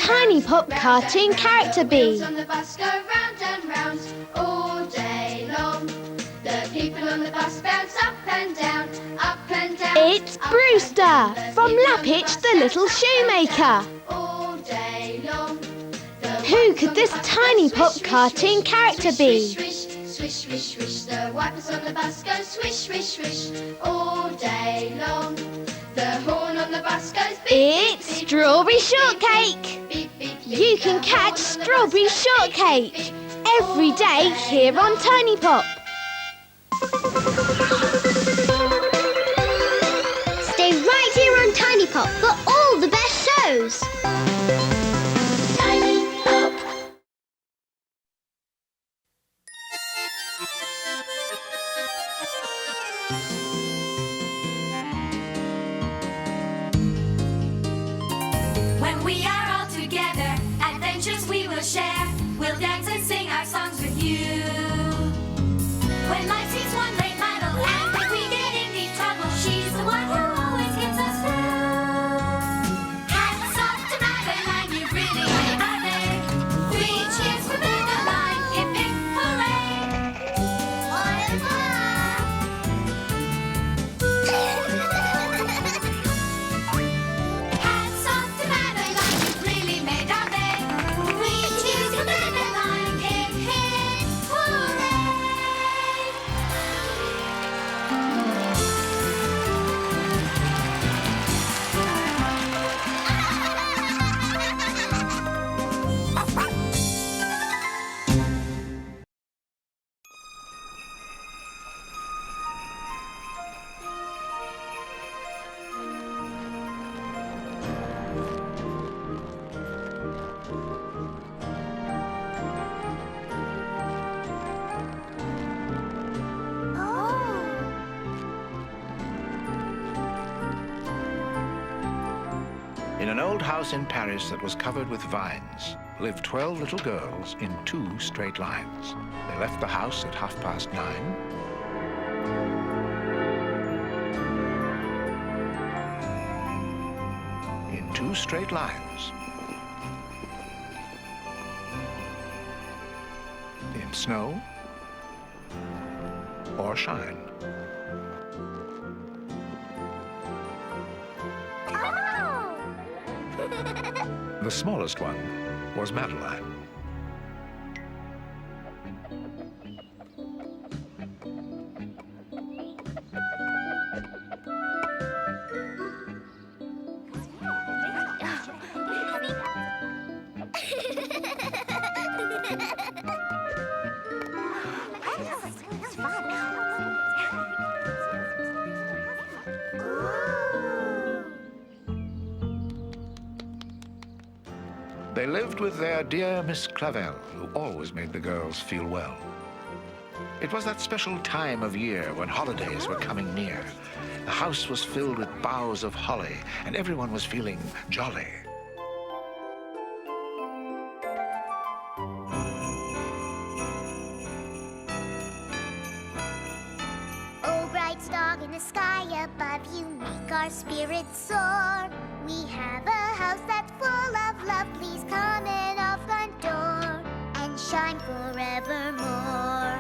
tiny pop cartoon character be? On the bus go round and round all day long. The people on the bus bounce up and down, up and down. It's Brewster from Lappitch the Little Shoemaker. All day long. Who could this tiny pop cartoon character be? Swish, swish, swish, swish. The wipers on the bus go swish, swish, swish all day long. The horn on the bus goes beep, It's beep, beep, Strawberry beep, Shortcake. beep, beep, beep. You can catch Strawberry Shortcake every day here on Tiny Pop. Stay right here on Tiny Pop for all the best shows. Tiny Pop. When we are all together, adventures we will share. We'll dance and sing our songs with you. When life seems one late muddle and when we get in deep trouble, she's the one who always gets us through. Hats off to Madeline, you really made our day. 3 cheers for Madeline, hip hip hooray! Hats off to Madeline, you've really made our day. 3 cheers for Madeline, hip hip hooray! In an old house in Paris that was covered with vines lived 12 little girls in 2 straight lines. They left the house at 9:30. In 2 straight lines. In snow or shine. The smallest one was Madeline. They lived with their dear Miss Clavel, who always made the girls feel well. It was that special time of year when holidays were coming near. The house was filled with boughs of holly, and everyone was feeling jolly. Oh, bright star in the sky above, you make our spirits soar. We have a house that's full of love, please come in our front door and shine forevermore.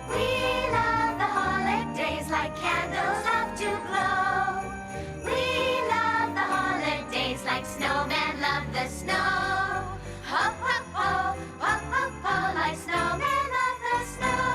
We love the holidays like candles love to glow. We love the holidays like snowmen love the snow. Ho, ho, ho, ho, ho, ho, like snowmen love the snow.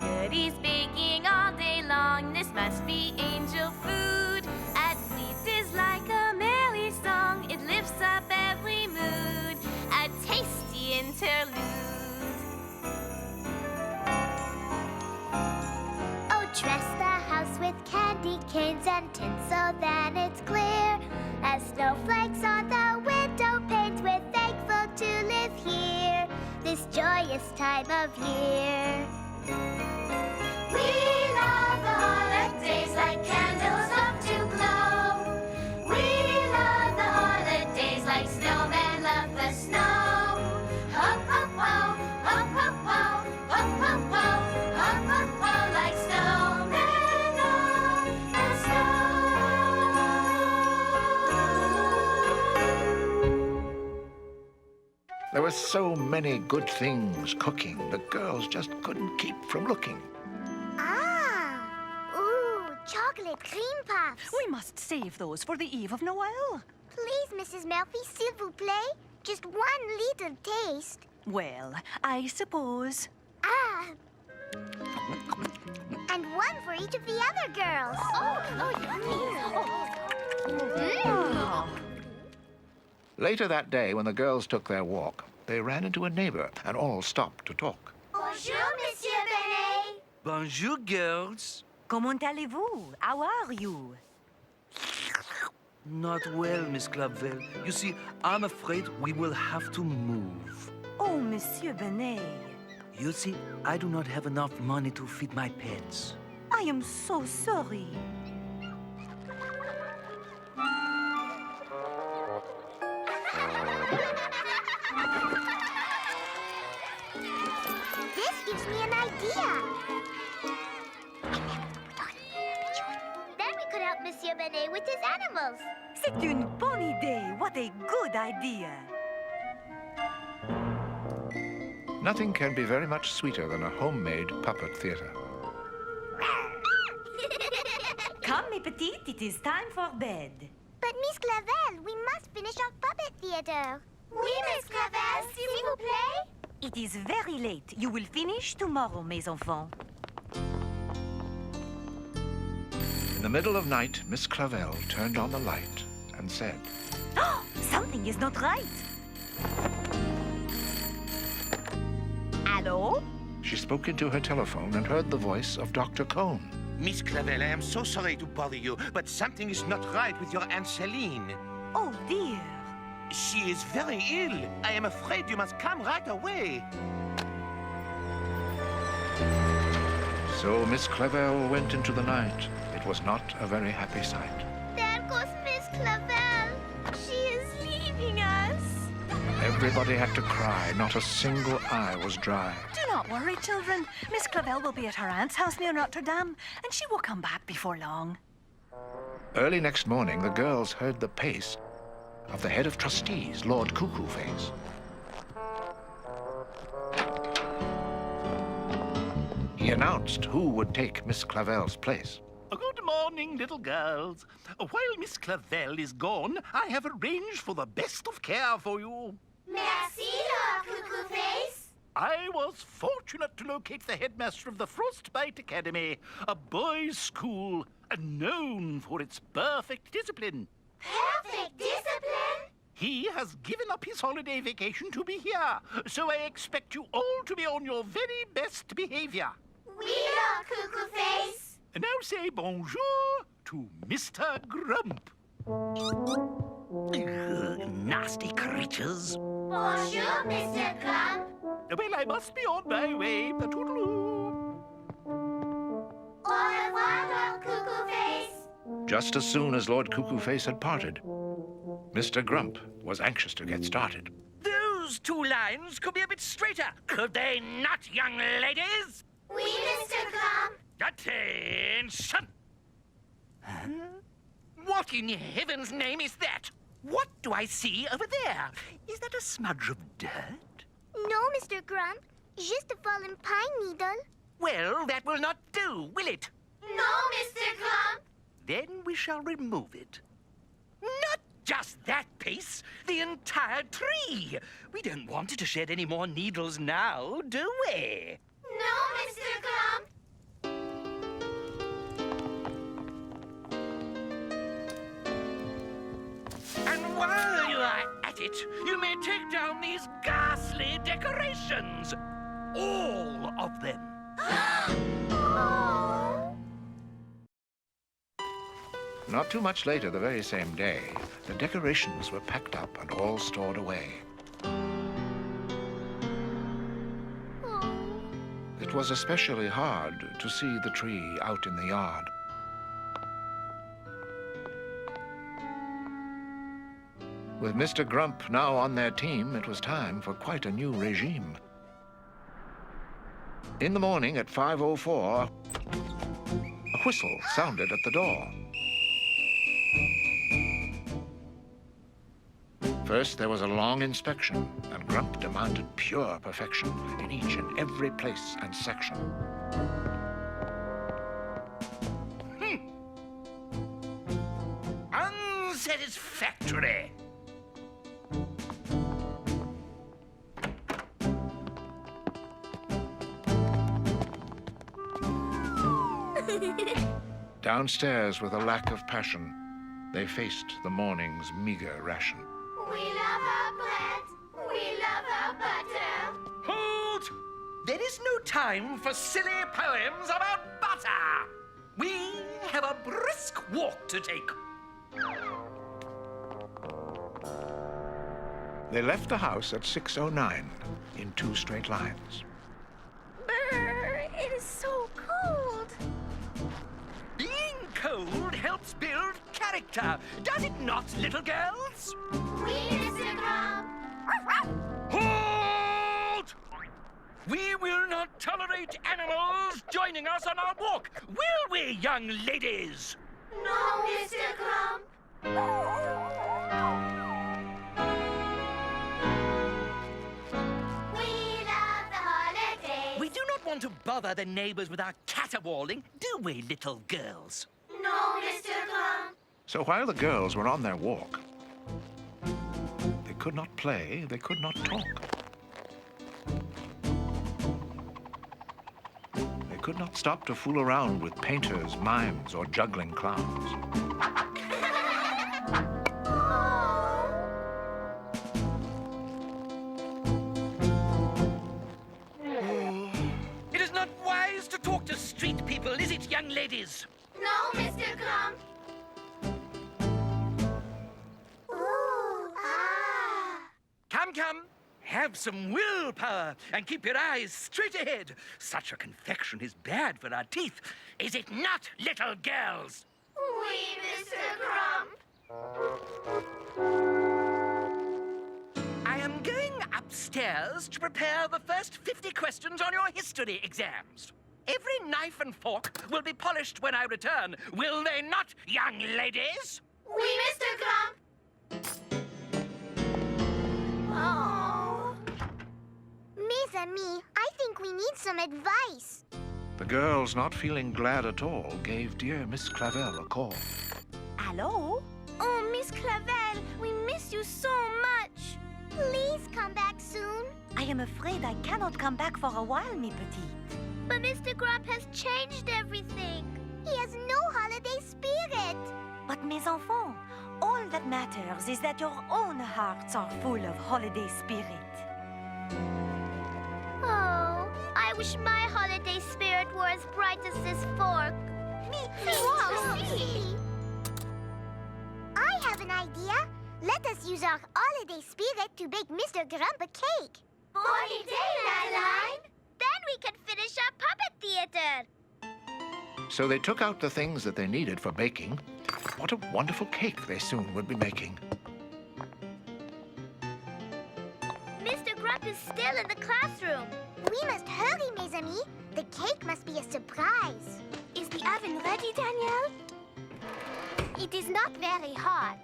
Goodies baking all day long, this must be angel food. At least it's like a merry song, it lifts up every mood. A tasty interlude. Oh, dress the house with candy canes and tints so that it's clear. As snowflakes on the window panes, we're thankful to live here this joyous time of year. We love the holidays like candles love to glow. We love the holidays like snowmen love the snow. Ho, ho, ho, ho, ho, ho, ho, ho, ho, ho, ho, ho, like snowmen love the snow. so many good things cooking, the girls just couldn't keep from looking. Ah! Ooh, chocolate cream puffs. We must save those for the eve of Noel. Please, Mrs. Murphy, s'il vous plaît. Just one little taste. Well, I suppose. Ah! And one for each of the other girls. Later that day, when the girls took their walk, they ran into a neighbor and all stopped to talk. Bonjour, Monsieur Benet. Bonjour, girls. Comment allez-vous? How are you? Not well, Miss Clavel. You see, I'm afraid we will have to move. Oh, Monsieur Benet. You see, I do not have enough money to feed my pets. I am so sorry. This gives me an idea. Then we could help Monsieur Benet with his animals. C'est une bonne idée. What a good idea. Nothing can be very much sweeter than a homemade puppet theater. Come, mes petites, it is time for bed. But Miss Clavel, we must finish our puppet theater. Oui, Miss Clavel, s'il vous plaît. It is very late. You will finish tomorrow, mes enfants. In the middle of night, Miss Clavel turned on the light and said, Something is not right. Hello? she spoke into her telephone and heard the voice of Dr. Cone. Miss Clavel, I am so sorry to bother you, but something is not right with your Aunt Celine. Oh, dear. She is very ill. I am afraid you must come right away. So Miss Clavel went into the night. It was not a very happy sight. There goes Miss Clavel. She is leaving us. Everybody had to cry. Not a single eye was dry. Do not worry, children. Miss Clavel will be at her aunt's house near Notre Dame, and she will come back before long. Early next morning, the girls heard the pace of the head of trustees, Lord Cuckoo-Face. He announced who would take Miss Clavel's place. Good morning, little girls. While Miss Clavel is gone, I have arranged for the best of care for you. Merci, Lord Cuckoo-Face. I was fortunate to locate the headmaster of the Frostbite Academy, a boys' school known for its perfect discipline. Perfect discipline? He has given up his holiday vacation to be here, so I expect you all to be on your very best behavior. Oui, Lord Cuckoo-Face. And now say bonjour to Mr. Grump. Nasty creatures. Bonjour, Mr. Grump. Well, I must be on my way. Toodaloo. Au revoir, Lord Cuckoo-Face. Just as soon as Lord Cuckoo-Face had parted, Mr. Grump was anxious to get started. Those two lines could be a bit straighter, could they not, young ladies? Oui, Mr. Grump. Attention! What in heaven's name is that? What do I see over there? Is that a smudge of dirt? No, Mr. Grump. Just a fallen pine needle. Well, that will not do, will it? No, Mr. Grump. Then we shall remove it. Not just that piece, the entire tree. We don't want it to shed any more needles now, do we? No, Mr. Grump. And while you are at it, you may take down these ghastly decorations. All of them. Oh. Not too much later, the very same day, the decorations were packed up and all stored away. It was especially hard to see the tree out in the yard. With Mr. Grump now on their team, it was time for quite a new regime. In the morning at 5:04, a whistle sounded at the door. First, there was a long inspection, and and Grump demanded pure perfection in each and every place and section. Unsatisfactory. Downstairs, with a lack of passion, they faced the morning's meager ration. We love our bread. We love our butter. Hold! There is no time for silly poems about butter. We have a brisk walk to take. They left the house at 6:09 in 2 straight lines. Brr, it is so cold. Being cold helps build character, does it not, little girls? We, Mr. Grump. Hold! We will not tolerate animals joining us on our walk, will we, young ladies? No, Mr. Grump. We love the holidays. We do not want to bother the neighbors with our caterwauling, do we, little girls? No, Mr. Grump. So while the girls were on their walk, they could not play, they could not talk. They could not stop to fool around with painters, mimes, or juggling clowns. It is not wise to talk to street people, is it, young ladies? No, Mr. Grump. Come, have some willpower and keep your eyes straight ahead. Such a confection is bad for our teeth, is it not, little girls? We, Mr. Grump. I am going upstairs to prepare the first 50 questions on your history exams. Every knife and fork will be polished when I return, will they not, young ladies? We, Mr. Grump. Oh. MizzShy, I think we need some advice. The girls, not feeling glad at all, gave dear Miss Clavel a call. Hello? Oh, Miss Clavel, we miss you so much. Please come back soon. I am afraid I cannot come back for a while, mi petite. But Mr. Grump has changed everything. He has no holiday spirit. But mes enfants, all that matters is that your own hearts are full of holiday spirit. Oh, I wish my holiday spirit were as bright as this fork. Me Wow, too. I have an idea. Let us use our holiday spirit to bake Mr. Grump a cake. Bonny day, Ladeline. Then we can finish our puppet theater. So they took out the things that they needed for baking. What a wonderful cake they soon would be making. Mr. Grump is still in the classroom. We must hurry, MizzShy. The cake must be a surprise. Is the oven ready, Danielle? It is not very hot.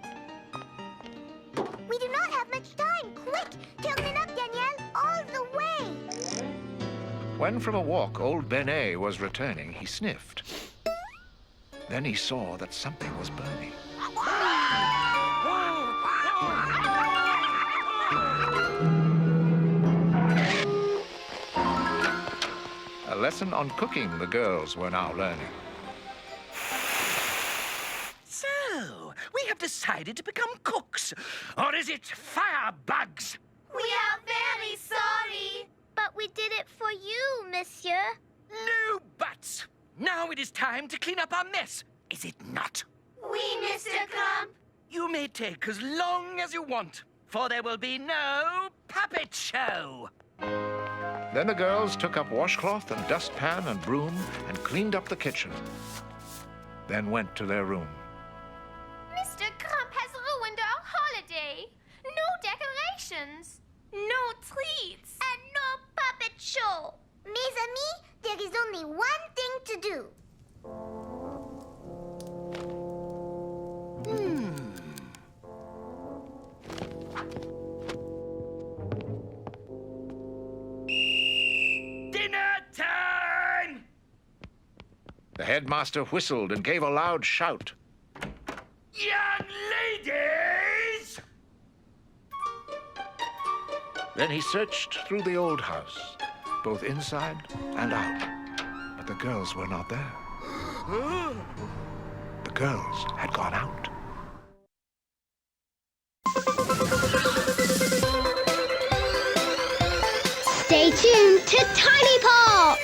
We do not have much time. Quick, turn it up, Danielle, all the way. When from a walk old Benet was returning, he sniffed. Then he saw that something was burning. A lesson on cooking the girls were now learning. So, we have decided to become cooks. Or is it firebugs? We are very sorry. But we did it for you, monsieur. No buts. Now it is time to clean up our mess, is it not? We, Mr. Grump. You may take as long as you want, for there will be no puppet show. Then the girls took up washcloth and dustpan and broom and cleaned up the kitchen. Then went to their room. Mr. Grump has ruined our holiday. No decorations, no treats. And no puppet show. MizzShy, there is only one thing to do. The headmaster whistled and gave a loud shout. Young ladies! Then he searched through the old house, both inside and out. But the girls were not there. The girls had gone out. Stay tuned to Tiny Pop!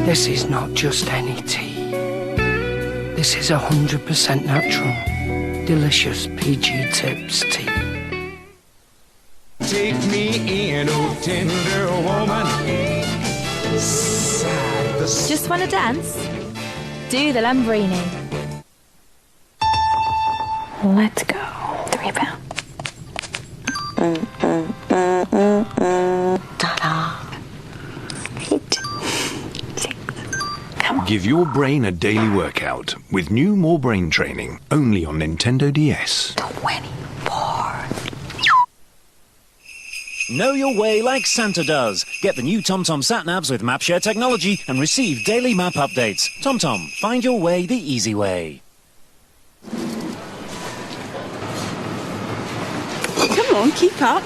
This is not just any tea. This is 100% natural, delicious PG Tips tea. Take me in, oh tender woman. Just want to dance? Do the Lambrini. Let's go. £3. Ta-da. 8, 6. Come on. Give your brain a daily workout with new More Brain Training, only on Nintendo DS. 24. Know your way like Santa does. Get the new TomTom sat-navs with MapShare technology and receive daily map updates. TomTom, find your way the easy way. Come on, keep up.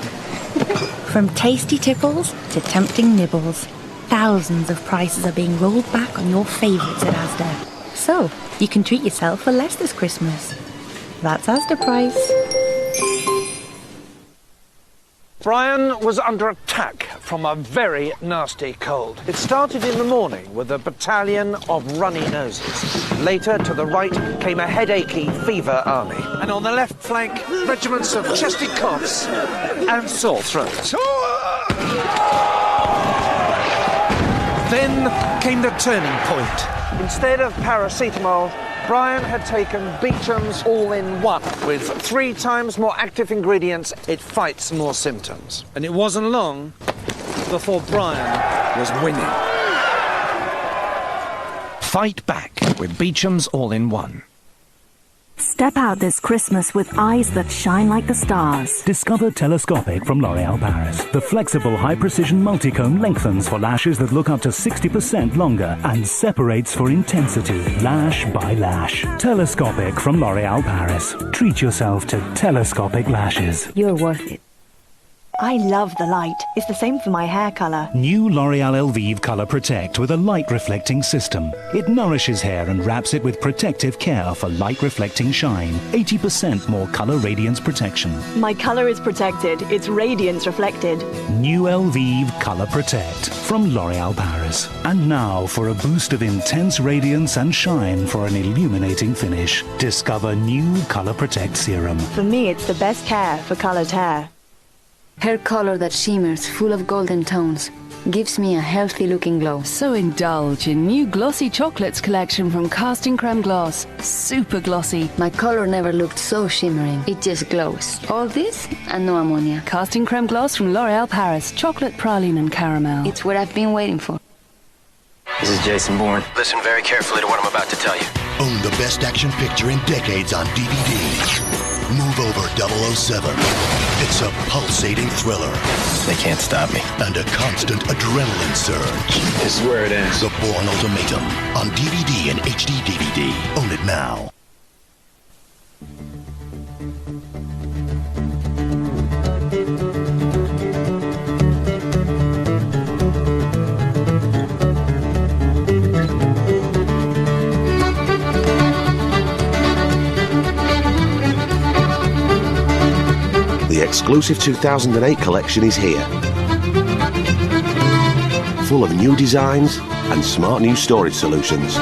From tasty tipples to tempting nibbles, thousands of prices are being rolled back on your favourites at Asda. So, you can treat yourself for less this Christmas. That's Asda price. Brian was under attack from a very nasty cold. It started in the morning with a battalion of runny noses. Later, to the right, came a headachy fever army. And on the left flank, regiments of chesty coughs and sore throats. Then came the turning point. Instead of paracetamol, Brian had taken Beecham's All-in-One. With 3 times more active ingredients, it fights more symptoms. And it wasn't long before Brian was winning. Fight back with Beecham's All-in-One. Step out this Christmas with eyes that shine like the stars. Discover Telescopic from L'Oréal Paris. The flexible, high-precision multicone lengthens for lashes that look up to 60% longer and separates for intensity, lash by lash. Telescopic from L'Oréal Paris. Treat yourself to telescopic lashes. You're worth it. I love the light. It's the same for my hair colour. New L'Oréal Elvive Color Protect with a light-reflecting system. It nourishes hair and wraps it with protective care for light-reflecting shine. 80% more color radiance protection. My colour is protected. Its radiance reflected. New Elvive Color Protect from L'Oréal Paris. And now for a boost of intense radiance and shine for an illuminating finish. Discover new Color Protect Serum. For me, it's the best care for coloured hair. Hair color that shimmers, full of golden tones. Gives me a healthy looking glow. So indulge in new glossy chocolates collection from Casting Creme Gloss. Super glossy. My color never looked so shimmering. It just glows. All this and no ammonia. Casting Creme Gloss from L'Oréal Paris. Chocolate, praline and caramel. It's what I've been waiting for. This is Jason Bourne. Listen very carefully to what I'm about to tell you. Own the best action picture in decades on DVD. Move Over 007. It's a pulsating thriller. They can't stop me. And a constant adrenaline surge. This is where it ends. The Bourne Ultimatum. On DVD and HD DVD. Own it now. The exclusive 2008 collection is here. Full of new designs and smart new storage solutions.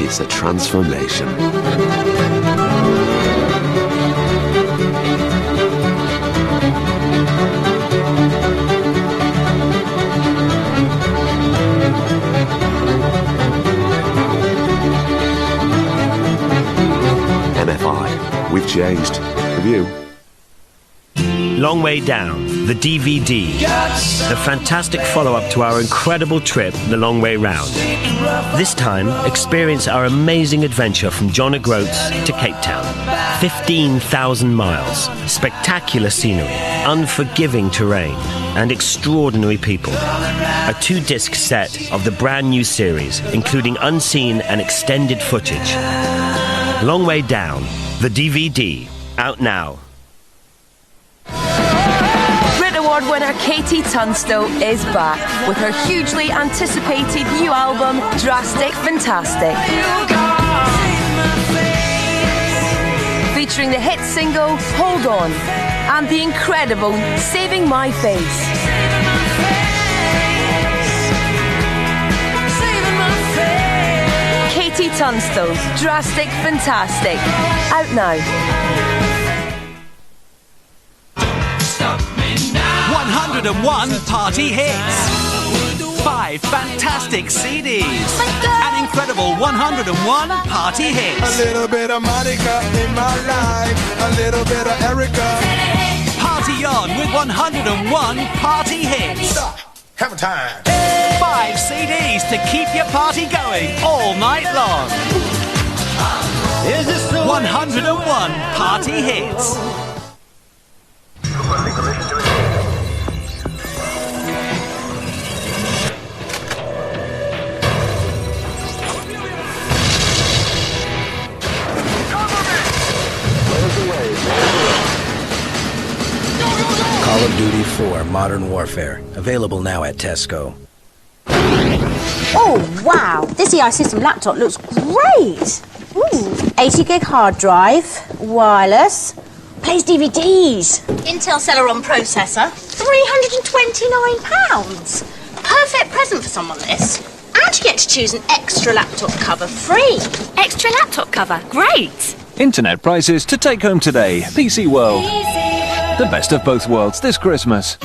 It's a transformation. MFI. We've changed. Have you? Long Way Down. the DVD, the fantastic follow-up to our incredible trip the long way round. This time, experience our amazing adventure from John O'Groats to Cape Town. 15,000 miles, spectacular scenery, unforgiving terrain, and extraordinary people. A 2-disc set of the brand new series, including unseen and extended footage. Long Way Down, the DVD, out now. Brit Award winner Katie Tunstall is back with her hugely anticipated new album, Drastic Fantastic. Featuring the hit single, Hold On, and the incredible Saving My Face. Katie Tunstall's Drastic Fantastic, out now. 101 party hits. 5 fantastic CDs. An incredible 101 party hits. A little bit of Monica in my life. A little bit of Erica. Party on with 101 party hits. Stop. Have a time. 5 CDs to keep your party going all night long. 101 party hits. Call of Duty 4 Modern Warfare. Available now at Tesco. Oh, wow. This EI System laptop looks great. Ooh, 80 gig hard drive, wireless, plays DVDs. Intel Celeron processor, £329. Perfect present for someone, this. And you get to choose an extra laptop cover free. Extra laptop cover, great! Internet prices to take home today. PC World. The best of both worlds this Christmas.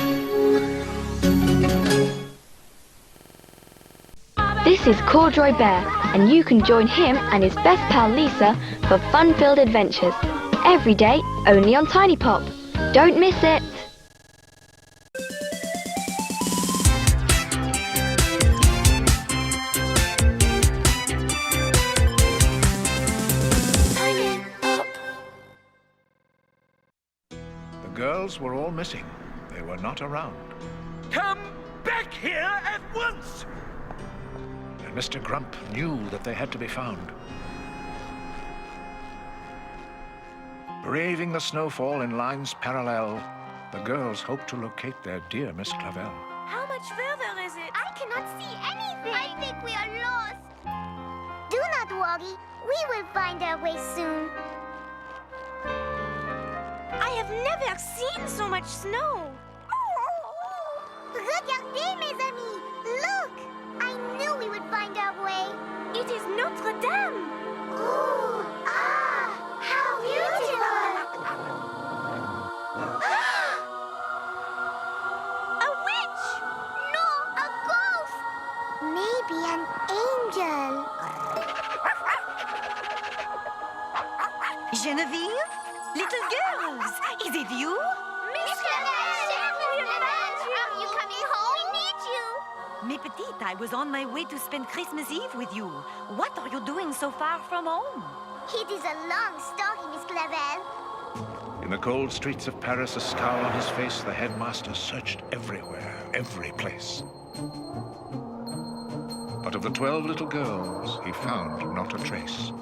This is Corduroy Bear, and you can join him and his best pal Lisa for fun-filled adventures. Every day, only on Tiny Pop. Don't miss it! The girls were all missing. They were not around. Come back here at once! And Mr. Grump knew that they had to be found. Braving the snowfall in lines parallel, the girls hoped to locate their dear Miss Clavel. How much further is it? I cannot see anything. I think we are lost. Do not worry. We will find our way soon. I have never seen so much snow. Regardez, mes amis. Look. I knew we would find our way. It is Notre Dame. Ooh, ah, how beautiful. A witch. No, a ghost. Maybe an angel. Genevieve? Little girls, is it you? Miss Clavel, are you coming home? We need you. Mes petites, I was on my way to spend Christmas Eve with you. What are you doing so far from home? It is a long story, Miss Clavel. In the cold streets of Paris, a scowl on his face, the headmaster searched everywhere, every place. But of the 12 little girls, he found not a trace.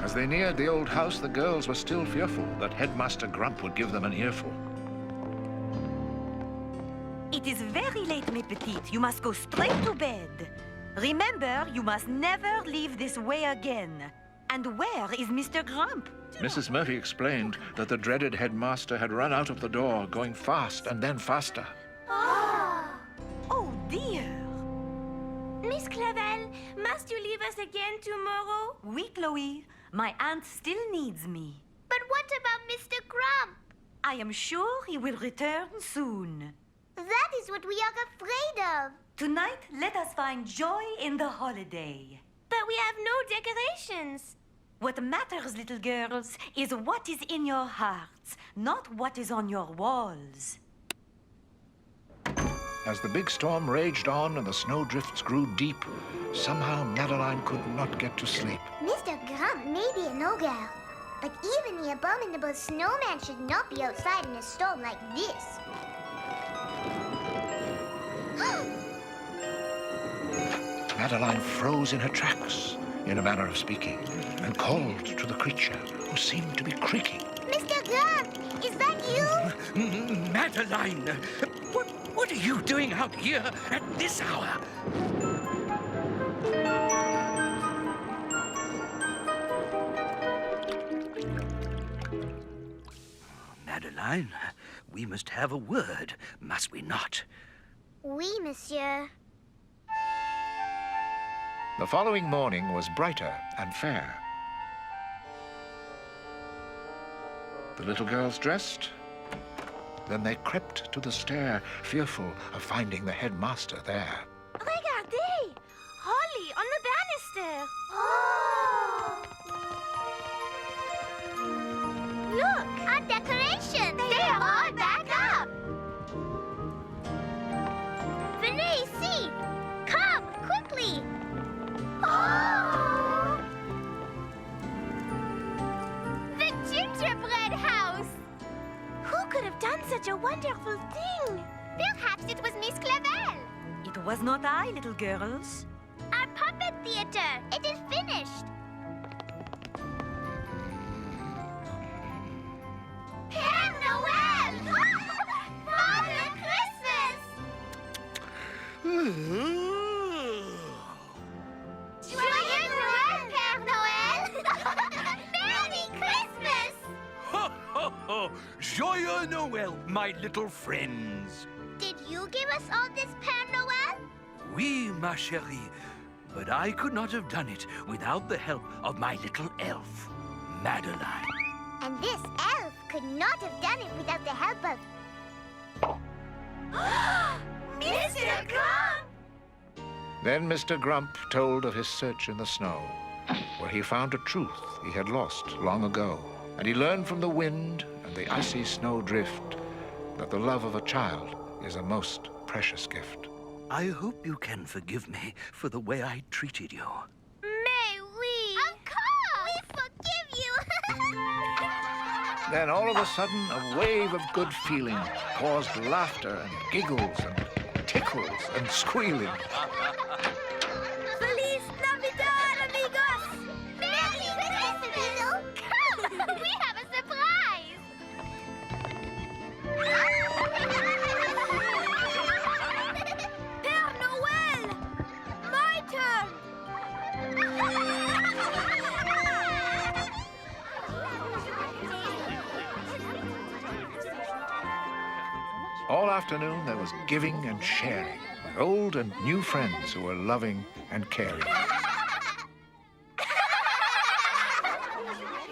As they neared the old house, the girls were still fearful that Headmaster Grump would give them an earful. It is very late, mes petites. You must go straight to bed. Remember, you must never leave this way again. And where is Mr. Grump? Mrs. Murphy explained that the dreaded headmaster had run out of the door, going fast and then faster. Oh, dear. Miss Clavel, must you leave us again tomorrow? Oui, Chloe. My aunt still needs me. But what about Mr. Grump? I am sure he will return soon. That is what we are afraid of. Tonight, let us find joy in the holiday. But we have no decorations. What matters, little girls, is what is in your hearts, not what is on your walls. As the big storm raged on and the snowdrifts grew deep, somehow Madeline could not get to sleep. Mr. Grump may be an ogre, but even the abominable snowman should not be outside in a storm like this. Madeline froze in her tracks, in a manner of speaking, and called to the creature, who seemed to be creaking. Mr. Grump, is that you? Madeline! What are you doing out here at this hour? Madeline, we must have a word, must we not? Oui, monsieur. The following morning was brighter and fair. The little girls dressed. Then they crept to the stair, fearful of finding the headmaster there. Regardez! Holly on the banister! Oh! Look! Our decorations! They are all back up! Venez ici! Come, quickly! Oh! The gingerbread house! Who could have done such a wonderful thing? Perhaps it was Miss Clavel. It was not I, little girls. Our puppet theater. It is finished. Père Noël! Father Christmas! Joyeux Noël, Père Noël! Merry Christmas! Ho, ho, ho! Joyeux Noël, my little friends! Did you give us all this, Père Noël? Oui, ma chérie, but I could not have done it without the help of my little elf, Madeline. And this elf could not have done it without the help of... Mr. Grump! Then Mr. Grump told of his search in the snow, where he found a truth he had lost long ago. And he learned from the wind and the icy snowdrift that the love of a child is a most precious gift. I hope you can forgive me for the way I treated you. May we? Of course! We forgive you! Then all of a sudden, a wave of good feeling caused laughter and giggles and tickles and squealing. Feliz Navidad, amigos! Merry Christmas! Come! We have a surprise! Père Noël! My turn! All afternoon, there was giving and sharing with old and new friends who were loving and caring.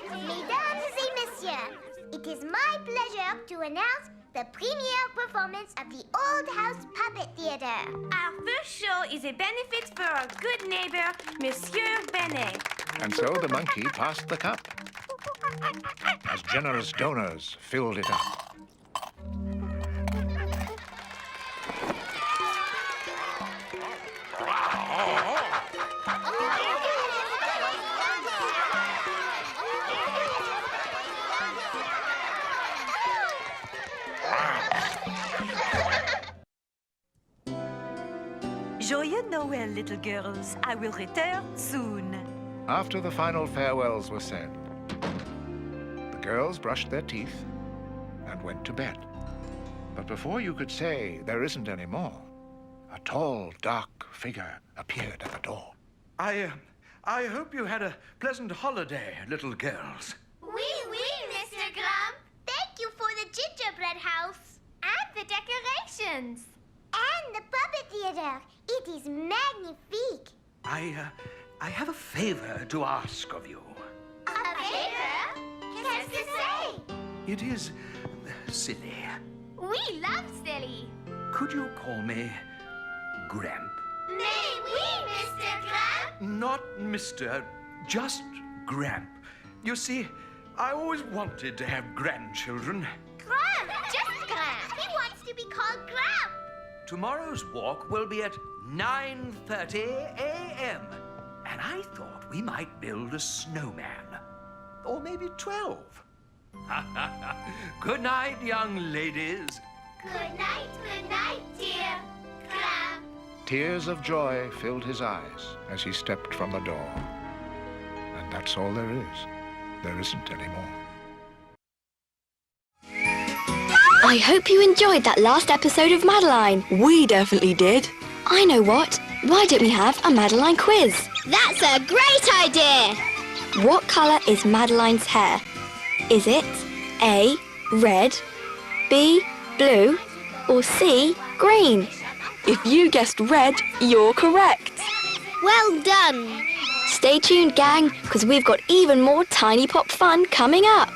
Mesdames et messieurs, it is my pleasure to announce the premiere performance of the Old House Puppet Theater. Our first show is a benefit for our good neighbor, Monsieur Benet. And so the monkey passed the cup as generous donors filled it up. Joyeux Noël, little girls. I will return soon. After the final farewells were said, the girls brushed their teeth and went to bed. But before you could say there isn't any more, a tall, dark figure appeared at the door. I hope you had a pleasant holiday, little girls. Oui, Mr. Grump. Thank you for the gingerbread house. And the decorations. And the puppet theater. It is magnifique. I have a favor to ask of you. A favor? Qu'est-ce que c'est? It is silly. We love silly. Could you call me Gramp? Mais oui, Mr. Grump. Not Mr., just Gramp. You see, I always wanted to have grandchildren. Grump, just Grump. He wants to be called Grump. Tomorrow's walk will be at 9:30 a.m. And I thought we might build a snowman. Or maybe 12. Good night, young ladies. Good night, dear crab. Tears of joy filled his eyes as he stepped from the door. And that's all there is. There isn't any more. I hope you enjoyed that last episode of Madeline. We definitely did. I know what. Why don't we have a Madeline quiz? That's a great idea! What colour is Madeline's hair? Is it A, red, B, blue, or C, green? If you guessed red, you're correct. Well done! Stay tuned, gang, because we've got even more Tiny Pop fun coming up.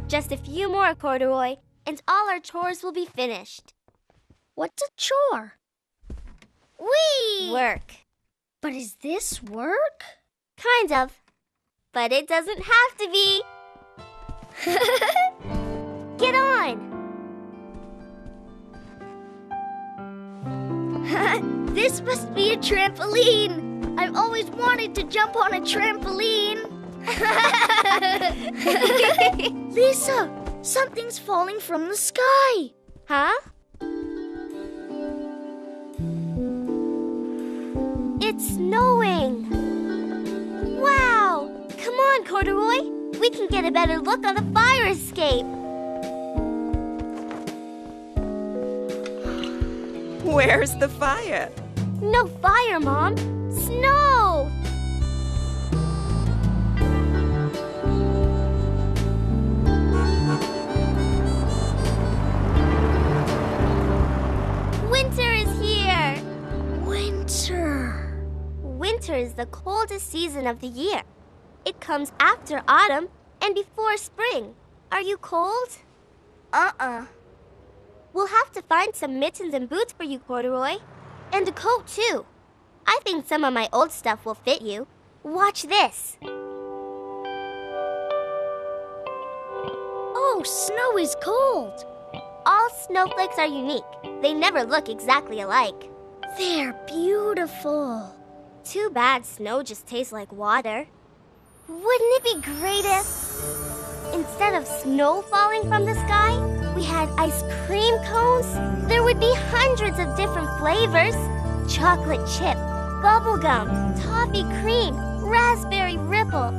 Just a few more, Corduroy, and all our chores will be finished. What's a chore? Whee! Work. But is this work? Kind of. But it doesn't have to be. Get on! This must be a trampoline. I've always wanted to jump on a trampoline. Lisa, something's falling from the sky. Huh? It's snowing. Wow! Come on, Corduroy. We can get a better look on the fire escape. Where's the fire? No fire, Mom. Snow! Winter is here! Winter! Winter is the coldest season of the year. It comes after autumn and before spring. Are you cold? Uh-uh. We'll have to find some mittens and boots for you, Corduroy. And a coat, too. I think some of my old stuff will fit you. Watch this. Oh, snow is cold. All snowflakes are unique. They never look exactly alike. They're beautiful. Too bad snow just tastes like water. Wouldn't it be great if, instead of snow falling from the sky, we had ice cream cones? There would be hundreds of different flavors. Chocolate chip, bubblegum, toffee cream, raspberry ripple.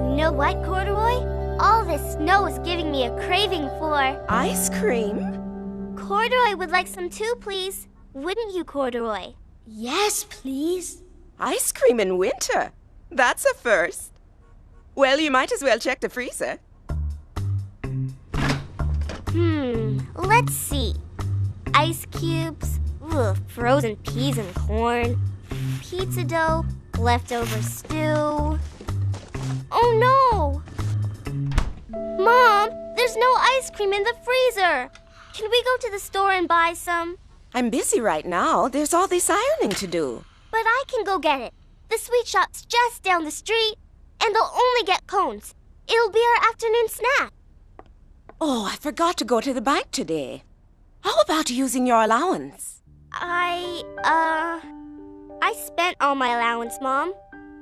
You know what, Corduroy? All this snow is giving me a craving for... ice cream? Corduroy would like some too, please. Wouldn't you, Corduroy? Yes, please. Ice cream in winter? That's a first. Well, you might as well check the freezer. Let's see. Ice cubes, Ugh, frozen peas and corn, pizza dough, leftover stew. Oh no! Mom, there's no ice cream in the freezer. Can we go to the store and buy some? I'm busy right now. There's all this ironing to do. But I can go get it. The sweet shop's just down the street, and they'll only get cones. It'll be our afternoon snack. Oh, I forgot to go to the bank today. How about using your allowance? I spent all my allowance, Mom.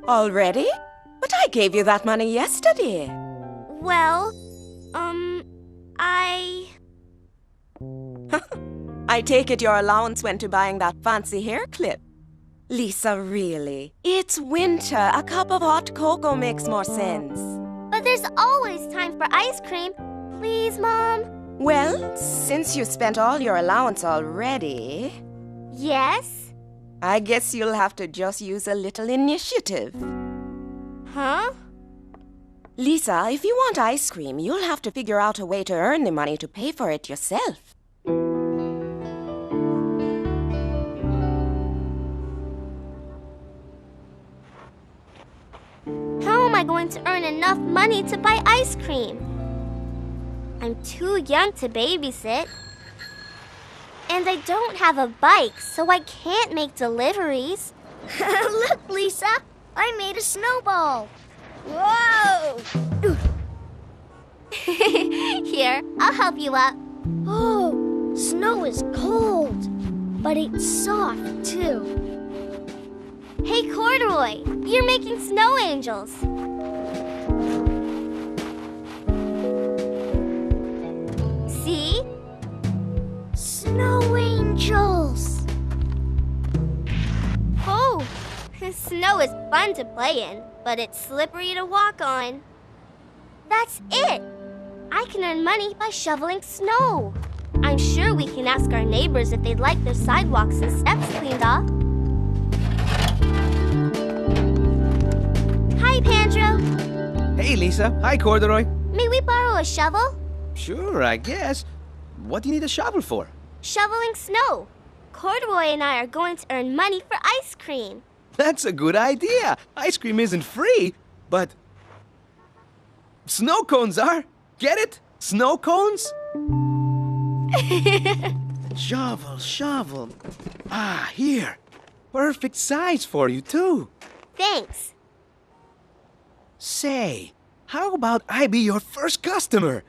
Already? But I gave you that money yesterday. Well, I take it your allowance went to buying that fancy hair clip. Lisa, really? It's winter. A cup of hot cocoa makes more sense. But there's always time for ice cream. Please, Mom. Well, since you spent all your allowance already... Yes? I guess you'll have to just use a little initiative. Huh? Lisa, if you want ice cream, you'll have to figure out a way to earn the money to pay for it yourself. How am I going to earn enough money to buy ice cream? I'm too young to babysit. And I don't have a bike, so I can't make deliveries. Look, Lisa! I made a snowball! Whoa! Here, I'll help you up. Oh, snow is cold, but it's soft, too. Hey, Corduroy, you're making snow angels. See? Snow angels! Oh, snow is fun to play in, but it's slippery to walk on. That's it! I can earn money by shoveling snow. I'm sure we can ask our neighbors if they'd like their sidewalks and steps cleaned off. Hi, Pandro. Hey, Lisa. Hi, Corduroy. May we borrow a shovel? Sure, I guess. What do you need a shovel for? Shoveling snow. Corduroy and I are going to earn money for ice cream. That's a good idea. Ice cream isn't free, but snow cones are. Get it? Snow cones? Shovel, shovel. Ah, here. Perfect size for you, too. Thanks. Say, how about I be your first customer?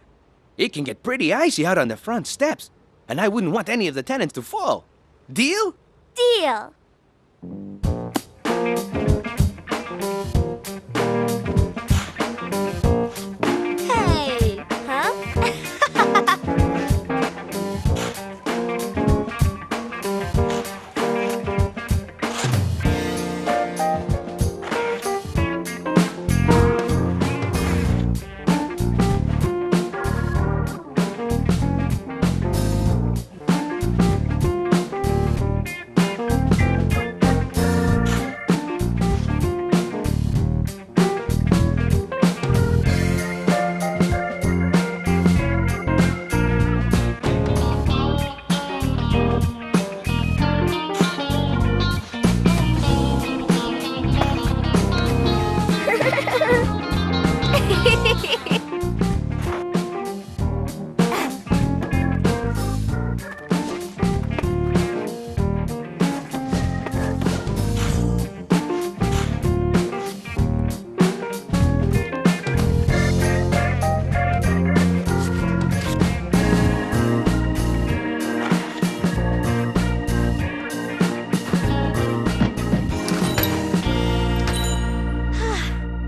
It can get pretty icy out on the front steps, and I wouldn't want any of the tenants to fall. Deal? Deal. Hey, huh?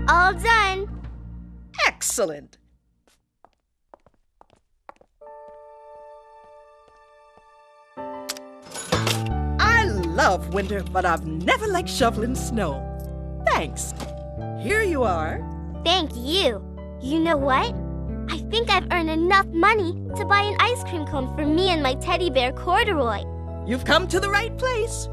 All done. Excellent. I love winter, but I've never liked shoveling snow. Thanks. Here you are. Thank you. You know what? I think I've earned enough money to buy an ice cream cone for me and my teddy bear Corduroy. You've come to the right place.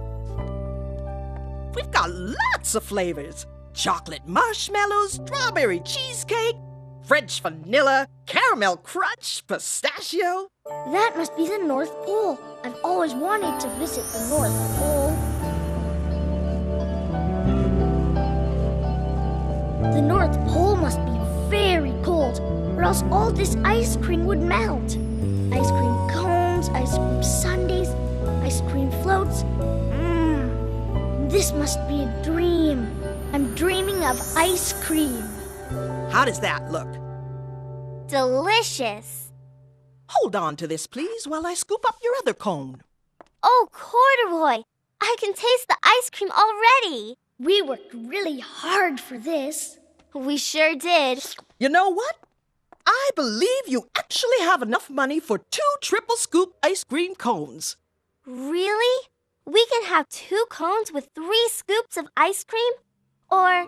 We've got lots of flavors. Chocolate marshmallows, strawberry cheesecake, French vanilla, caramel crunch, pistachio. That must be the North Pole. I've always wanted to visit the North Pole. The North Pole must be very cold, or else all this ice cream would melt. Ice cream cones, ice cream sundaes, ice cream floats. This must be a dream. I'm dreaming of ice cream. How does that look? Delicious. Hold on to this, please, while I scoop up your other cone. Oh, Corduroy, I can taste the ice cream already. We worked really hard for this. We sure did. You know what? I believe you actually have enough money for 2 triple scoop ice cream cones. Really? We can have 2 cones with 3 scoops of ice cream? Or...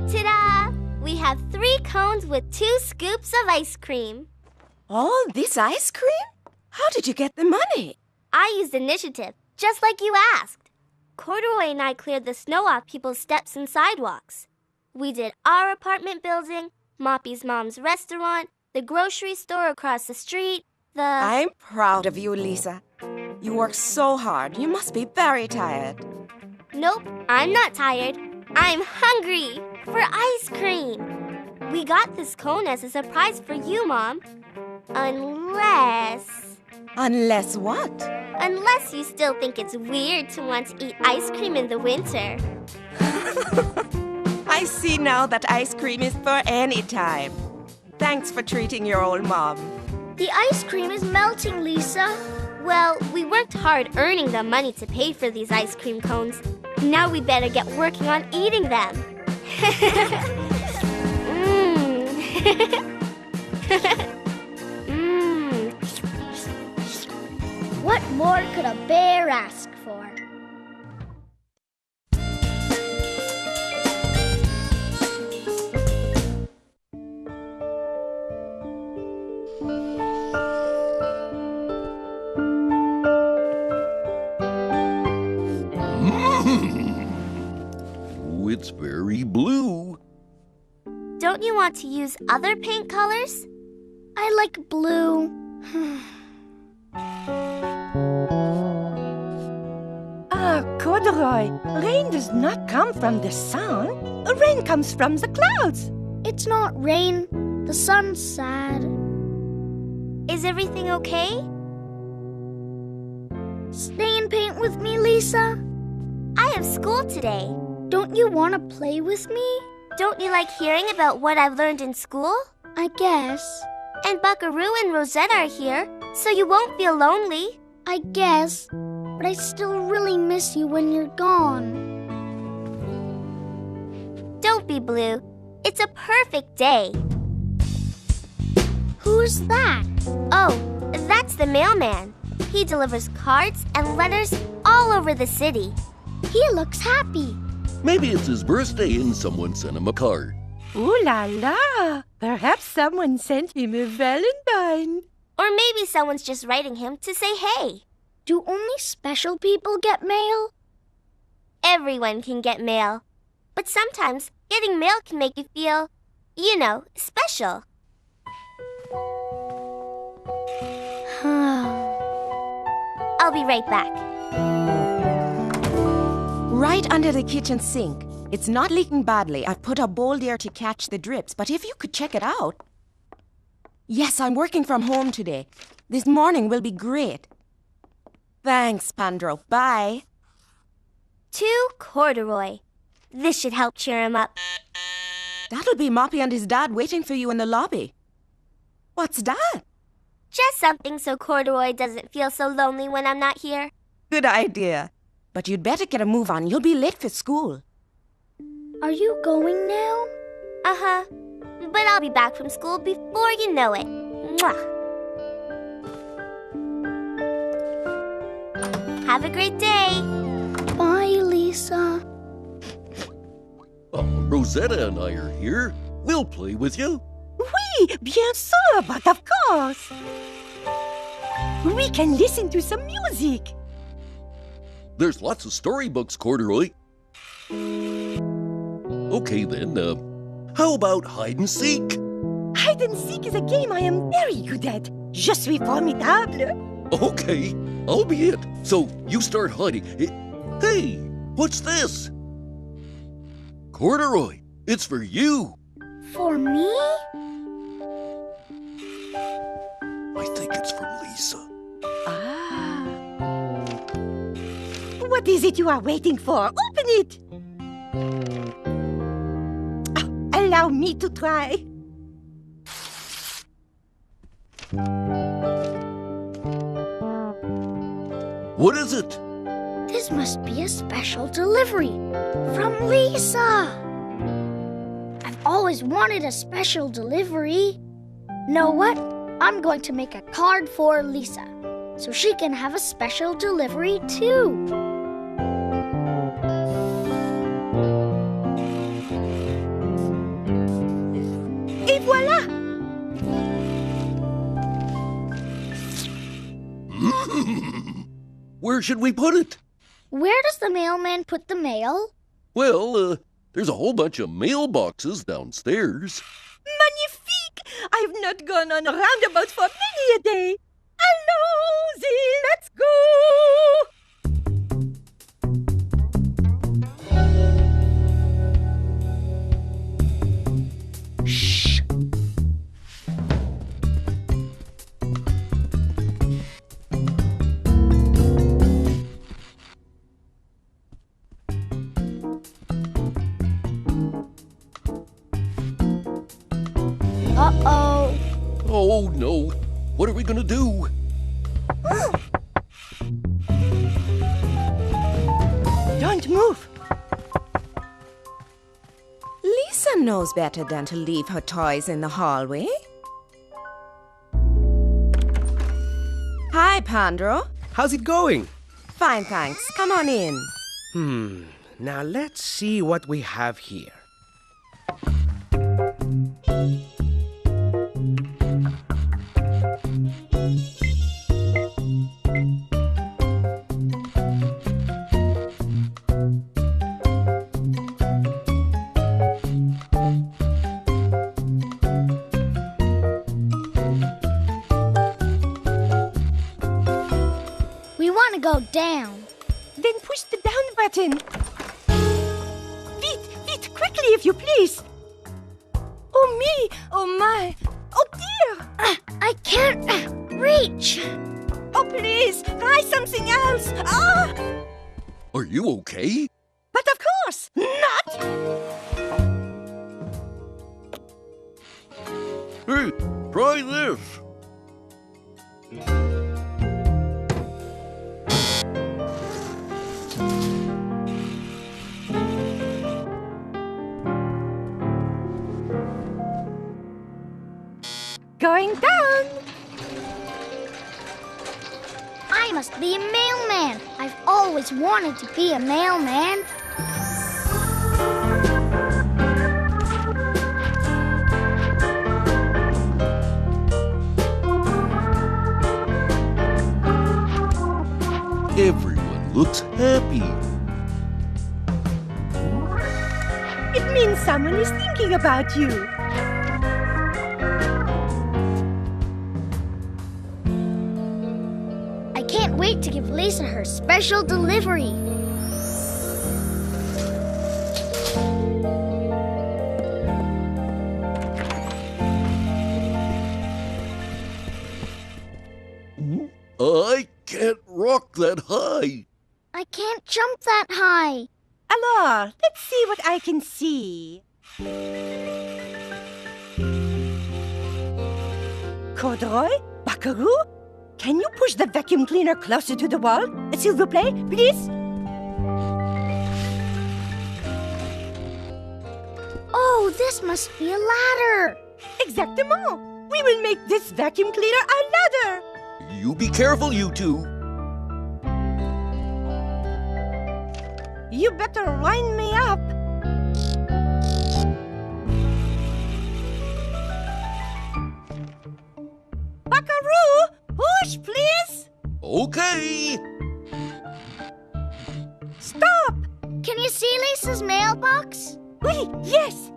ta-da! We have 3 cones with 2 scoops of ice cream. All this ice cream? How did you get the money? I used initiative, just like you asked. Corduroy and I cleared the snow off people's steps and sidewalks. We did our apartment building, Moppy's mom's restaurant, the grocery store across the street, I'm proud of you, Lisa. You work so hard. You must be very tired. Nope, I'm not tired. I'm hungry for ice cream. We got this cone as a surprise for you, Mom. Unless... Unless what? Unless you still think it's weird to want to eat ice cream in the winter. I see now that ice cream is for any time. Thanks for treating your old mom. The ice cream is melting, Lisa. Well, we worked hard earning the money to pay for these ice cream cones. Now we better get working on eating them. What more could a bear ask for? It's very blue. Don't you want to use other paint colors? I like blue. Corduroy, rain does not come from the sun. Rain comes from the clouds. It's not rain. The sun's sad. Is everything okay? Stay and paint with me, Lisa. I have school today. Don't you want to play with me? Don't you like hearing about what I've learned in school? I guess. And Buckaroo and Rosetta are here, so you won't feel lonely. I guess. But I still really miss you when you're gone. Don't be blue. It's a perfect day. Who's that? Oh, that's the mailman. He delivers cards and letters all over the city. He looks happy. Maybe it's his birthday and someone sent him a card. Ooh la la! Perhaps someone sent him a Valentine. Or maybe someone's just writing him to say hey. Do only special people get mail? Everyone can get mail. But sometimes getting mail can make you feel, you know, special. I'll be right back. Right under the kitchen sink. It's not leaking badly. I've put a bowl there to catch the drips, but if you could check it out. Yes, I'm working from home today. This morning will be great. Thanks, Pandro. Bye. To Corduroy. This should help cheer him up. That'll be Moppy and his dad waiting for you in the lobby. What's that? Just something so Corduroy doesn't feel so lonely when I'm not here. Good idea. But you'd better get a move on. You'll be late for school. Are you going now? Uh-huh. But I'll be back from school before you know it. Mwah. Have a great day. Bye, Lisa. Rosetta and I are here. We'll play with you. Oui, bien sûr, but of course. We can listen to some music. There's lots of storybooks, Corduroy. Okay then, How about hide and seek? Hide and seek is a game I am very good at. Je suis formidable. Okay, I'll be it. So you start hiding. Hey, what's this? Corduroy, it's for you. For me? I think it's from Lisa. Ah. What is it you are waiting for? Open it. Allow me to try. What is it? This must be a special delivery from Lisa. I've always wanted a special delivery. Know what? I'm going to make a card for Lisa so she can have a special delivery too. Et voilà! Where should we put it? Where does the mailman put the mail? Well, there's a whole bunch of mailboxes downstairs. Magnifique! I've not gone on roundabout for many a day. Allons-y, let's go! Shh! Uh-oh. Oh, no. What are we gonna do? Don't move. Lisa knows better than to leave her toys in the hallway. Hi, Pandro. How's it going? Fine, thanks. Come on in. Now let's see what we have here. We want to go down. Then push the down button. Feet, quickly if you please. Oh me, oh my, oh dear. I can't reach. Oh please, try something else. Ah! Are you okay? But of course, not. Hey, try this. Going down. I must be a mailman. I've always wanted to be a mailman. Everyone looks happy. It means someone is thinking about you. I can't wait to give Lisa her special delivery. I can't rock that high. I can't jump that high. Alors, let's see what I can see. Corduroy? Buckaroo? Can you push the vacuum cleaner closer to the wall? S'il vous plaît, please? Oh, this must be a ladder. Exactement. We will make this vacuum cleaner a ladder. You be careful, you two. You better wind me up. Buckaroo, push, please. Okay. Stop. Can you see Lisa's mailbox? Oui, yes.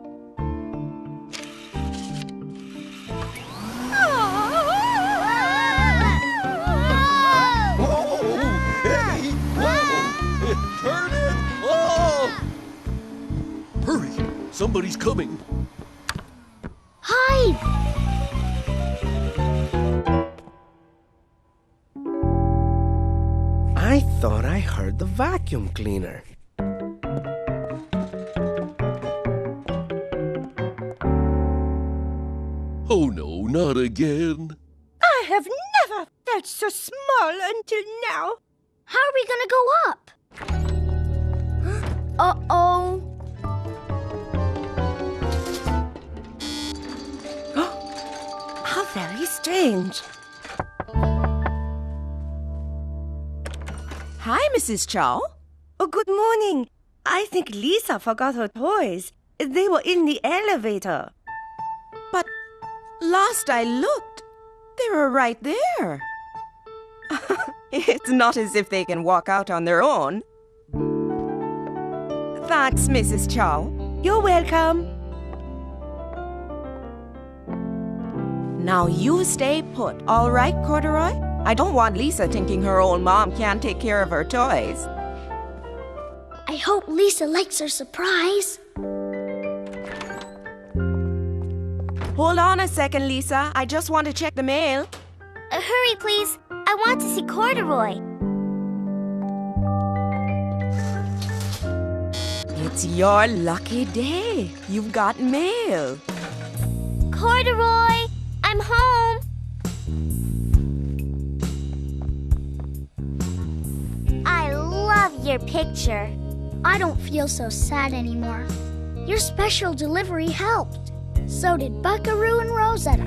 Somebody's coming. Hide! I thought I heard the vacuum cleaner. Oh no, not again. I have never felt so small until now. How are we gonna go up? Uh-oh. How very strange. Hi, Mrs. Chow. Oh, good morning. I think Lisa forgot her toys. They were in the elevator. But last I looked, they were right there. It's not as if they can walk out on their own. Thanks, Mrs. Chow. You're welcome. Now you stay put, all right, Corduroy? I don't want Lisa thinking her old mom can't take care of her toys. I hope Lisa likes her surprise. Hold on a second, Lisa. I just want to check the mail. Hurry, please. I want to see Corduroy. It's your lucky day. You've got mail. Corduroy, I'm home. I love your picture. I don't feel so sad anymore. Your special delivery helped. So did Buckaroo and Rosetta.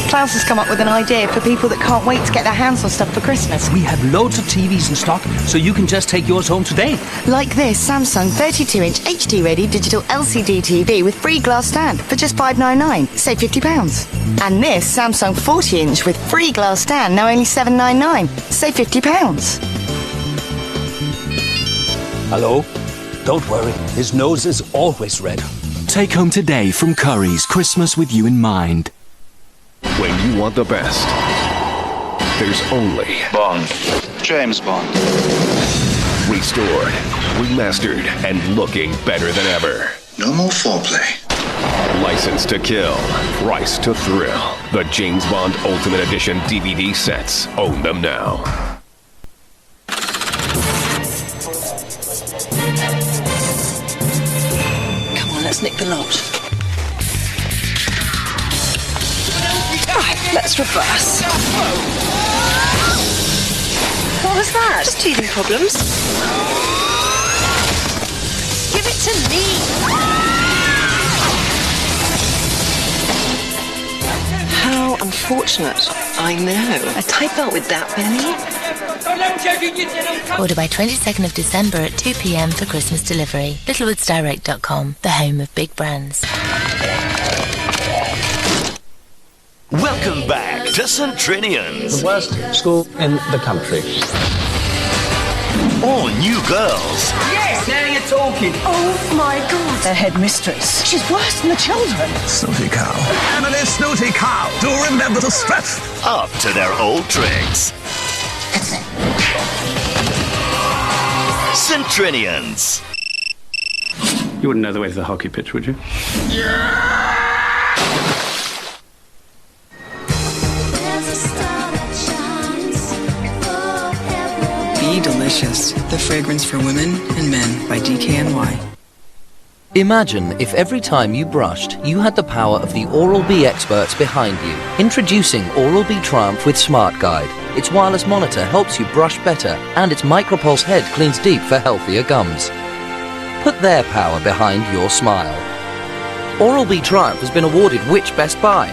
Klaus has come up with an idea for people that can't wait to get their hands on stuff for Christmas. We have loads of TVs in stock, so you can just take yours home today. Like this Samsung 32-inch HD-ready digital LCD TV with free glass stand for just $5.99, save £50. And this Samsung 40-inch with free glass stand, now only $7.99, save £50. Hello? Don't worry, his nose is always red. Take home today from Curry's Christmas with you in mind. When you want the best, there's only Bond. James Bond. Restored, remastered, and looking better than ever. No more foreplay. License to kill, price to thrill. The James Bond Ultimate Edition DVD sets. Own them now. Come on, let's nick the lot. Right, let's reverse. What was that? Just teething problems. Give it to me. How unfortunate. I know. A type out with that many. Order by 22nd of December at 2 p.m. for Christmas delivery. littlewoodsdirect.com, the home of big brands. Welcome back to St. Trinian's. The worst school in the country. All new girls. Yes, now you're talking. Oh my God. The headmistress. She's worse than the children. Snooty cow. Emily Snooty Cow. Do remember the stretch. Up to their old tricks. St. Trinian's. You wouldn't know the way to the hockey pitch, would you? Be Delicious, the fragrance for women and men by DKNY. Imagine if every time you brushed, you had the power of the Oral-B experts behind you. Introducing Oral-B Triumph with Smart Guide. Its wireless monitor helps you brush better, and its Micropulse head cleans deep for healthier gums. Put their power behind your smile. Oral-B Triumph has been awarded which Best Buy?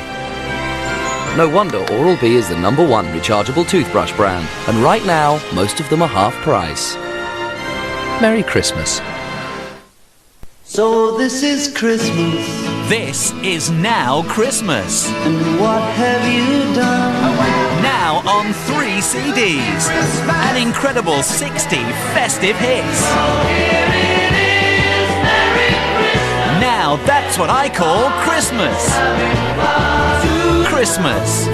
No wonder Oral-B is the #1 rechargeable toothbrush brand. And right now, most of them are half price. Merry Christmas. So this is Christmas. This is Now Christmas. And what have you done? Now on 3 CDs. An incredible 60 festive hits. Now that's what I call Christmas. Christmas.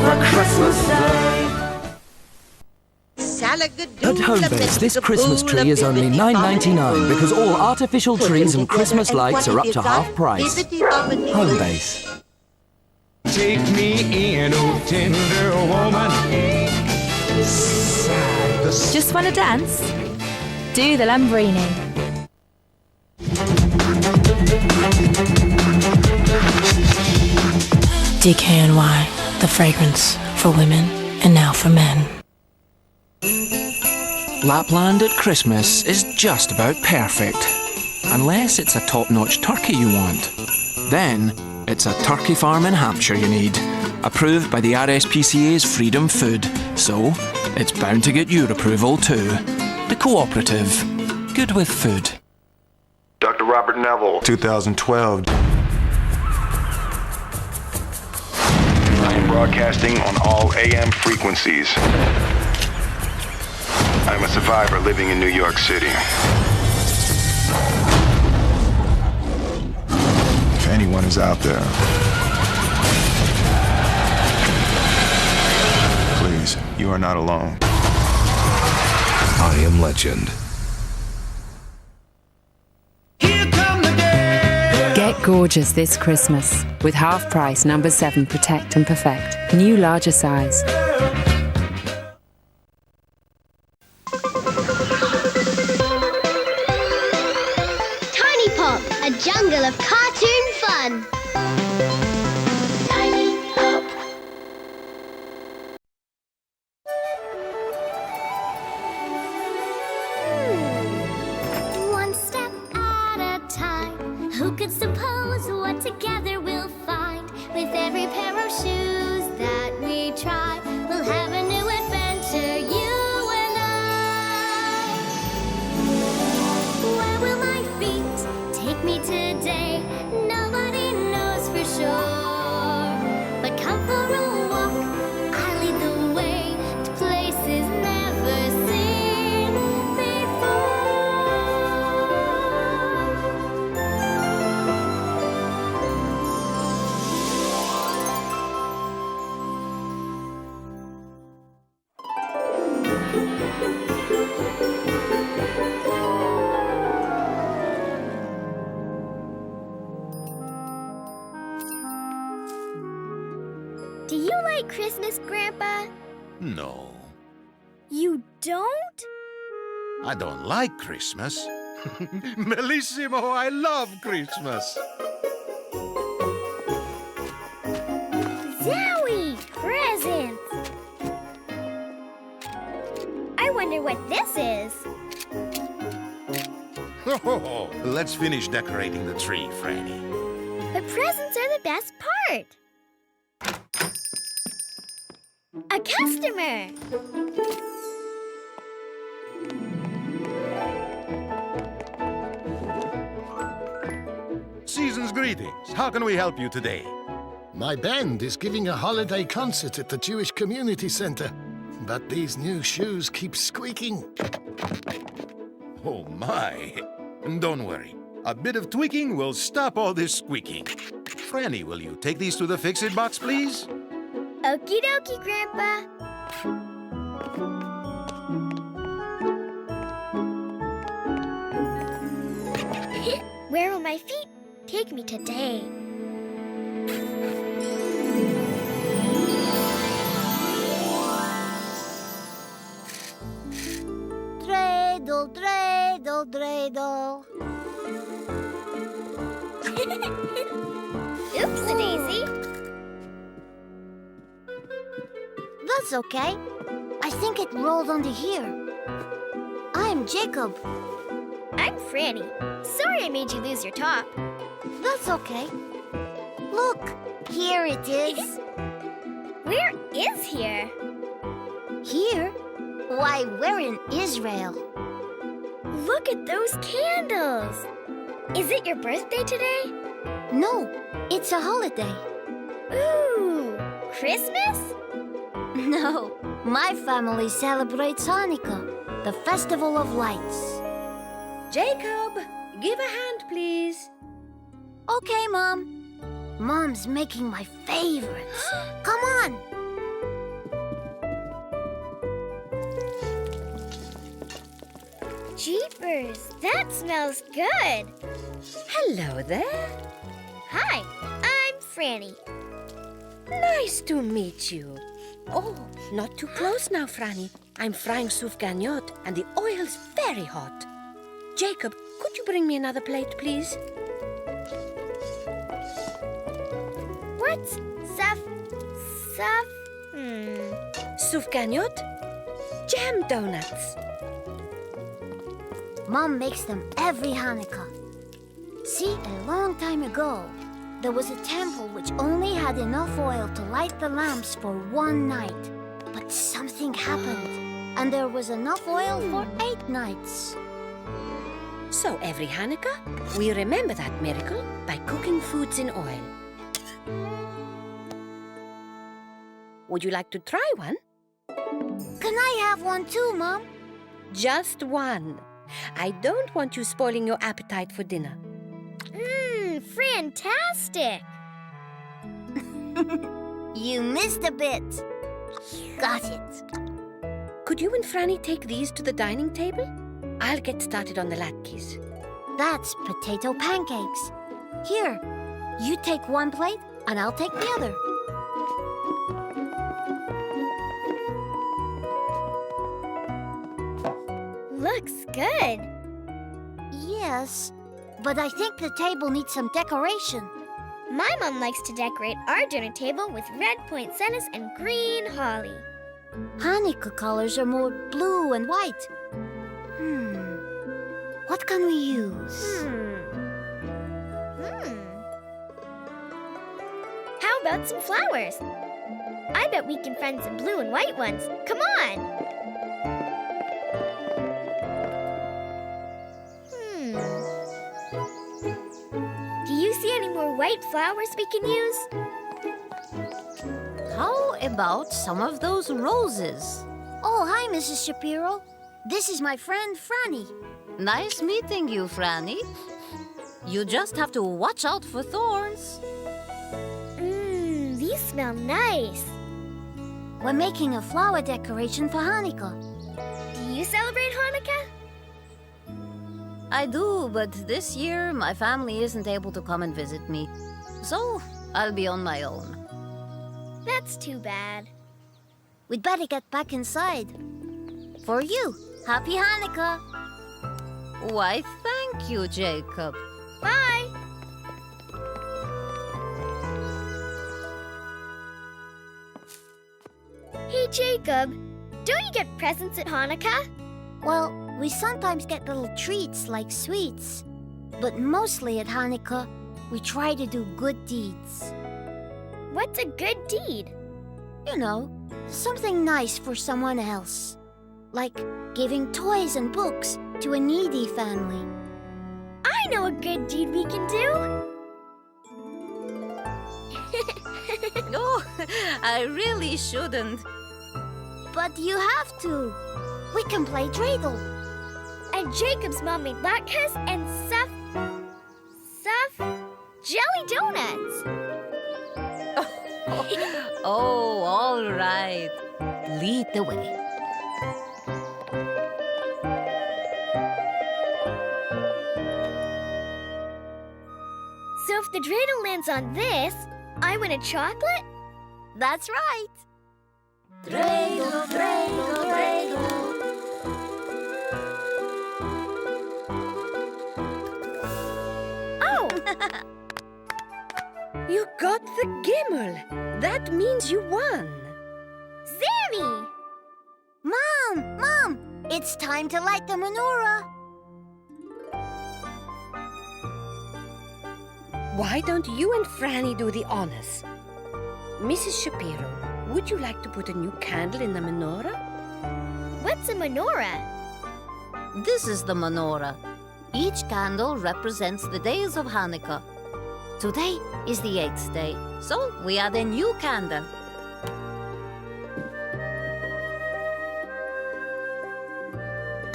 At Homebase, this Christmas tree is only $9.99 because all artificial trees and Christmas lights are up to half price. Homebase. Take me in, oh tender woman. Just want to dance? Do the Lambrini. DKNY, the fragrance for women and now for men. Lapland at Christmas is just about perfect. Unless it's a top-notch turkey you want. Then, it's a turkey farm in Hampshire you need. Approved by the RSPCA's Freedom Food. So, it's bound to get your approval too. The Cooperative. Good with food. Dr. Robert Neville, 2012. I am broadcasting on all AM frequencies. I'm a survivor living in New York City. If anyone is out there, please, you are not alone. I am Legend. Get gorgeous this Christmas with half price #7 Protect and Perfect. New larger size. Tiny Pop, a jungle of cartoon fun. Tiny Pop. One step at a time. Who could suppose what together we'll find? With every pair of shoes that we try, we'll have a new adventure, you and I. Where will my feet take me today? Nobody knows for sure. But come for a walk, I'll lead the way to places never seen before. Do you like Christmas, Grandpa? No, You don't? I don't like Christmas. Bellissimo, I love Christmas. Zowie! Presents! I wonder what this is. Oh, let's finish decorating the tree, Franny. But presents are the best part. A customer! Season's greetings. How can we help you today? My band is giving a holiday concert at the Jewish Community Center, but these new shoes keep squeaking. Oh, my. Don't worry. A bit of tweaking will stop all this squeaking. Franny, will you take these to the fix-it box, please? Okie dokie, Grandpa. Where will my feet take me today? Dreidel, dreidel, dreidel. Oopsie daisy. That's okay. I think it rolled onto here. I'm Jacob. I'm Franny. Sorry I made you lose your top. That's okay. Look, here it is. Where is here? Here? Why, we're in Israel. Look at those candles. Is it your birthday today? No, it's a holiday. Ooh, Christmas? No, my family celebrates Hanukkah, the festival of lights. Jacob, give a hand, please. Okay, Mom. Mom's making my favorites. Come on. Jeepers, that smells good. Hello there. Hi, I'm Franny. Nice to meet you. Oh, not too close now, Franny. I'm frying soufganiot and the oil's very hot. Jacob, could you bring me another plate, please? What's Soufganiot? Jam donuts. Mom makes them every Hanukkah. See, a long time ago, there was a temple which only had enough oil to light the lamps for one night. But something happened, and there was enough oil for 8 nights. So every Hanukkah, we remember that miracle by cooking foods in oil. Would you like to try one? Can I have one too, Mom? Just one. I don't want you spoiling your appetite for dinner. Fantastic! You missed a bit. Got it. Could you and Franny take these to the dining table? I'll get started on the latkes. That's potato pancakes. Here, you take one plate and I'll take the other. Looks good. Yes, but I think the table needs some decoration. My mom likes to decorate our dinner table with red poinsettias and green holly. Hanukkah colors are more blue and white. What can we use? How about some flowers? I bet we can find some blue and white ones. Come on! Do you see any more white flowers we can use? How about some of those roses? Oh, hi, Mrs. Shapiro. This is my friend, Franny. Nice meeting you, Franny. You just have to watch out for thorns. These smell nice. We're making a flower decoration for Hanukkah. Do you celebrate Hanukkah? I do, but this year my family isn't able to come and visit me. So I'll be on my own. That's too bad. We'd better get back inside. For you, Happy Hanukkah. Why, thank you, Jacob. Bye. Hey, Jacob, don't you get presents at Hanukkah? Well, we sometimes get little treats like sweets. But mostly at Hanukkah, we try to do good deeds. What's a good deed? You know, something nice for someone else. Like giving toys and books to a needy family. I know a good deed we can do. Oh, I really shouldn't. But you have to. We can play dreidel. And Jacob's mom made latkes and jelly donuts. Oh, all right. Lead the way. So if the dreidel lands on this, I win a chocolate? That's right. Dreidel, dreidel, dreidel. Oh! You got the gimel. That means you won. Sammy! Mom! It's time to light the menorah. Why don't you and Franny do the honors? Mrs. Shapiro, would you like to put a new candle in the menorah? What's a menorah? This is the menorah. Each candle represents the days of Hanukkah. Today is the 8th day, so we add a new candle.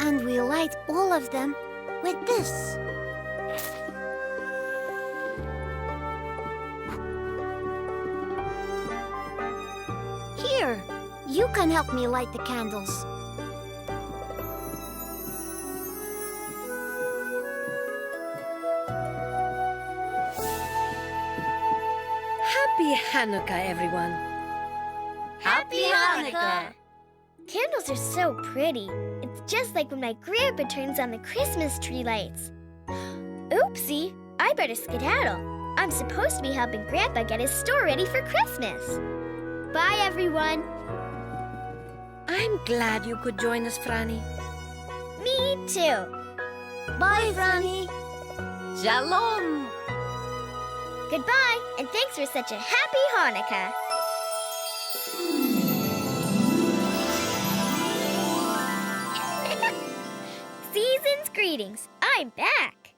And we light all of them with this. Here, you can help me light the candles. Happy Hanukkah, everyone. Happy Hanukkah! Candles are so pretty. It's just like when my grandpa turns on the Christmas tree lights. Oopsie, I better skedaddle. I'm supposed to be helping Grandpa get his store ready for Christmas. Bye, everyone. I'm glad you could join us, Franny. Me too. Bye, Franny. Shalom. Goodbye, and thanks for such a happy Hanukkah. Season's greetings. I'm back.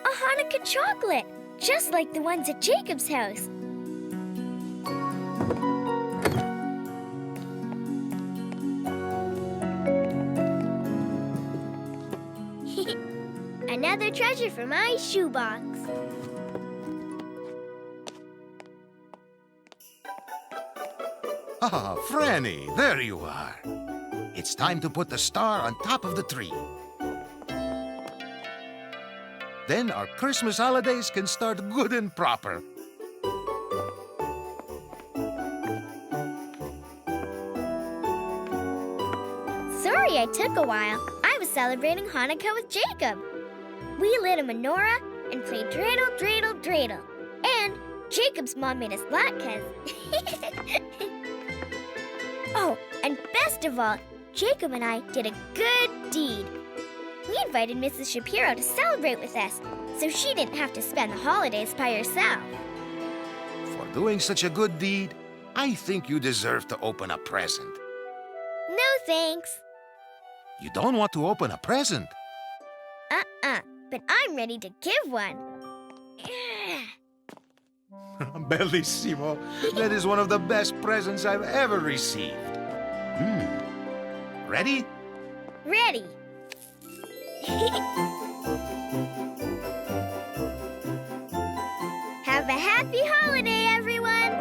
A Hanukkah chocolate, just like the ones at Jacob's house. Another treasure for my shoebox. Ah, Franny, there you are. It's time to put the star on top of the tree. Then our Christmas holidays can start good and proper. Sorry I took a while. I was celebrating Hanukkah with Jacob. We lit a menorah and played dreidel, dreidel, dreidel. And Jacob's mom made us latkes. Oh, and best of all, Jacob and I did a good deed. We invited Mrs. Shapiro to celebrate with us, so she didn't have to spend the holidays by herself. For doing such a good deed, I think you deserve to open a present. No thanks. You don't want to open a present? But I'm ready to give one. Bellissimo. That is one of the best presents I've ever received. Ready? Ready. Have a happy holiday, everyone!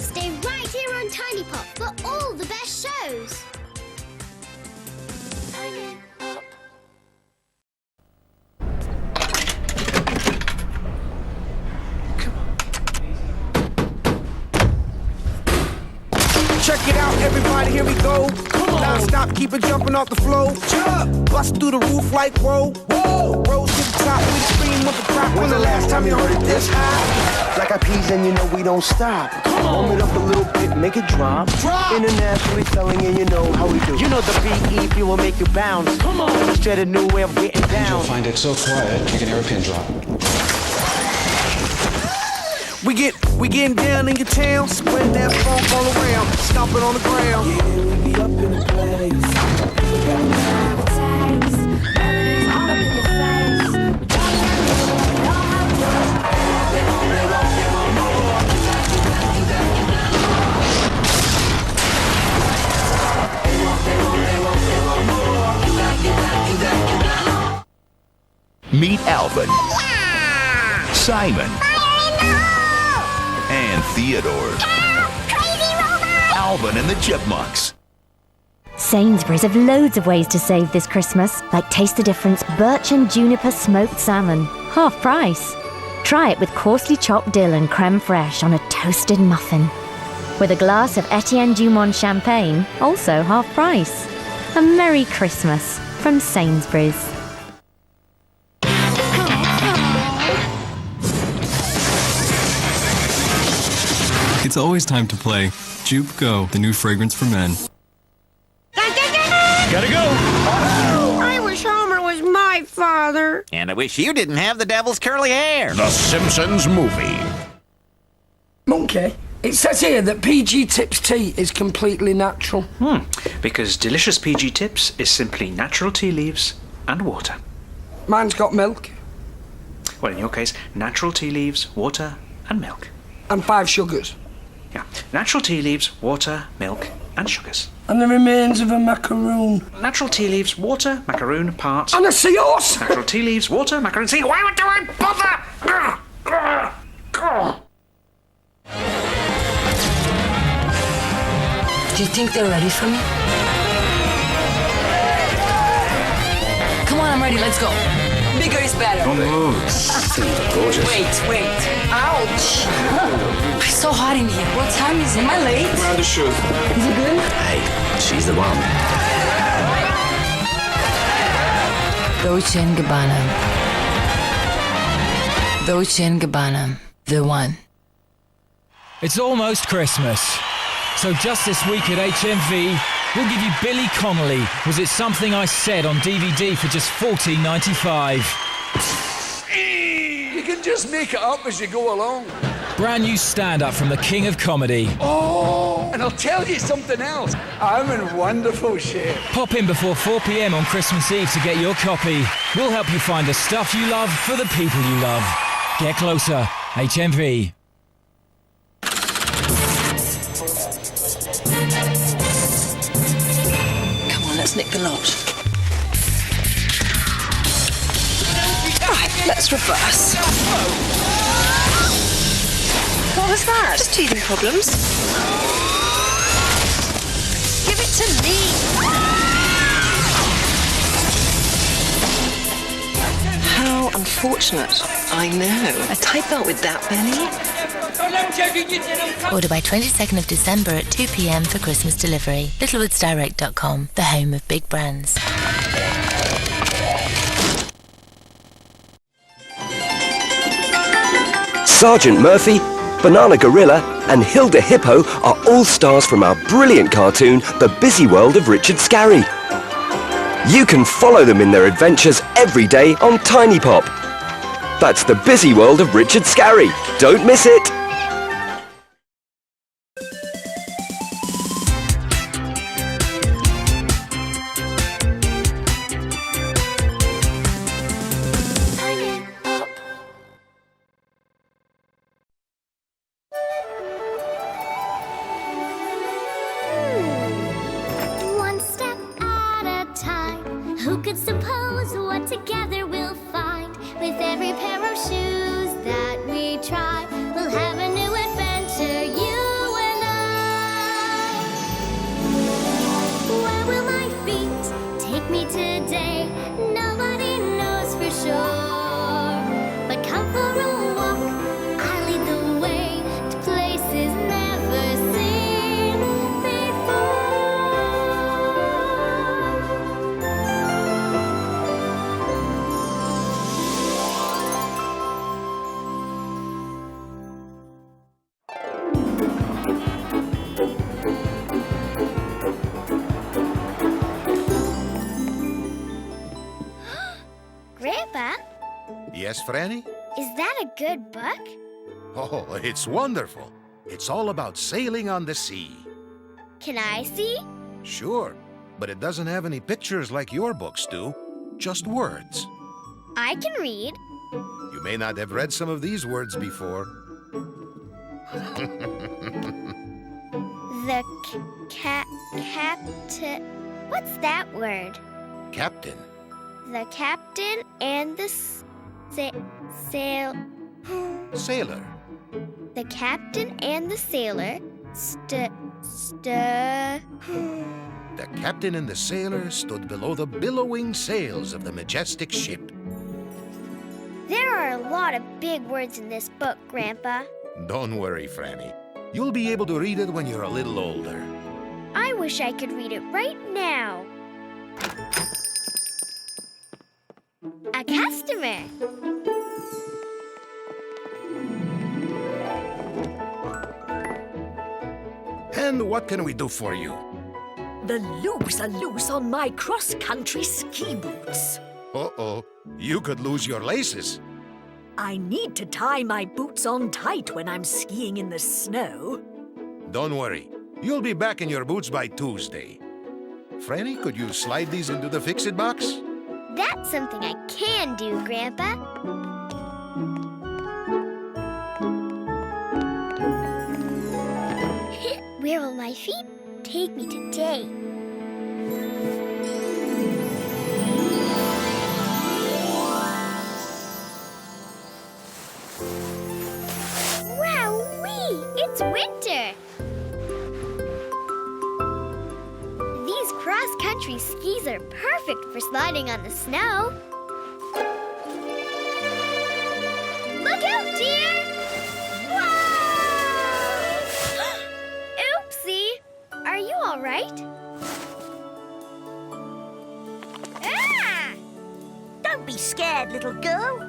Stay right here on Tiny Pop for all the best shows. Tiny Pop. Check it out, everybody, here we go. Non-stop, keep it jumping off the floor. Jump! Bust through the roof like whoa. Whoa! Rose to the top with the scream of the crop. When's the last time you heard it this high? Like our peas and you know we don't stop. Warm it up a little bit, make it drop. Internationally selling and you know how we do. You know the BEP will make you bounce. Come on! Just a new way of getting down. And you'll find it so quiet you can hear a pin drop. We getting down in your town, spreading that funk all around, stomping on the ground. Yeah, we be up in the place. Meet Alvin, Simon, and Theodore. Alvin and the Chipmunks. Sainsbury's have loads of ways to save this Christmas, like Taste the Difference Birch and Juniper Smoked Salmon. Half price. Try it with coarsely chopped dill and creme fraiche on a toasted muffin. With a glass of Etienne Dumont champagne, also half price. A Merry Christmas from Sainsbury's. It's always time to play. Jupe Go, the new fragrance for men. Gotta go! I wish Homer was my father. And I wish you didn't have the devil's curly hair. The Simpsons movie. Monkey, it says here that PG Tips tea is completely natural. Because delicious PG Tips is simply natural tea leaves and water. Mine's got milk. Well, in your case, natural tea leaves, water and milk. And 5 sugars. Yeah, natural tea leaves, water, milk and sugars. And the remains of a macaroon. Natural tea leaves, water, macaroon, part. And a seahorse! Natural tea leaves, water, macaroon, sea. Why do I bother? Do you think they're ready for me? Come on, I'm ready. Let's go. Bigger is better. Don't move. Gorgeous. Wait. Ouch. It's so hot in here. What time is it? Am I late? Wear the shoe. Is it good? Hey, she's the one. Dolce & Gabbana. Dolce & Gabbana. The one. It's almost Christmas. So just this week at HMV, we'll give you Billy Connolly, Was It Something I Said on DVD for just $14.95. You can just make it up as you go along. Brand new stand-up from the King of Comedy. Oh, and I'll tell you something else. I'm in wonderful shape. Pop in before 4 p.m. on Christmas Eve to get your copy. We'll help you find the stuff you love for the people you love. Get closer. HMV. Let's nick the lot. Right, let's reverse. What was that? Just teething problems. Give it to me. How unfortunate. I know. A type belt with that belly? Order by 22nd of December at 2 p.m. for Christmas delivery. littlewoodsdirect.com, the home of big brands. Sergeant Murphy, Banana Gorilla and Hilda Hippo are all stars from our brilliant cartoon, The Busy World of Richard Scarry. You can follow them in their adventures every day on Tiny Pop. That's The Busy World of Richard Scarry. Don't miss it! One step at a time. Who could suppose what together we'll find? With every pair of shoes that we try, we'll have a new adventure, you and I. Where will my feet take me today? Nobody knows for sure. But come for a walk, I'll lead the way to places never seen before. Grandpa, Yes, Franny? is that a good book? Oh, it's wonderful. It's all about sailing on the sea. Can I see? Sure, but it doesn't have any pictures like your books do. Just words. I can read. You may not have read some of these words before. The captain. What's that word? Captain. The captain and the sail. Sailor. The captain and the sailor The captain and the sailor stood below the billowing sails of the majestic ship. There are a lot of big words in this book, Grandpa. Don't worry, Franny. You'll be able to read it when you're a little older. I wish I could read it right now. A customer. And what can we do for you? The loops are loose on my cross-country ski boots. Uh-oh, you could lose your laces. I need to tie my boots on tight when I'm skiing in the snow. Don't worry, you'll be back in your boots by Tuesday. Franny, could you slide these into the fix-it box? That's something I can do, Grandpa. Where will my feet take me today? Wowee! It's winter! These cross-country skis are perfect for sliding on the snow. Look out, dear! Whoa! Oopsie! Are you all right? Ah! Don't be scared, little girl.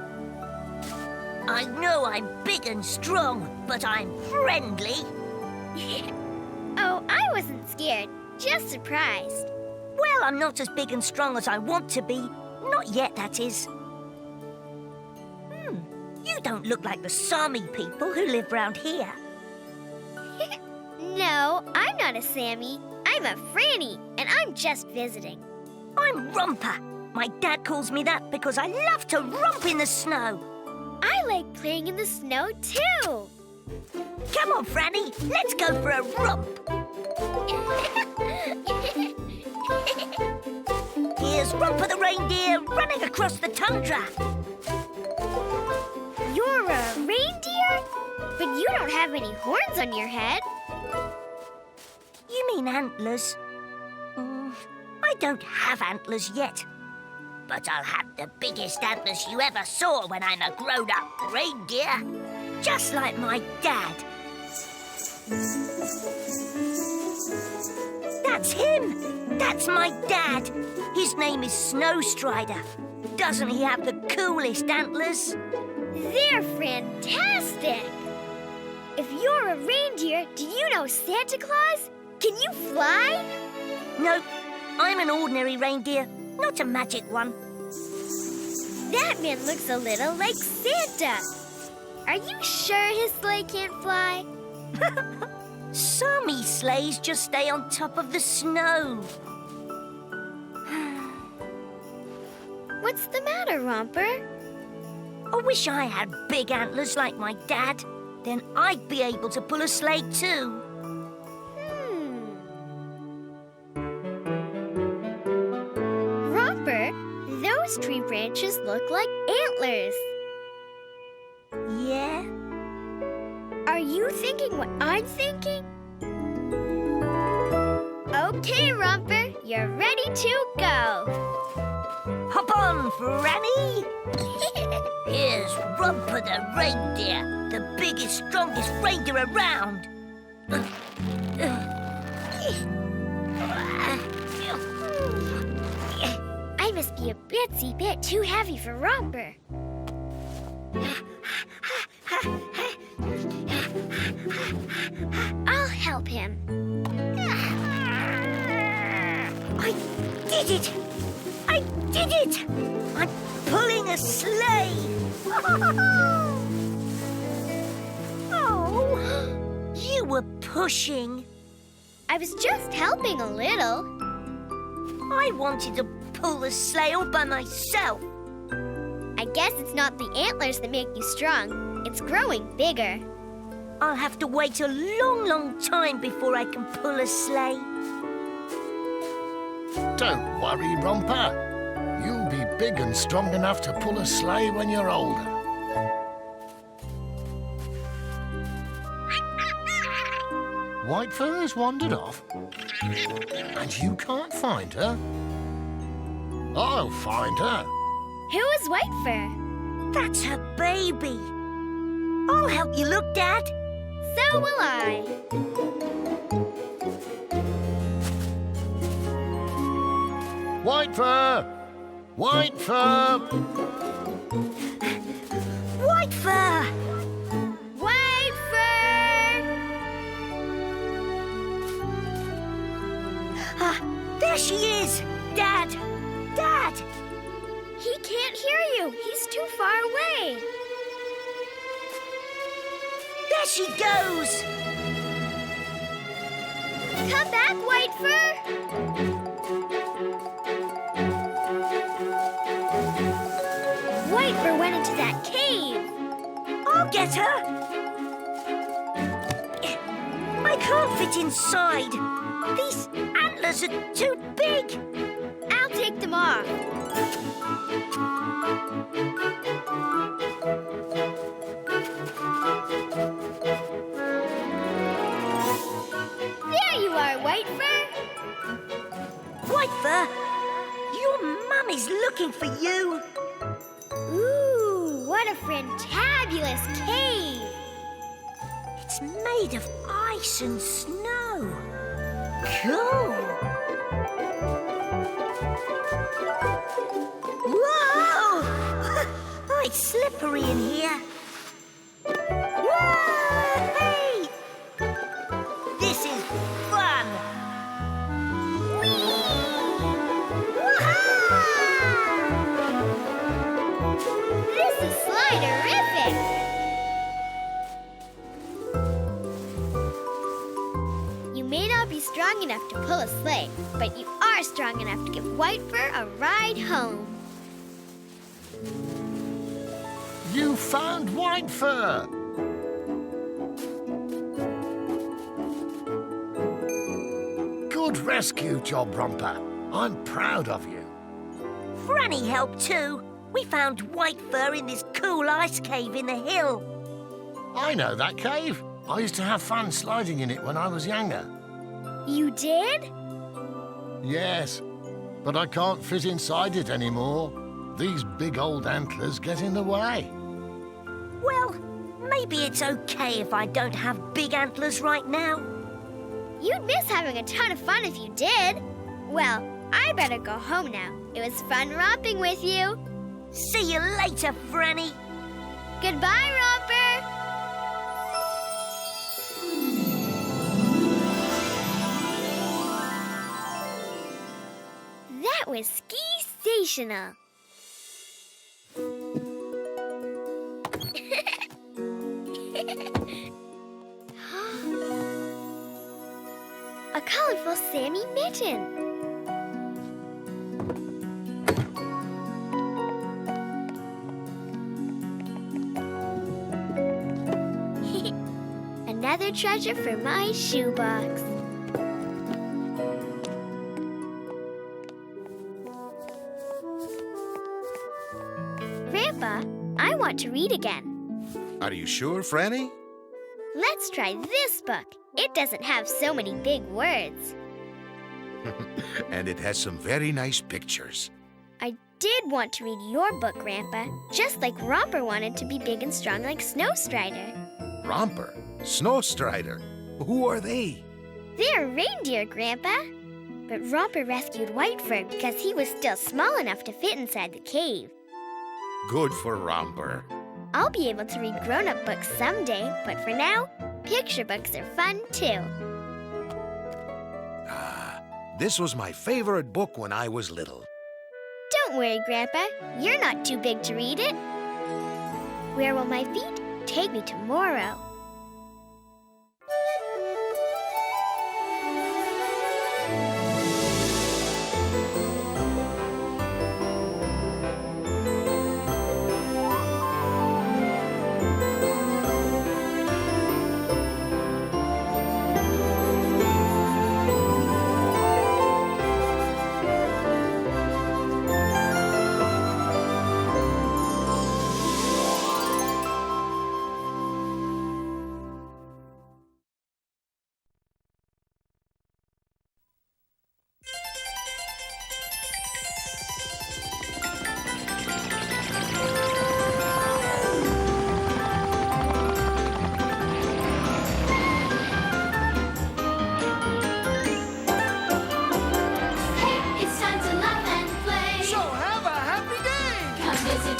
I know I'm big and strong, but I'm friendly. Oh, I wasn't scared. Just surprised. Well, I'm not as big and strong as I want to be. Not yet, that is. You don't look like the Sami people who live round here. No, I'm not a Sammy. I'm a Franny, and I'm just visiting. I'm Romper. My dad calls me that because I love to romp in the snow. I like playing in the snow, too. Come on, Franny. Let's go for a romp. Here's Romper the reindeer running across the tundra. You're a reindeer? But you don't have any horns on your head. You mean antlers? I don't have antlers yet. But I'll have the biggest antlers you ever saw when I'm a grown-up reindeer. Just like my dad. That's him! That's my dad! His name is Snowstrider. Doesn't he have the coolest antlers? They're fantastic! If you're a reindeer, do you know Santa Claus? Can you fly? Nope, I'm an ordinary reindeer, not a magic one. That man looks a little like Santa. Are you sure his sleigh can't fly? Sami sleighs just stay on top of the snow. What's the matter, Romper? I wish I had big antlers like my dad. Then I'd be able to pull a sleigh too. Romper, those tree branches look like antlers. Yeah? Are you thinking what I'm thinking? Okay, Romper, you're ready to go. Hop on, Franny! Here's Romper the reindeer, the biggest, strongest reindeer around. I must be a bitsy bit too heavy for Romper. I'll help him. I did it! I did it! I'm pulling a sleigh! Oh, you were pushing. I was just helping a little. I wanted to pull the sleigh all by myself. I guess it's not the antlers that make you strong. It's growing bigger. I'll have to wait a long, long time before I can pull a sleigh. Don't worry, Romper. You'll be big and strong enough to pull a sleigh when you're older. White Fur's wandered off, and you can't find her. I'll find her. Who is White Fur? That's her baby. I'll help you look, Dad. So will I. White Fur! White Fur! White Fur! White Fur! There she is! Dad! Dad! He can't hear you. He's too far away. There she goes! Come back, White Fur! White Fur went into that cave. I'll get her! I can't fit inside. These antlers are too big. I'll take them off. There you are, White Fur. White Fur, your mum is looking for you. Ooh, what a fantabulous cave. It's made of ice and snow. Cool. Whoa! Oh, it's slippery in here. Whoa! Hey! This is fun. Whee! Wah-ha! This is sliderific. You may not be strong enough to pull a sleigh, but you are strong enough to give White Fur a ride home. You found White Fur! Good rescue job, Romper. I'm proud of you. Franny helped too. We found White Fur in this cool ice cave in the hill. I know that cave. I used to have fun sliding in it when I was younger. You did? Yes, but I can't fit inside it anymore. These big old antlers get in the way. Well, maybe it's okay if I don't have big antlers right now. You'd miss having a ton of fun if you did. Well, I better go home now. It was fun romping with you. See you later, Franny. Goodbye, Romper. That was ski-stational. A colorful Sammy mitten. Another treasure for my shoebox. Grandpa, I want to read again. Are you sure, Franny? Let's try this book. It doesn't have so many big words. And it has some very nice pictures. I did want to read your book, Grandpa, just like Romper wanted to be big and strong like Snowstrider. Romper? Snowstrider? Who are they? They're reindeer, Grandpa. But Romper rescued White Fur because he was still small enough to fit inside the cave. Good for Romper. I'll be able to read grown-up books someday, but for now, picture books are fun too. This was my favorite book when I was little. Don't worry, Grandpa. You're not too big to read it. Where will my feet take me tomorrow?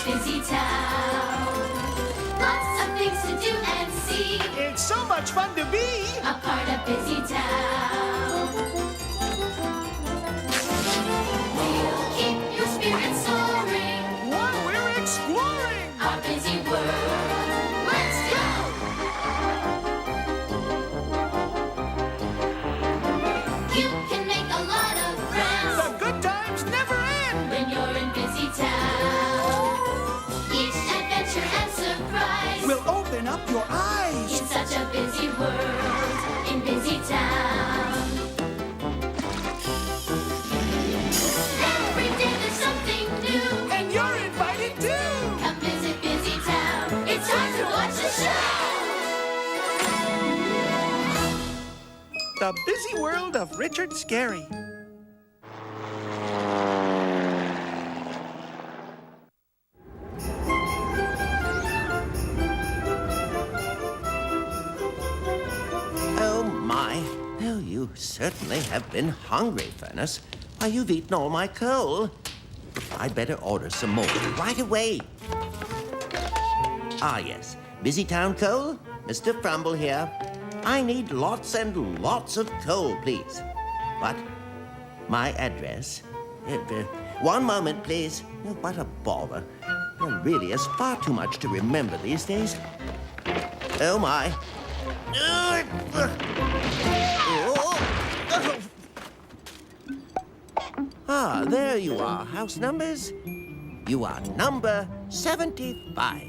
busy town. Lots of things to do and see. It's so much fun to be a part of busy town. the busy world of Richard Scarry. Oh, my. Oh, you certainly have been hungry, Furnace. Why, you've eaten all my coal. I'd better order some more right away. Ah, yes. Busy Town coal? Mr. Frumble here. I need lots and lots of coal, please. What? My address? One moment, please. Oh, what a bother. There really is far too much to remember these days. Oh, my. Ah, there you are, house numbers. You are number 75.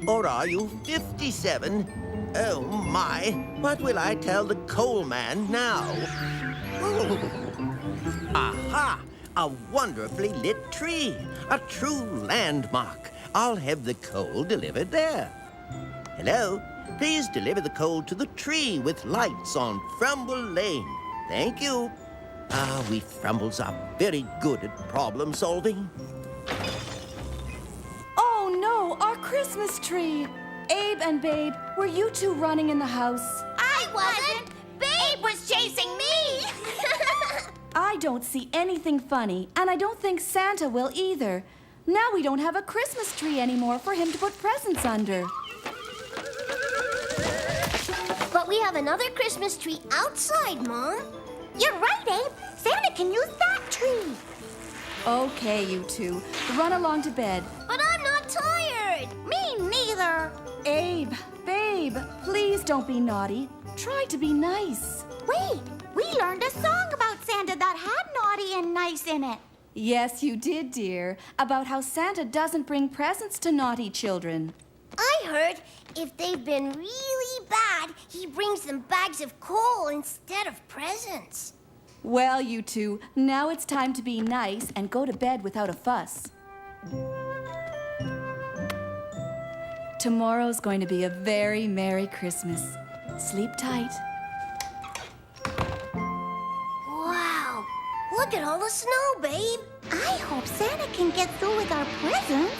Or are you 57? Oh, my. What will I tell the coal man now? Aha! A wonderfully lit tree. A true landmark. I'll have the coal delivered there. Hello? Please deliver the coal to the tree with lights on Frumble Lane. Thank you. Ah, we Frumbles are very good at problem solving. Oh, no, our Christmas tree. Abe and Babe, were you two running in the house? I wasn't. Babe was chasing me. I don't see anything funny, and I don't think Santa will either. Now we don't have a Christmas tree anymore for him to put presents under. But we have another Christmas tree outside, Mom. You're right, Abe. Santa can use that tree. Okay, you two, run along to bed. But I'm not tired. Me neither. Abe, Babe, please don't be naughty. Try to be nice. Wait, we learned a song about Santa that had naughty and nice in it. Yes, you did, dear, about how Santa doesn't bring presents to naughty children. I heard if they've been really bad, he brings them bags of coal instead of presents. Well, you two, now it's time to be nice and go to bed without a fuss. Tomorrow's going to be a very Merry Christmas. Sleep tight. Wow, look at all the snow, Babe. I hope Santa can get through with our presents.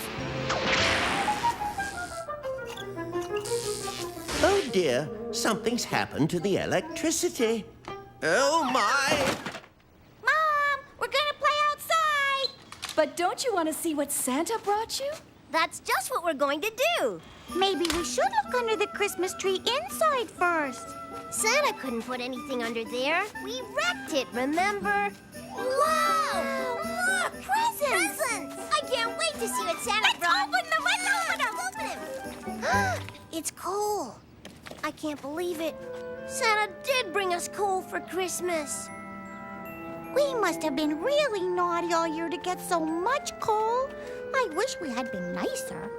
Oh, dear. Something's happened to the electricity. Oh, my. Mom, we're gonna play outside. But don't you want to see what Santa brought you? That's just what we're going to do. Maybe we should look under the Christmas tree inside first. Santa couldn't put anything under there. We wrecked it, remember? Wow! Look, presents! I can't wait to see what Santa brought. Let's open them! It's coal. I can't believe it. Santa did bring us coal for Christmas. We must have been really naughty all year to get so much coal. I wish we had been nicer.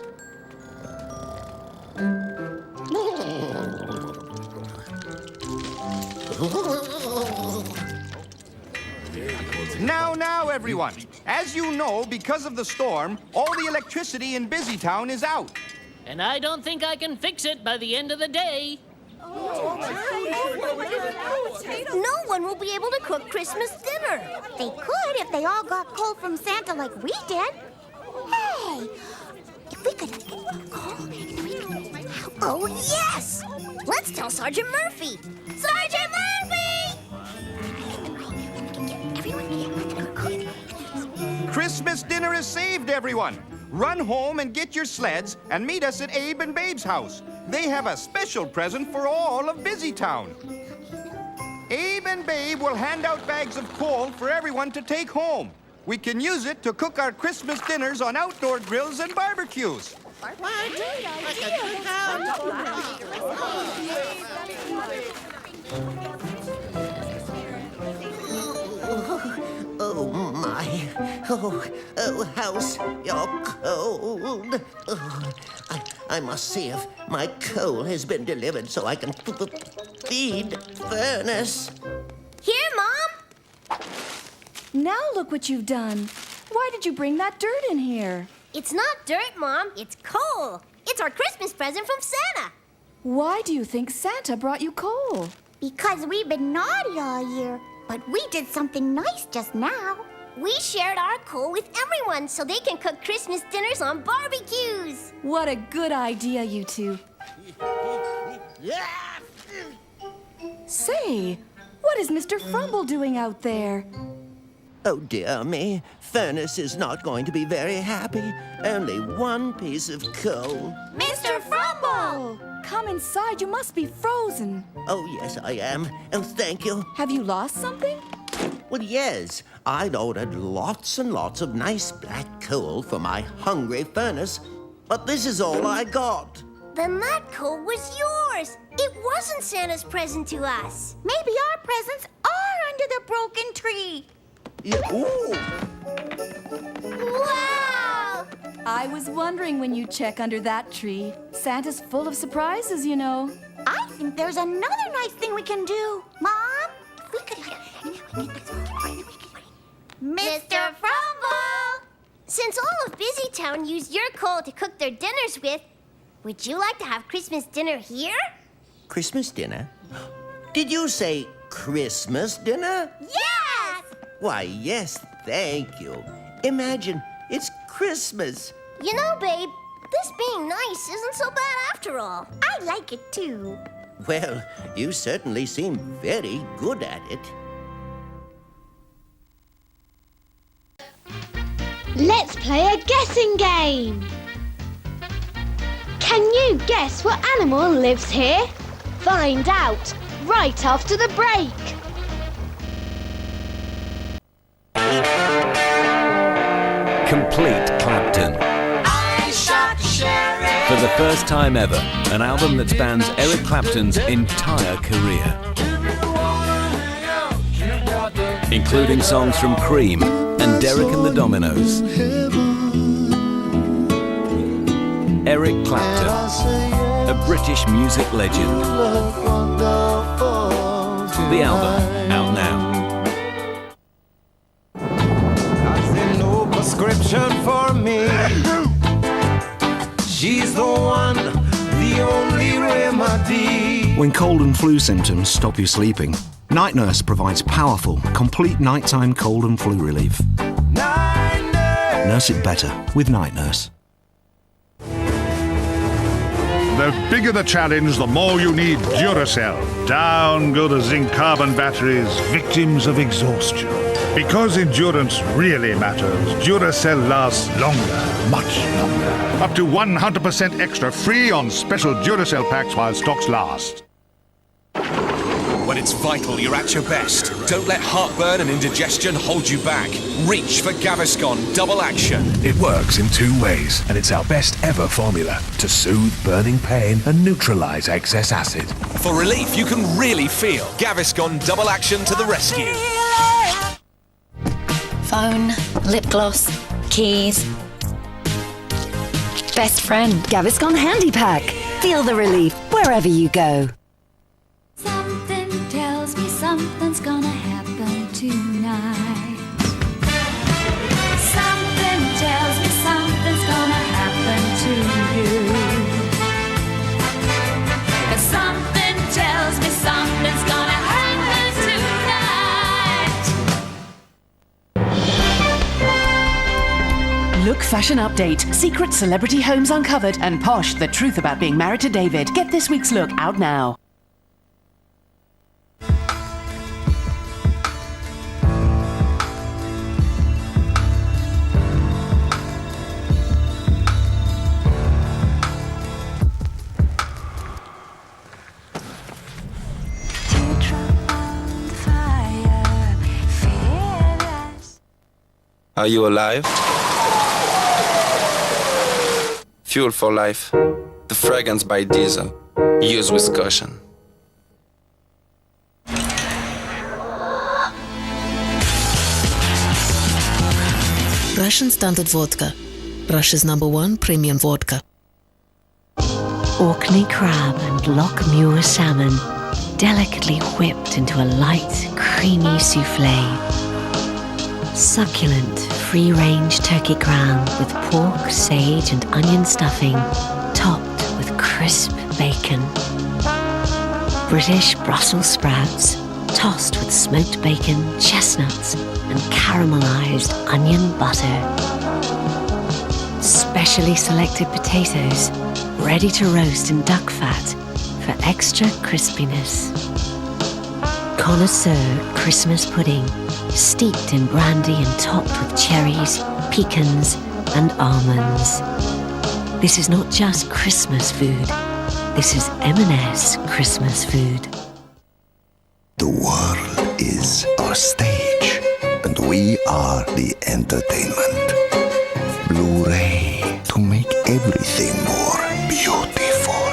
Now, everyone. As you know, because of the storm, all the electricity in Busy Town is out. And I don't think I can fix it by the end of the day. No one will be able to cook Christmas dinner. They could if they all got coal from Santa like we did. Hey, if we could call... Oh, yes! Let's tell Sergeant Murphy. Sergeant Murphy! Christmas dinner is saved, everyone. Run home and get your sleds and meet us at Abe and Babe's house. They have a special present for all of Busy Town. Abe and Babe will hand out bags of coal for everyone to take home. We can use it to cook our Christmas dinners on outdoor grills and barbecues. Oh, my. Oh, house, you're cold. Oh, I must see if my coal has been delivered so I can feed Furnace. Here, Mom. Now look what you've done. Why did you bring that dirt in here? It's not dirt, Mom. It's coal. It's our Christmas present from Santa. Why do you think Santa brought you coal? Because we've been naughty all year, but we did something nice just now. We shared our coal with everyone so they can cook Christmas dinners on barbecues. What a good idea, you two. Say, what is Mr. Frumble doing out there? Oh, dear me. Furnace is not going to be very happy. Only one piece of coal. Mr. Frumble! Come inside, you must be frozen. Oh, yes, I am. Oh, thank you. Have you lost something? Well, yes. I'd ordered lots and lots of nice black coal for my hungry furnace, but this is all I got. Then that coal was yours. It wasn't Santa's present to us. Maybe our presents are under the broken tree. Yeah, ooh. Wow! I was wondering when you check under that tree. Santa's full of surprises, you know. I think there's another nice thing we can do. Mom, if we could Mr. Frumble! Since all of Busytown used your coal to cook their dinners with, would you like to have Christmas dinner here? Christmas dinner? Did you say Christmas dinner? Yes! Why, yes, thank you. Imagine, it's Christmas. You know, babe, this being nice isn't so bad after all. I like it too. Well, you certainly seem very good at it. Let's play a guessing game. Can you guess what animal lives here? Find out right after the break. Complete Clapton. I shot the sheriff. For the first time ever, an album that spans Eric Clapton's entire career. Including songs from Cream and Derek and the Dominos. Eric Clapton, a British music legend. The album, out now. Prescription for me. She's the one, the only remedy. When cold and flu symptoms stop you sleeping, Night Nurse provides powerful, complete nighttime cold and flu relief. Night Nurse. Nurse it better with Night Nurse. The bigger the challenge, the more you need Duracell. Down go the zinc carbon batteries, victims of exhaustion. Because endurance really matters, Duracell lasts longer, much longer. Up to 100% extra free on special Duracell packs while stocks last. When it's vital, you're at your best. Don't let heartburn and indigestion hold you back. Reach for Gaviscon Double Action. It works in 2 ways, and it's our best ever formula to soothe burning pain and neutralize excess acid. For relief you can really feel. Gaviscon Double Action to the rescue. Phone, lip gloss, keys. Best friend, Gaviscon Handy Pack. Feel the relief wherever you go. Something tells me something's gonna happen tonight. Something tells me something's gonna happen to you. Something tells me something's gonna happen tonight. Look Fashion Update. Secret celebrity homes uncovered and Posh, the truth about being married to David. Get this week's look out now. Are you alive? Fuel for life. The fragrance by Diesel. Use with caution. Russian Standard Vodka. Russia's #1 premium vodka. Orkney crab and Loch Muir salmon, delicately whipped into a light, creamy souffle. Succulent, free-range turkey crown with pork, sage and onion stuffing, topped with crisp bacon. British Brussels sprouts, tossed with smoked bacon, chestnuts, and caramelized onion butter. Specially selected potatoes, ready to roast in duck fat for extra crispiness. Connoisseur Christmas pudding, steeped in brandy and topped with cherries, pecans, and almonds. This is not just Christmas food. This is M&S Christmas food. The world is our stage, and we are the entertainment. Blu-ray to make everything more beautiful.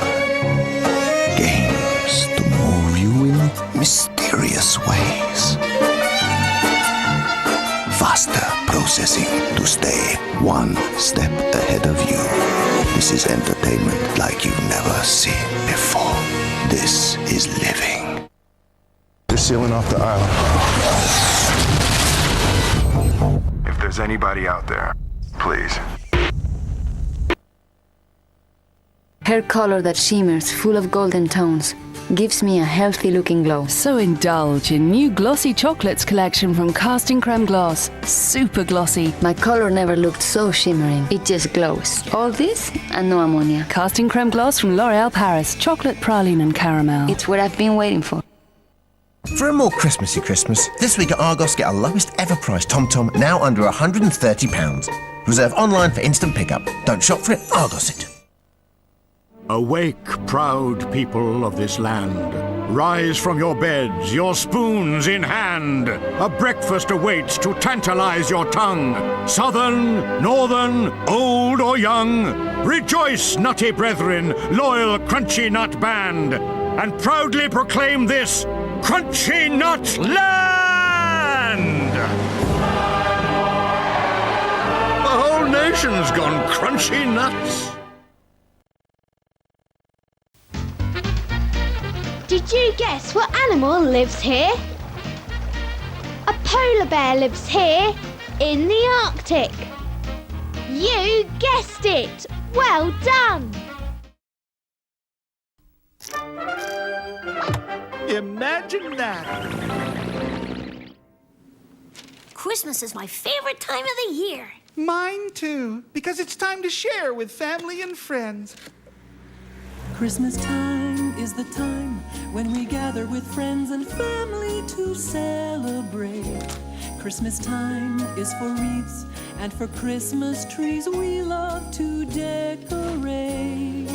Games to move you in mysterious ways. Faster processing to stay one step ahead of you. This is entertainment like you've never seen before. This is living. They're sealing off the island. If there's anybody out there, please. Hair color that shimmers, full of golden tones, gives me a healthy-looking glow. So indulge in new glossy chocolates collection from Casting Creme Gloss. Super glossy. My color never looked so shimmering. It just glows. All this and no ammonia. Casting Creme Gloss from L'Oréal Paris. Chocolate, praline and caramel. It's what I've been waiting for. For a more Christmassy Christmas, this week at Argos get our lowest ever price TomTom, now under £130. Reserve online for instant pickup. Don't shop for it, Argos it. Awake, proud people of this land. Rise from your beds, your spoons in hand. A breakfast awaits to tantalize your tongue. Southern, northern, old or young. Rejoice, nutty brethren, loyal Crunchy Nut Band, and proudly proclaim this Crunchy Nut Land! The whole nation's gone crunchy nuts. Did you guess what animal lives here? A polar bear lives here in the Arctic. You guessed it! Well done! Imagine that! Christmas is my favorite time of the year. Mine too, because it's time to share with family and friends. Christmas time is the time when we gather with friends and family to celebrate. Christmas time is for wreaths and for Christmas trees we love to decorate.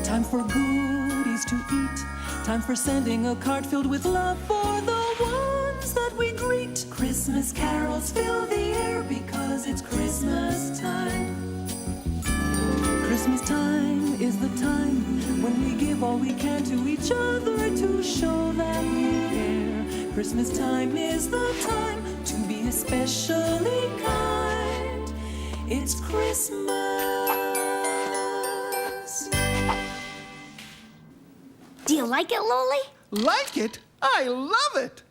Time for goodies to eat, time for sending a card filled with love for the ones that we greet. Christmas carols fill the air because it's Christmas time. Christmas time is the time when we give all we can to each other to show that we care. Christmas time is the time to be especially kind. It's Christmas. Do you like it, Loli? Like it? I love it!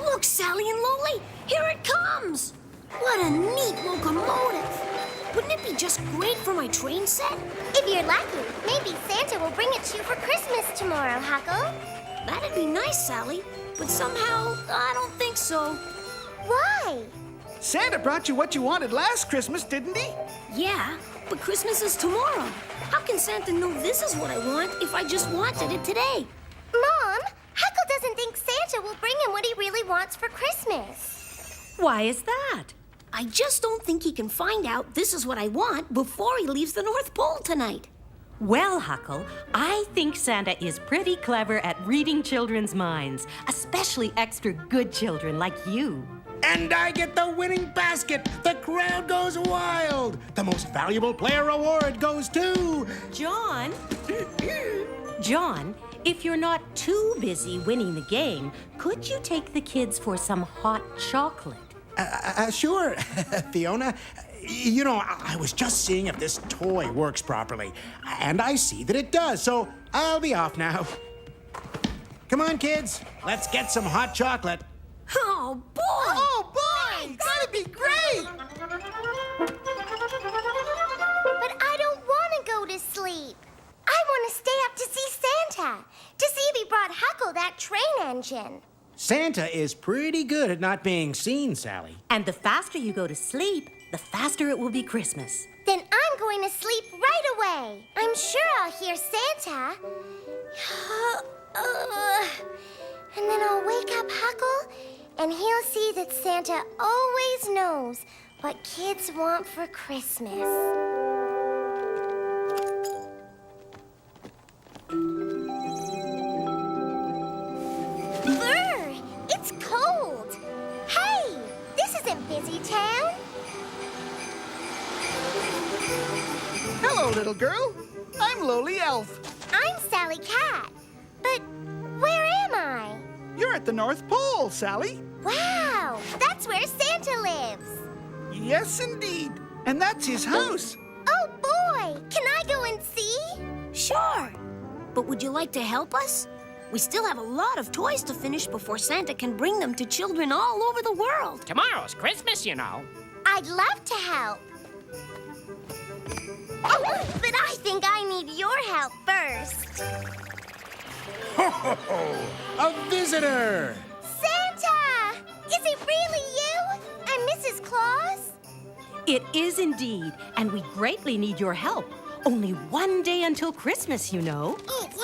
Look, Sally and Loli, here it comes! What a neat locomotive! Wouldn't it be just great for my train set? If you're lucky, maybe Santa will bring it to you for Christmas tomorrow, Huckle. That'd be nice, Sally, but somehow I don't think so. Why? Santa brought you what you wanted last Christmas, didn't he? Yeah, but Christmas is tomorrow. How can Santa know this is what I want if I just wanted it today? Mom, Huckle doesn't think Santa will bring him what he really wants for Christmas. Why is that? I just don't think he can find out this is what I want before he leaves the North Pole tonight. Well, Huckle, I think Santa is pretty clever at reading children's minds, especially extra good children like you. And I get the winning basket. The crowd goes wild. The most valuable player award goes to... John? John, if you're not too busy winning the game, could you take the kids for some hot chocolate? Sure, Fiona. You know, I was just seeing if this toy works properly, and I see that it does, so I'll be off now. Come on, kids. Let's get some hot chocolate. Oh, boy! Oh, boy! That'd be great! But I don't want to go to sleep. I want to stay up to see Santa, to see if he brought Huckle that train engine. Santa is pretty good at not being seen, Sally. And the faster you go to sleep, the faster it will be Christmas. Then I'm going to sleep right away. I'm sure I'll hear Santa. And then I'll wake up Huckle, and he'll see that Santa always knows what kids want for Christmas. Brr! It's cold. Hey, this isn't Busy Town. Hello, little girl. I'm Lowly Elf. I'm Sally Cat. But where am I? You're at the North Pole, Sally. Wow, that's where Santa lives. Yes, indeed. And that's his house. Oh, boy. Can I go and see? Sure. But would you like to help us? We still have a lot of toys to finish before Santa can bring them to children all over the world. Tomorrow's Christmas, you know. I'd love to help. Oh, but I think I need your help first. Ho, ho, ho! A visitor! Santa! Is it really you? I'm Mrs. Claus? It is indeed, and we greatly need your help. Only one day until Christmas, you know. It's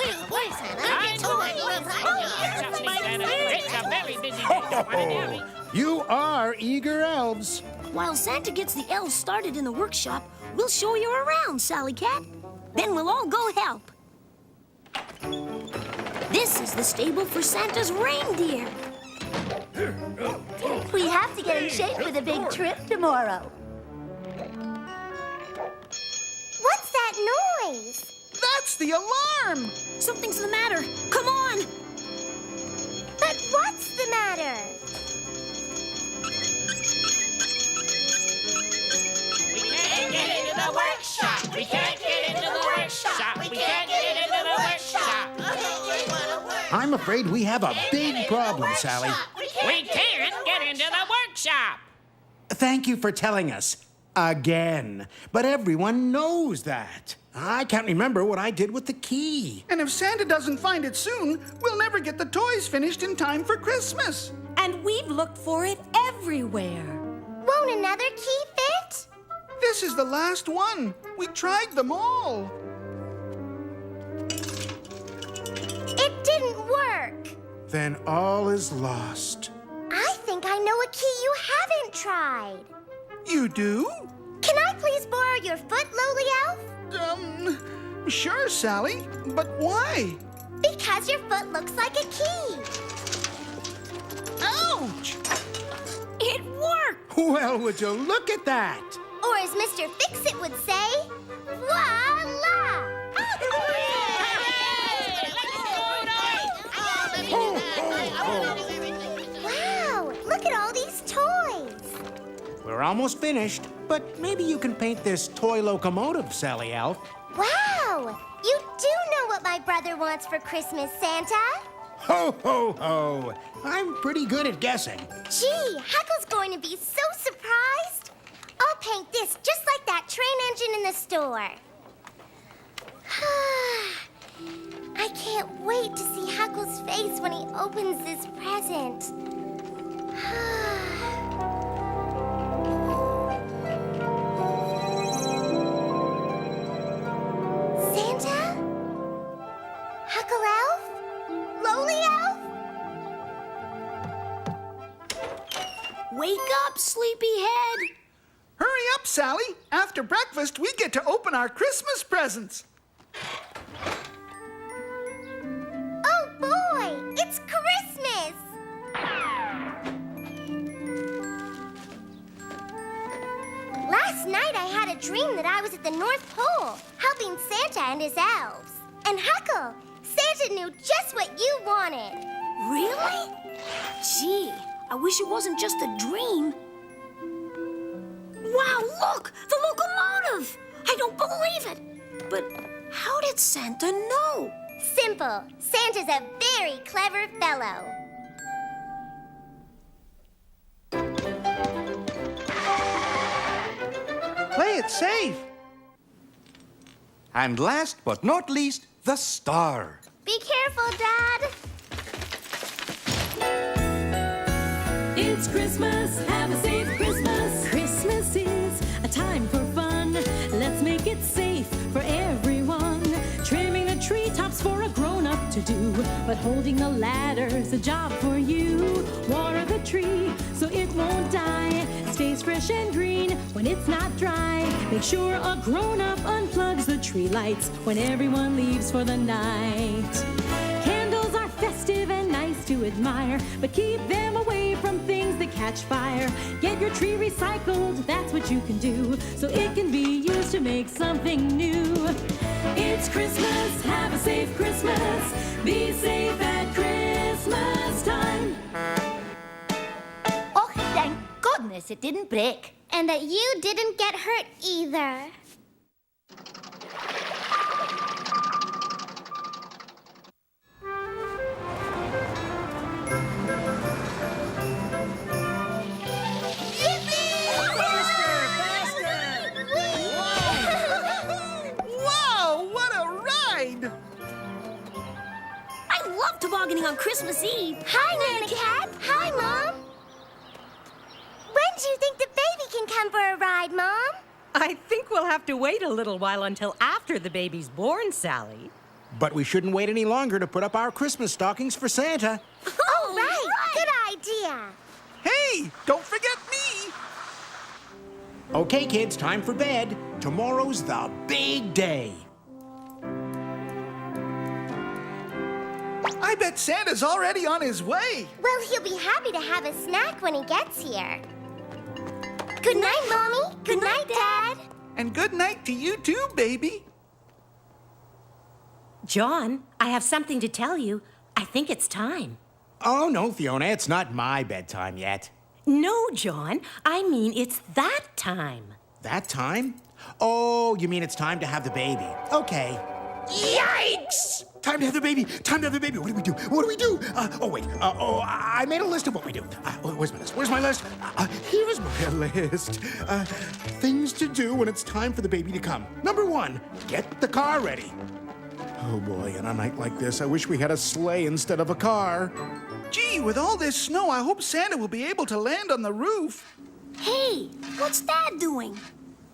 a very busy day. You are eager elves. While Santa gets the elves started in the workshop, we'll show you around, Sally Cat. Then we'll all go help. This is the stable for Santa's reindeer. We have to get in shape for the big trip tomorrow. What's that noise? That's the alarm! Something's the matter. Come on! But what's the matter? We can't get into the workshop. We can't get into the workshop. We can't get into the workshop. I'm afraid we have a big problem, Sally. We can't get into the workshop. Thank you for telling us. Again. But everyone knows that. I can't remember what I did with the key. And if Santa doesn't find it soon, we'll never get the toys finished in time for Christmas. And we've looked for it everywhere. Won't another key fit? This is the last one. We tried them all. It didn't work. Then all is lost. I think I know a key you haven't tried. You do? Can I please borrow your foot, Lowly Elf? Sure, Sally. But why? Because your foot looks like a key. Ouch! It worked! Well, would you look at that? Or as Mr. Fix-It would say, voila! Wow, look at all these toys. We're almost finished, but maybe you can paint this toy locomotive, Sally Elf. Wow, you do know what my brother wants for Christmas, Santa. Ho, ho, ho! I'm pretty good at guessing. Gee, Huckle's going to be so surprised. I'll paint this just like that train engine in the store. I can't wait to see Huckle's face when he opens this present. Santa? Huckle Elf? Lowly Elf? Wake up, sleepyhead! Hurry up, Sally. After breakfast, we get to open our Christmas presents. Oh, boy! It's Christmas! Last night I had a dream that I was at the North Pole, helping Santa and his elves. And Huckle, Santa knew just what you wanted. Really? Gee, I wish it wasn't just a dream. Wow, look! The locomotive! I don't believe it! But how did Santa know? simple. Santa's a very clever fellow. Play it safe. And last but not least, the star. Be careful, Dad. It's Christmas, have a safe Christmas. Christmas is a time for fun. Let's make it safe for everyone. Trimming the treetops for a grown-up to do, but holding the ladder's a job for you. Water the tree so it won't die. Stays fresh and green when it's not dry. Make sure a grown-up unplugs the tree lights when everyone leaves for the night. Candles are festive and nice to admire, but keep them away from things that catch fire. Get your tree recycled, that's what you can do, so it can be used to make something new. It's Christmas, have a safe Christmas. Be safe at Christmas time. Oh, thank goodness it didn't break. And that you didn't get hurt either. Whoa, what a ride! I love tobogganing on Christmas Eve. Hi, Nana Cat. Hi, Mom. When do you think the baby can come for a ride, Mom? I think we'll have to wait a little while until after the baby's born, Sally. But we shouldn't wait any longer to put up our Christmas stockings for Santa. Oh, right. Good idea. Hey, don't forget me. Okay, kids, time for bed. Tomorrow's the big day. I bet Santa's already on his way. Well, he'll be happy to have a snack when he gets here. Good night, Mommy. Good night, Dad. And good night to you too, baby. John, I have something to tell you. I think it's time. Oh, no, Fiona, it's not my bedtime yet. No, John, I mean it's that time. That time? Oh, you mean it's time to have the baby. Okay. Yikes! Time to have the baby. Time to have the baby. What do we do? What do we do? I made a list of what we do. Where's my list? Where's my list? Here's my list. Things to do when it's time for the baby to come. Number 1, get the car ready. Oh boy, on a night like this, I wish we had a sleigh instead of a car. Gee, with all this snow, I hope Santa will be able to land on the roof. Hey, what's Dad doing?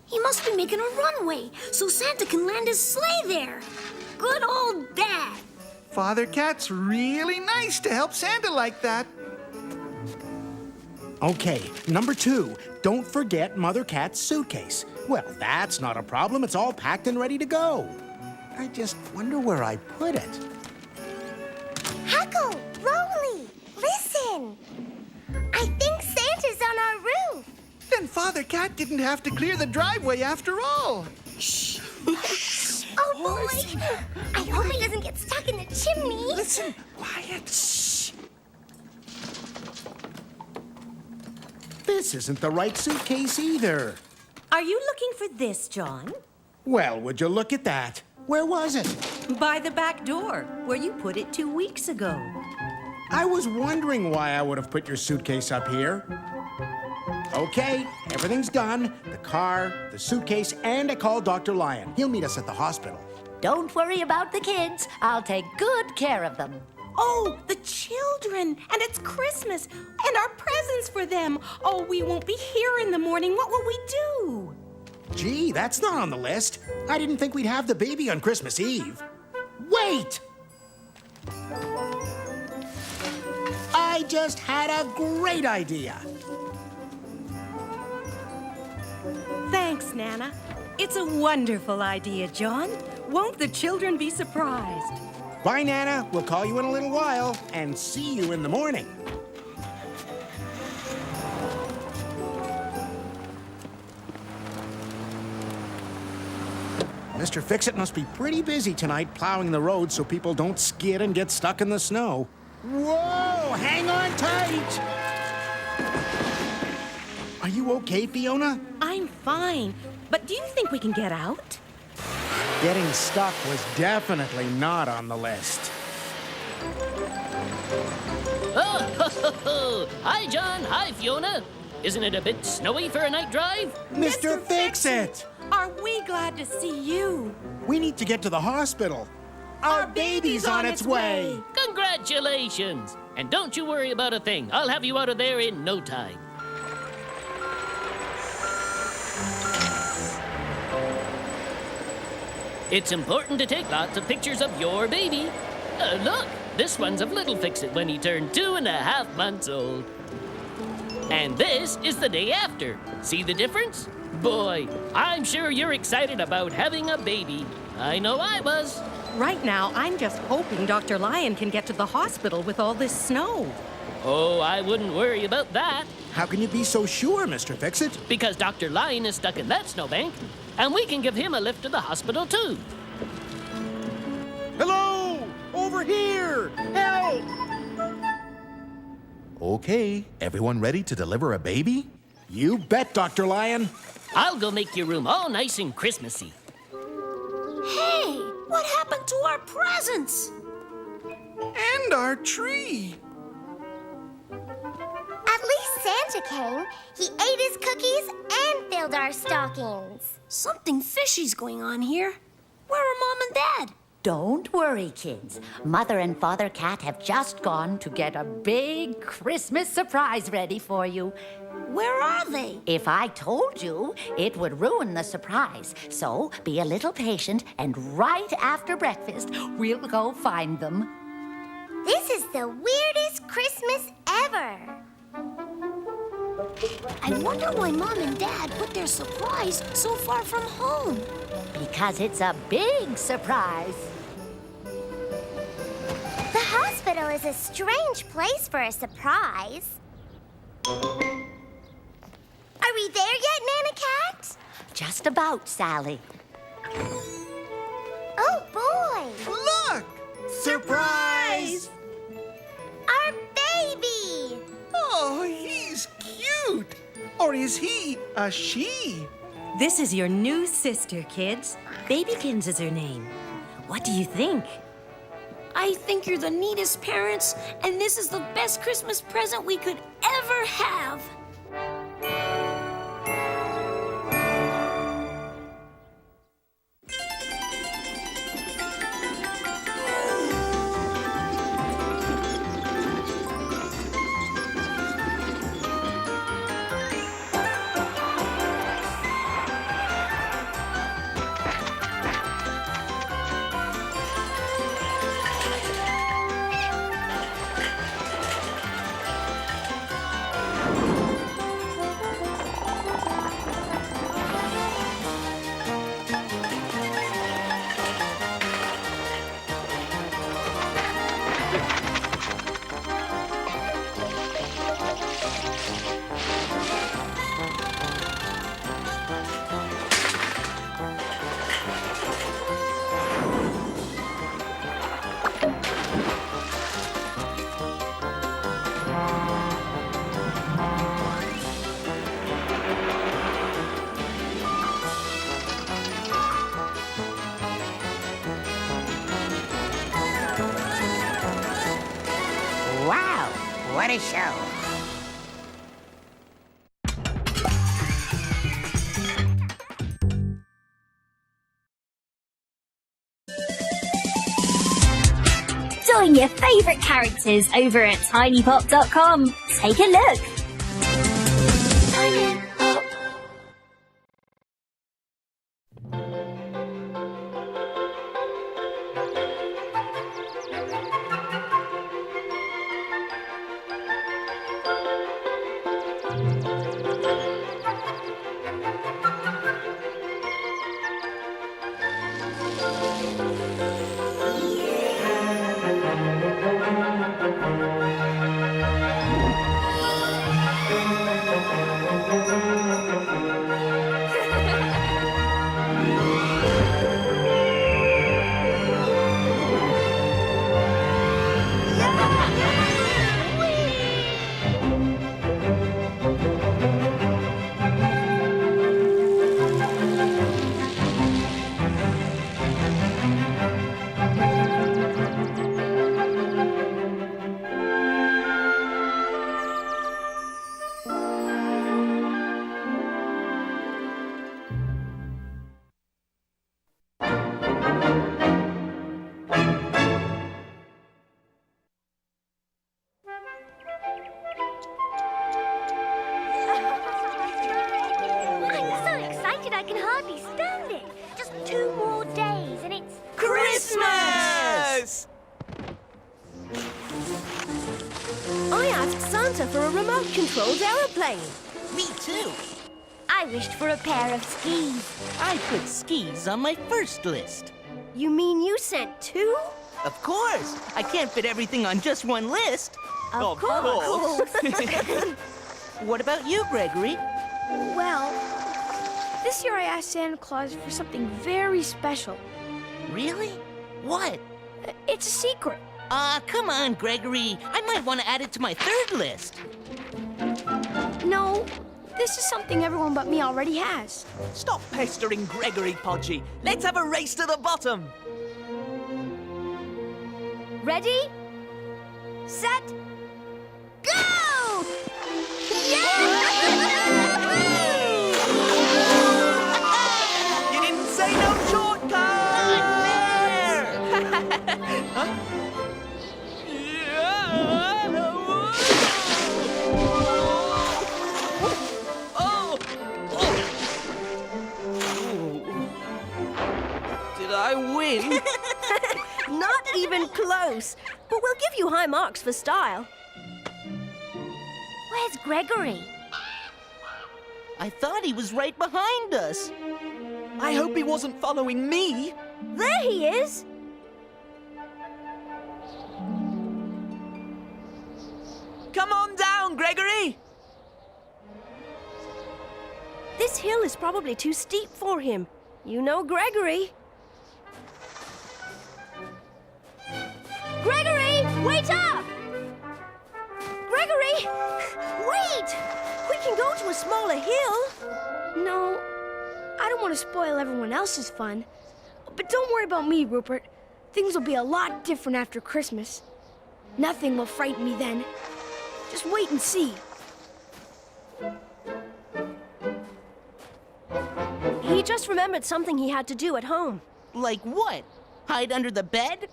He must be making a runway so Santa can land his sleigh there. Good old Dad. Father Cat's really nice to help Santa like that. Okay, number 2, don't forget Mother Cat's suitcase. Well, that's not a problem. It's all packed and ready to go. I just wonder where I put it. Huckle, Rolly, listen. I think Santa's on our roof. Then Father Cat didn't have to clear the driveway after all. Shh. Oh, boy. I hope he doesn't get stuck in the chimney. Listen, quiet. Shh. This isn't the right suitcase either. Are you looking for this, John? Well, would you look at that? Where was it? By the back door, where you put it 2 weeks ago. I was wondering why I would have put your suitcase up here. Okay, everything's done. The car, the suitcase, and I called Dr. Lyon. He'll meet us at the hospital. Don't worry about the kids. I'll take good care of them. Oh, the children! And it's Christmas! And our presents for them! Oh, we won't be here in the morning. What will we do? Gee, that's not on the list. I didn't think we'd have the baby on Christmas Eve. Wait! I just had a great idea. Thanks, Nana. It's a wonderful idea, John. Won't the children be surprised? Bye, Nana. We'll call you in a little while and see you in the morning. Mr. Fix-It must be pretty busy tonight plowing the road so people don't skid and get stuck in the snow. Whoa! Hang on tight! Are you okay, Fiona? I'm fine. But do you think we can get out? Getting stuck was definitely not on the list. Oh, ho, ho, ho. Hi, John. Hi, Fiona. Isn't it a bit snowy for a night drive? Mr. Fix-It! Are we glad to see you? We need to get to the hospital. Our baby's on its way. Congratulations. And don't you worry about a thing. I'll have you out of there in no time. It's important to take lots of pictures of your baby. Look, this one's of little Fix-It when he turned 2.5 months old. And this is the day after. See the difference? Boy, I'm sure you're excited about having a baby. I know I was. Right now, I'm just hoping Dr. Lion can get to the hospital with all this snow. Oh, I wouldn't worry about that. How can you be so sure, Mr. Fix-It? Because Dr. Lion is stuck in that snowbank, and we can give him a lift to the hospital, too. Hello! Over here! Help! Okay, everyone ready to deliver a baby? You bet, Dr. Lion. I'll go make your room all nice and Christmassy. Hey, what happened to our presents? And our tree. At least Santa came. He ate his cookies and filled our stockings. Something fishy's going on here. Where are Mom and Dad? Don't worry, kids. Mother and Father Cat have just gone to get a big Christmas surprise ready for you. Where are they? If I told you, it would ruin the surprise. So be a little patient, and right after breakfast, we'll go find them. This is the weirdest Christmas ever. I wonder why Mom and Dad put their surprise so far from home. Because it's a big surprise. The hospital is a strange place for a surprise. Are we there yet, Nana Cat? Just about, Sally. Oh, boy! Look! Surprise! Our baby! Oh, he's cute! Or is he a she? This is your new sister, kids. Babykins is her name. What do you think? I think you're the neatest parents, and this is the best Christmas present we could ever have. Wow, what a show. Join your favourite characters over at tinypop.com. Take a look. Tiny Pop. hardly stand it. Just 2 more days and it's Christmas! I asked Santa for a remote-controlled aeroplane. Me too. I wished for a pair of skis. I put skis on my first list. You mean you sent 2? Of course. I can't fit everything on just one list. Of course. What about you, Gregory? Well, this year I asked Santa Claus for something very special. Really? What? It's a secret. Come on, Gregory. I might want to add it to my third list. No, this is something everyone but me already has. Stop pestering Gregory, Podgy. Let's have a race to the bottom. Ready? Set? Go! You didn't say no shortcut! Huh? Did I win? Not even close. But we'll give you high marks for style. Where's Gregory? I thought he was right behind us. I hope he wasn't following me. There he is. Come on down, Gregory. This hill is probably too steep for him. You know Gregory. Gregory, wait up! Gregory, wait! We can go to a smaller hill. No, I don't want to spoil everyone else's fun. But don't worry about me, Rupert. Things will be a lot different after Christmas. Nothing will frighten me then. Just wait and see. He just remembered something he had to do at home. Like what? Hide under the bed?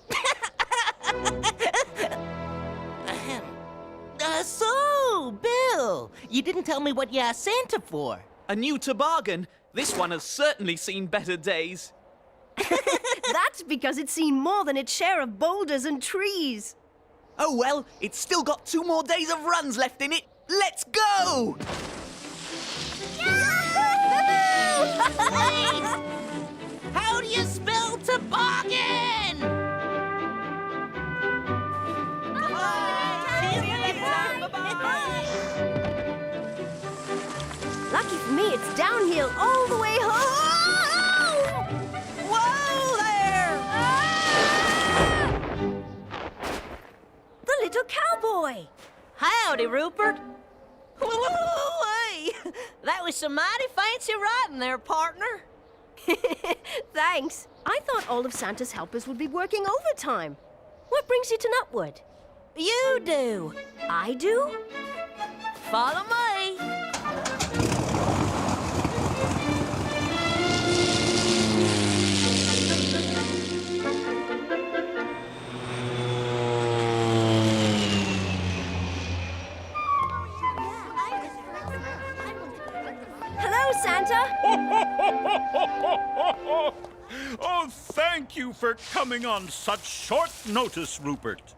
Ahem. So, Bill, you didn't tell me what you asked Santa for. A new toboggan. This one has certainly seen better days. That's because it's seen more than its share of boulders and trees. Oh well, it's still got 2 more days of runs left in it. Let's go! Wait! How do you spell toboggan? Lucky for me, it's downhill all the way home. Whoa there! The little cowboy. Howdy, Rupert. Hey, that was some mighty fancy riding there, partner. Thanks. I thought all of Santa's helpers would be working overtime. What brings you to Nutwood? You do. I do? Follow me. Hello, Santa. Oh, thank you for coming on such short notice, Rupert.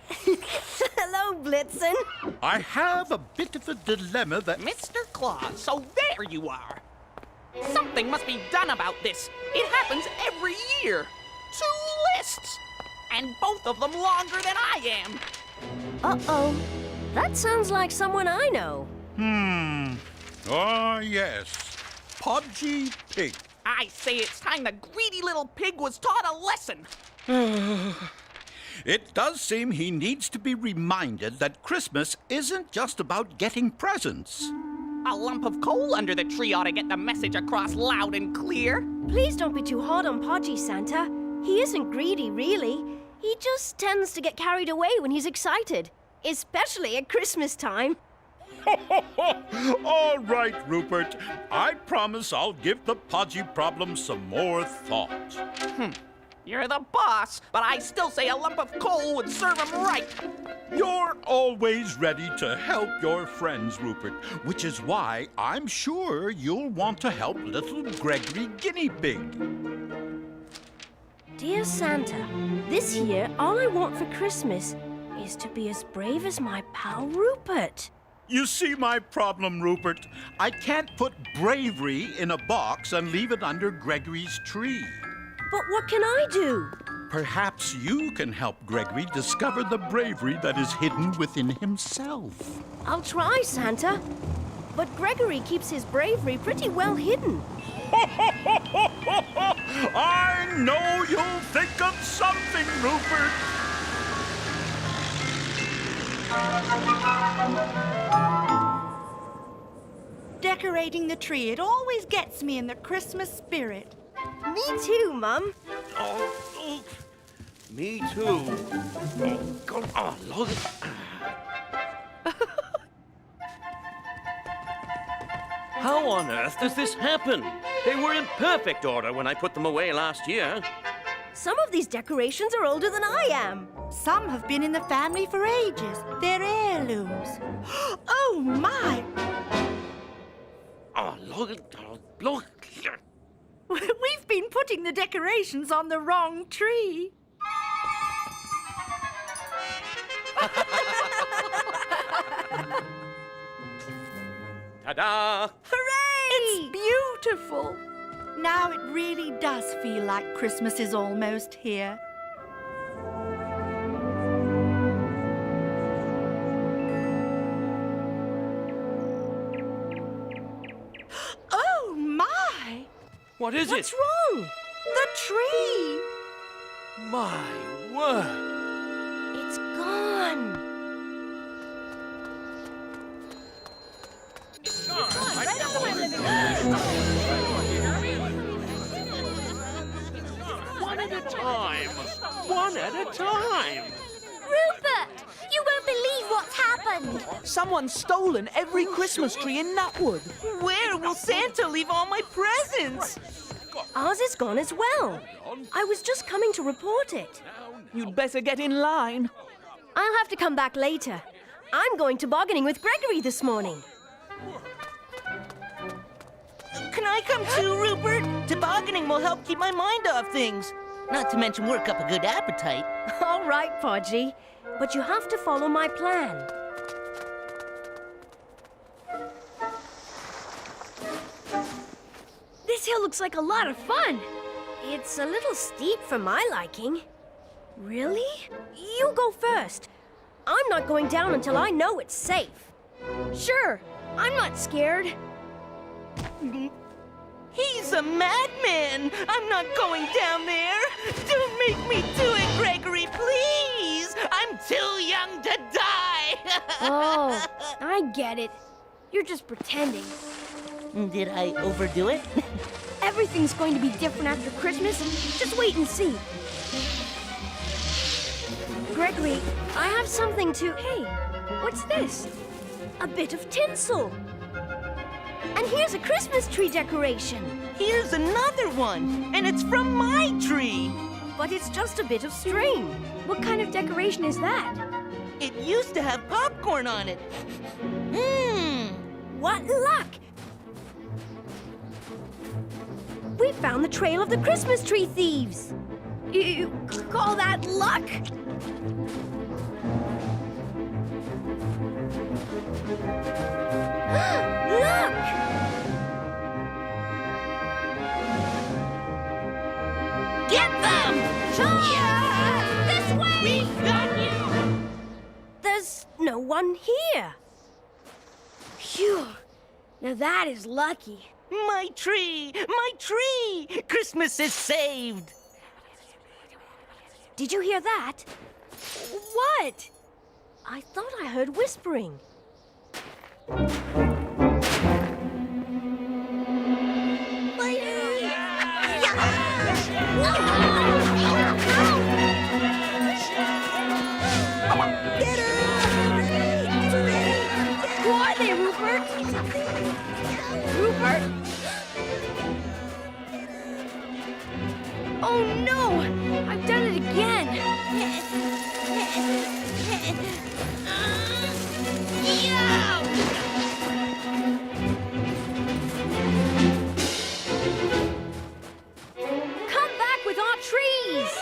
Hello, Blitzen. I have a bit of a dilemma that... Mr. Claus, so there you are. Something must be done about this. It happens every year. 2 lists. And both of them longer than I am. Uh-oh. That sounds like someone I know. Ah, yes. Podgy Pig. I say it's time the greedy little pig was taught a lesson. It does seem he needs to be reminded that Christmas isn't just about getting presents. A lump of coal under the tree ought to get the message across loud and clear. Please don't be too hard on Podgy, Santa. He isn't greedy, really. He just tends to get carried away when he's excited, especially at Christmas time. All right, Rupert. I promise I'll give the Podgy problem some more thought. You're the boss, but I still say a lump of coal would serve him right. You're always ready to help your friends, Rupert, which is why I'm sure you'll want to help little Gregory Guinea Pig. Dear Santa, this year all I want for Christmas is to be as brave as my pal Rupert. You see my problem, Rupert. I can't put bravery in a box and leave it under Gregory's tree. But what can I do? Perhaps you can help Gregory discover the bravery that is hidden within himself. I'll try, Santa. But Gregory keeps his bravery pretty well hidden. I know you'll think of something, Rupert. Decorating the tree, it always gets me in the Christmas spirit. Me too, Mum. Oh, me too. Oh, God. Oh, Lord. How on earth does this happen? They were in perfect order when I put them away last year. Some of these decorations are older than I am. Some have been in the family for ages. They're heirlooms. Oh, my! Oh, Lord. Oh, look. We've been putting the decorations on the wrong tree. Ta-da! Hooray! It's beautiful. Now it really does feel like Christmas is almost here. Oh, my! What is What's it? wrong? The tree! My word! It's gone. One at a time. One at a time. Rupert! You won't believe what's happened. Someone's stolen every Christmas tree in Nutwood. Where will Santa leave all my presents? Ours is gone as well. I was just coming to report it. You'd better get in line. I'll have to come back later. I'm going tobogganing with Gregory this morning. Can I come too, Rupert? Tobogganing will help keep my mind off things. Not to mention work up a good appetite. All right, Podgy. But you have to follow my plan. This hill looks like a lot of fun. It's a little steep for my liking. Really? You go first. I'm not going down until I know it's safe. Sure, I'm not scared. He's a madman! I'm not going down there! Don't make me do it, Gregory, please! I'm too young to die! Oh, I get it. You're just pretending. Did I overdo it? Everything's going to be different after Christmas. Just wait and see. Gregory, I have something to... Hey, what's this? A bit of tinsel. And here's a Christmas tree decoration. Here's another one, and it's from my tree. But it's just a bit of string. What kind of decoration is that? It used to have popcorn on it. What luck! We found the trail of the Christmas tree thieves. You call that luck? Look! Get them! Yeah! This way! We've got you! There's no one here. Phew. Now that is lucky. My tree! My tree! Christmas is saved! Did you hear that? What? I thought I heard whispering. Who are they, Rupert? Rupert? Oh no! I've done it again! Come back with our trees!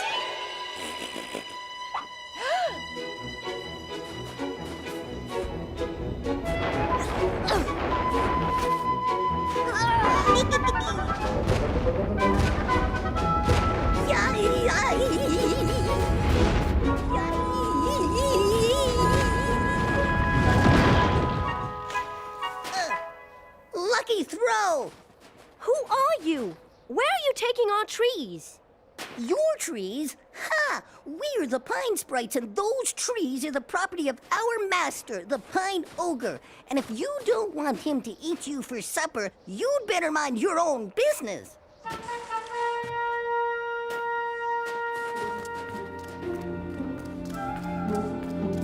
Lucky throw! Who are you? Where are you taking our trees? Your trees? Ha! We're the Pine Sprites, and those trees are the property of our master, the Pine Ogre. And if you don't want him to eat you for supper, you'd better mind your own business.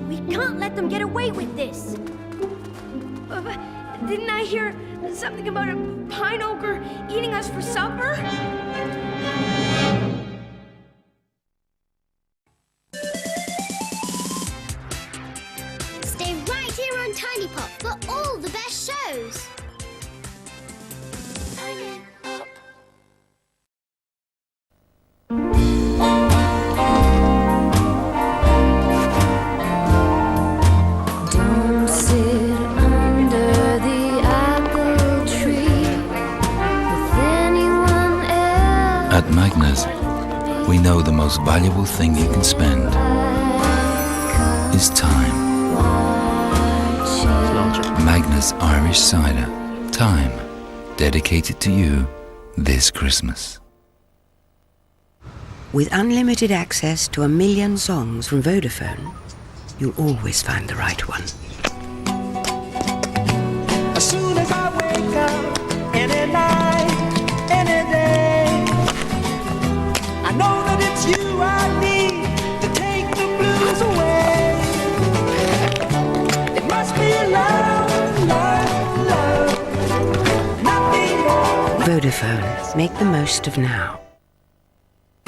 We can't let them get away with this. Didn't I hear something about a pine ogre eating us for supper? Stay right here on Tiny Pop for all the best shows. Tiny Pop. Don't sit under the apple tree with anyone else. At Magnus, we know the most valuable thing you can spend is time. Magnus Irish Cider. Time. Dedicated to you this Christmas. With unlimited access to 1 million songs from Vodafone, you'll always find the right one. As soon as I wake up, any night, any day, I know that it's you I need to take the blues away. It must be love, love, love, nothing more. Vodafone. Make the most of now.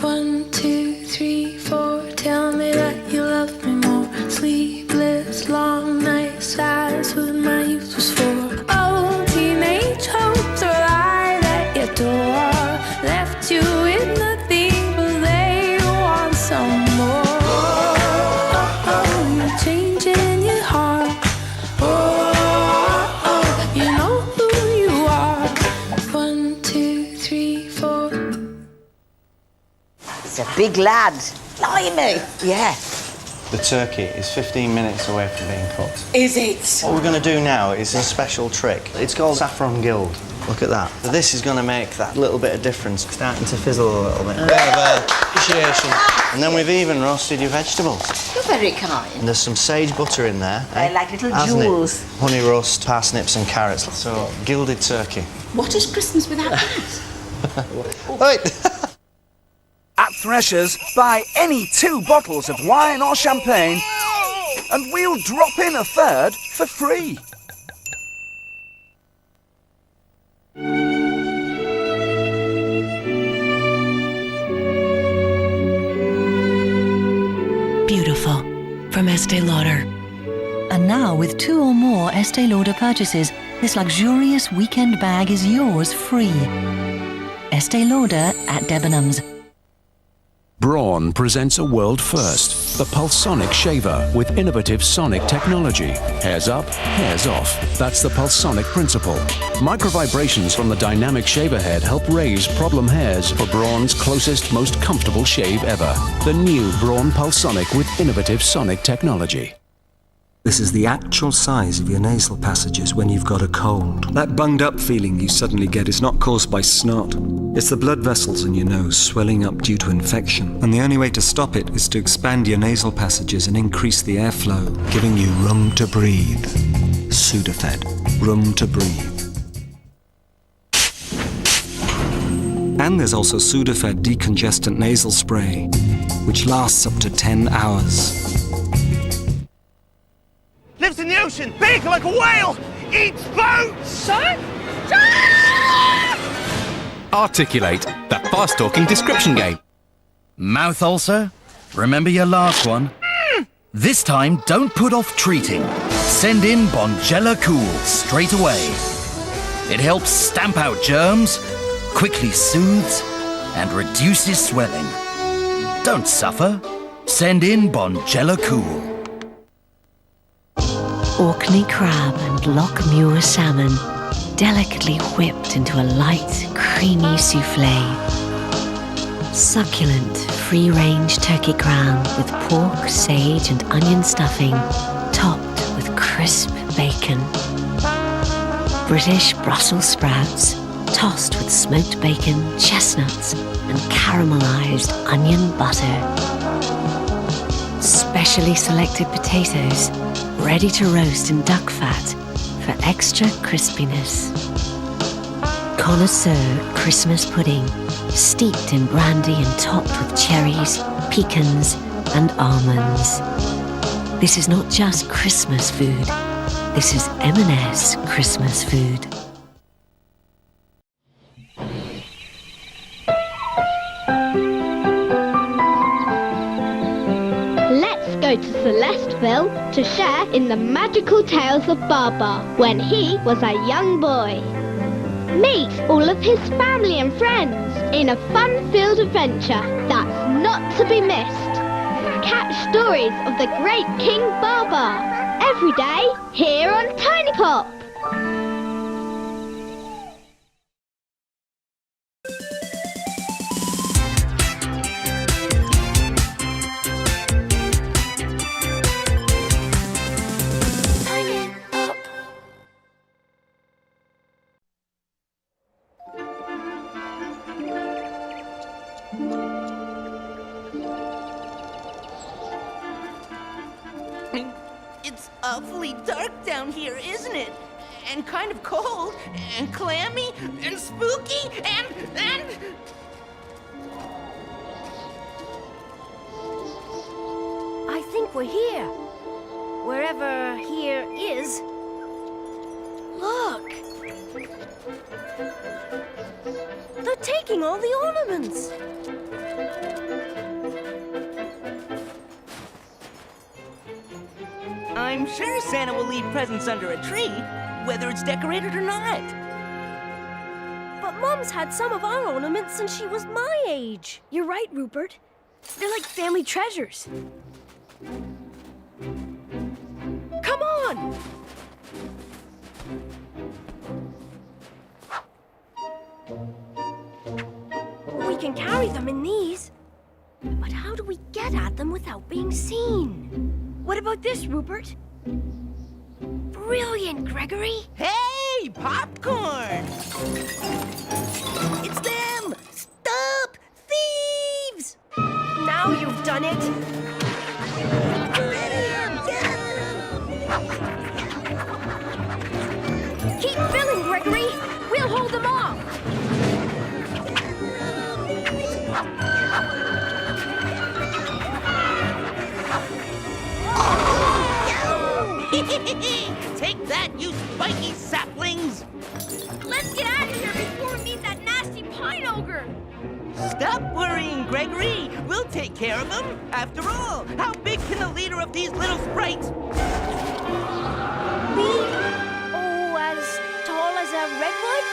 1, 2, 3, 4. Tell me that you love me more. Sleepless, long nights. That's what my youth was for. Oh, teenage hopes are right at your door. Left you with nothing, but they want some more. Oh, oh, you're changing your heart. Oh, oh, you know who you are. 1, 2, 3, 4. It's a big lad. Blimey. Yeah. The turkey is 15 minutes away from being cooked. Is it? What we're going to do now is a special trick. It's called saffron guild. Look at that. So this is going to make that little bit of difference. Starting to fizzle a little bit. A bit of appreciation. And then we've even roasted your vegetables. You're very kind. And there's some sage butter in there. They're like little Hasn't jewels. it? Honey roast, parsnips and carrots. So, gilded turkey. What is Christmas without that? Wait. At Threshers, buy any 2 bottles of wine or champagne and we'll drop in a third for free. Beautiful. From Estee Lauder. And now, with 2 or more Estee Lauder purchases, this luxurious weekend bag is yours free. Estee Lauder at Debenhams. Braun presents a world first, the Pulsonic Shaver with innovative sonic technology. Hairs up, hairs off. That's the Pulsonic principle. Microvibrations from the dynamic shaver head help raise problem hairs for Braun's closest, most comfortable shave ever. The new Braun Pulsonic with innovative sonic technology. This is the actual size of your nasal passages when you've got a cold. That bunged up feeling you suddenly get is not caused by snot. It's the blood vessels in your nose swelling up due to infection. And the only way to stop it is to expand your nasal passages and increase the airflow, giving you room to breathe. Sudafed. Room to breathe. And there's also Sudafed decongestant nasal spray, which lasts up to 10 hours. Lives in the ocean, big like a whale, eats boats! Son? Articulate, the fast-talking description game. Mouth ulcer? Remember your last one? This time, don't put off treating. Send in Bonjela Cool straight away. It helps stamp out germs, quickly soothes, and reduces swelling. Don't suffer. Send in Bonjela Cool. Orkney crab and Loch Muir salmon, delicately whipped into a light, creamy souffle. Succulent, free-range turkey crown with pork, sage and onion stuffing, topped with crisp bacon. British Brussels sprouts, tossed with smoked bacon, chestnuts and caramelized onion butter. Specially selected potatoes, ready to roast in duck fat for extra crispiness. Connoisseur Christmas pudding, steeped in brandy and topped with cherries, pecans and almonds. This is not just Christmas food, this is M&S Christmas food. Let's go to Celesteville to share in the magical tales of Baba when he was a young boy. Meet all of his family and friends in a fun-filled adventure that's not to be missed. Catch stories of the great King Baba every day here on Tiny Pop. It's awfully dark down here, isn't it? And kind of cold, and clammy, and spooky, and... I think we're here. Wherever here is. Look! They're taking all the ornaments. I'm sure Santa will leave presents under a tree, whether it's decorated or not. But Mom's had some of our ornaments since she was my age. You're right, Rupert. They're like family treasures. Come on! We can carry them in these. But how do we get at them without being seen? What about this, Rupert? Brilliant, Gregory! Hey, popcorn! It's them! Stop! Thieves! Now you've done it! Keep filling, Gregory! We'll hold them off! Take that, you spiky saplings! Let's get out of here before we meet that nasty pine ogre! Stop worrying, Gregory! We'll take care of them. After all, how big can the leader of these little sprites be? Oh, as tall as a redwood?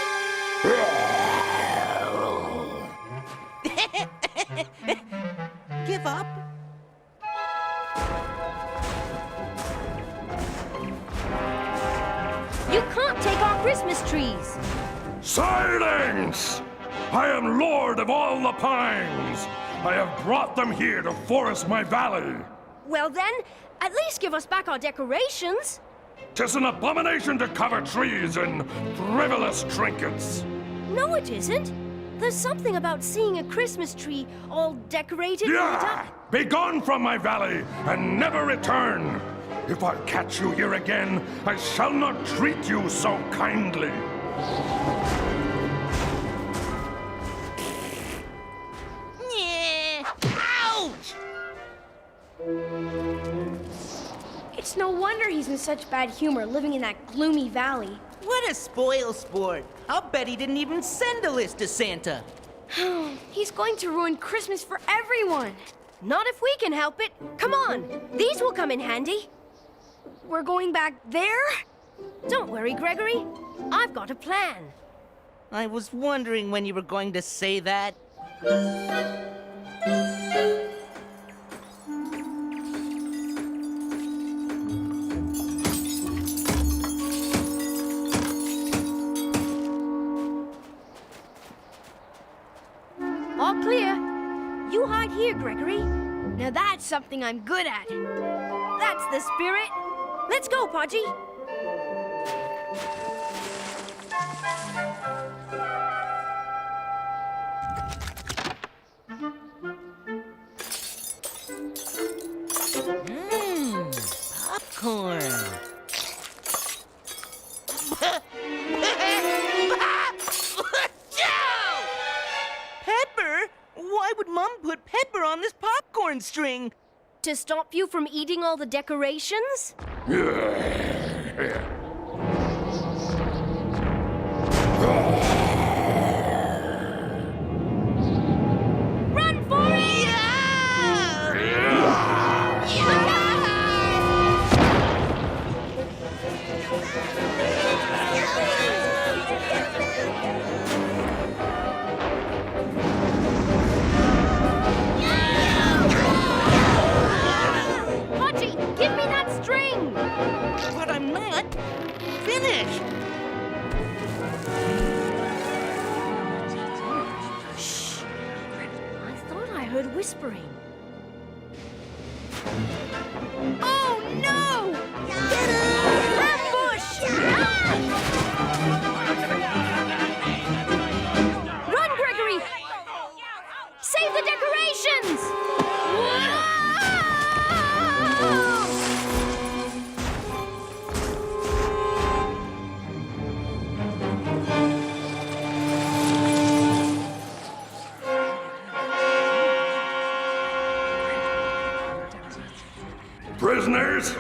Give up? You can't take our Christmas trees! Silence! I am Lord of all the pines! I have brought them here to forest my valley. Well then, at least give us back our decorations. 'Tis an abomination to cover trees in frivolous trinkets. No, it isn't. There's something about seeing a Christmas tree all decorated and lit Yeah! up. Be gone from my valley and never return. If I catch you here again, I shall not treat you so kindly. Yeah. Ouch! It's no wonder he's in such bad humor living in that gloomy valley. What a spoil sport. I'll bet he didn't even send a list to Santa. He's going to ruin Christmas for everyone. Not if we can help it. Come on, these will come in handy. We're going back there? Don't worry, Gregory. I've got a plan. I was wondering when you were going to say that. All clear. You hide here, Gregory. Now that's something I'm good at. That's the spirit. Let's go, Podgy. Popcorn. Pepper? Why would Mom put pepper on this popcorn string? To stop you from eating all the decorations? Run for it! Podgy, give me that string! But I'm not finished. Shh! I thought I heard whispering. Oh no! Ambush! Run, Gregory! Save the decorations! Prisoners,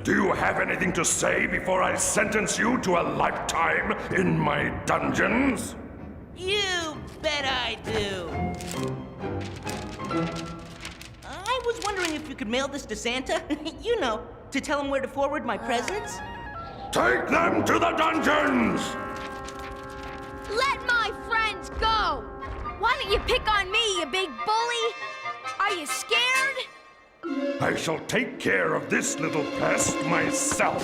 do you have anything to say before I sentence you to a lifetime in my dungeons? You bet I do. I was wondering if you could mail this to Santa. You know, to tell him where to forward my presents. Take them to the dungeons! Let my friends go! Why don't you pick on me, you big bully? Are you scared? I shall take care of this little pest myself.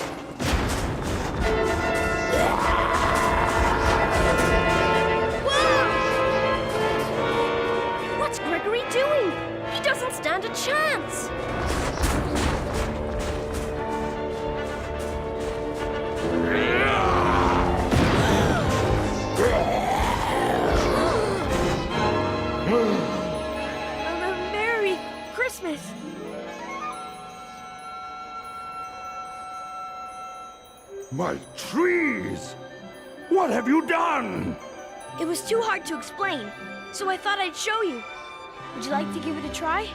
What's Gregory doing? He doesn't stand a chance. Merry Christmas. My trees! What have you done? It was too hard to explain, so I thought I'd show you. Would you like to give it a try?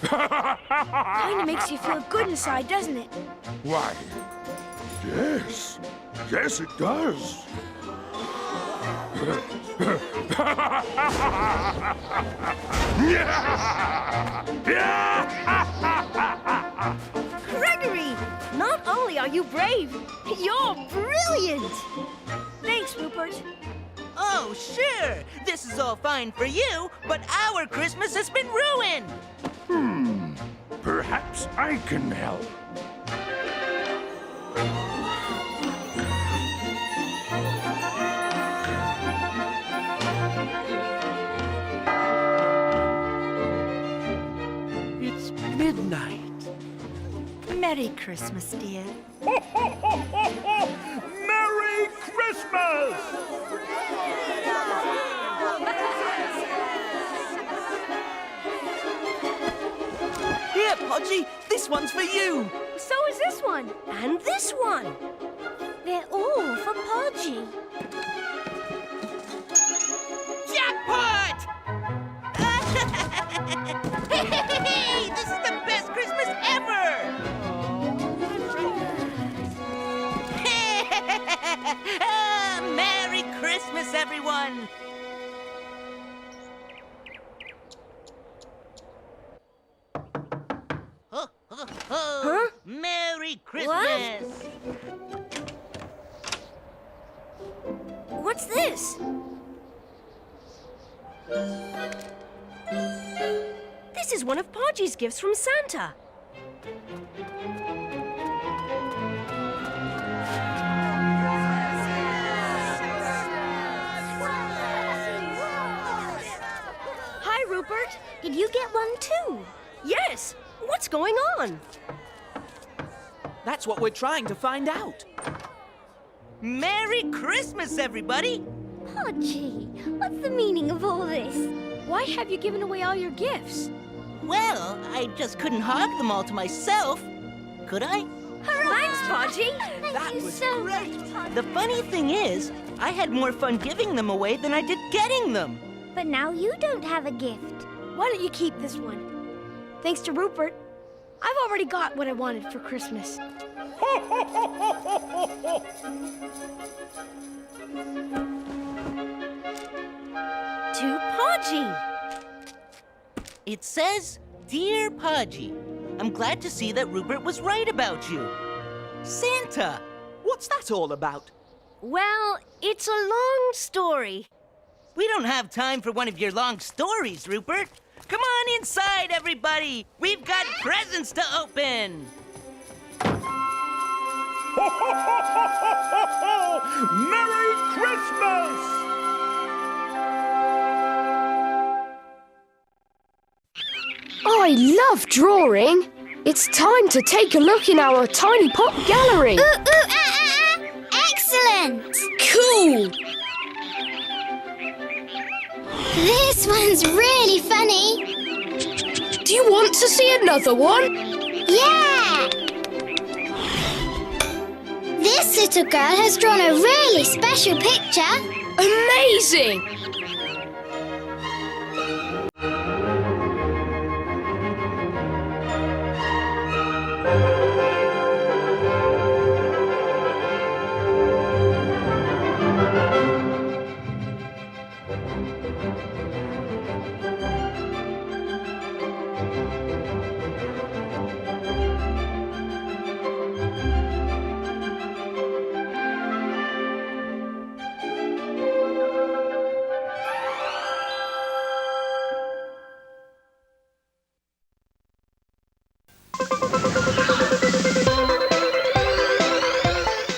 Kinda makes you feel good inside, doesn't it? Why, yes. Yes, it does. Gregory! Not only are you brave, you're brilliant! Thanks, Rupert. Oh, sure. This is all fine for you, but our Christmas has been ruined. Perhaps I can help. It's midnight. Merry Christmas, dear. Merry Christmas! Here, Podgy, this one's for you. So is this one. And this one. They're all for Podgy. Jackpot! Hey, this is the best Christmas ever! Merry Christmas, everyone! Christmas! What's this? This is one of Podgy's gifts from Santa. Hi, Rupert. Did you get one too? Yes. What's going on? That's what we're trying to find out. Merry Christmas, everybody! Podgy, what's the meaning of all this? Why have you given away all your gifts? Well, I just couldn't hog them all to myself. Could I? Thanks, Podgy. That you was so great. much, Podgy. The funny thing is, I had more fun giving them away than I did getting them. But now you don't have a gift. Why don't you keep this one? Thanks to Rupert, I've already got what I wanted for Christmas. To Podgy. It says, Dear Podgy, I'm glad to see that Rupert was right about you. Santa! What's that all about? Well, it's a long story. We don't have time for one of your long stories, Rupert. Come on inside, everybody! We've got presents to open! Merry Christmas! I love drawing. It's time to take a look in our Tiny Pop gallery. Excellent! Cool! This one's really funny. Do you want to see another one? Yeah! This little girl has drawn a really special picture. Amazing!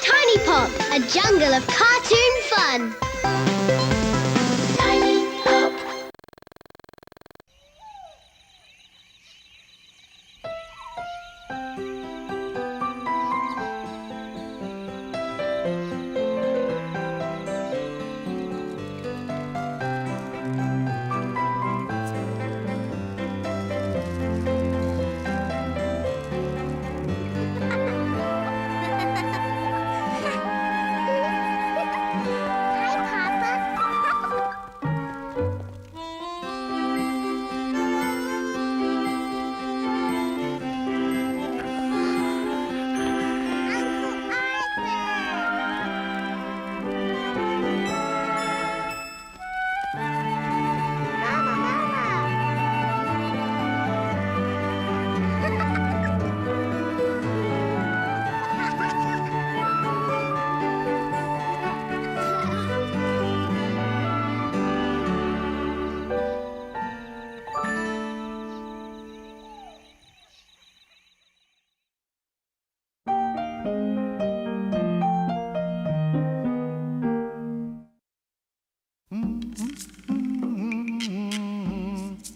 Tiny Pop, a jungle of cartoon fun. Tiny Pop.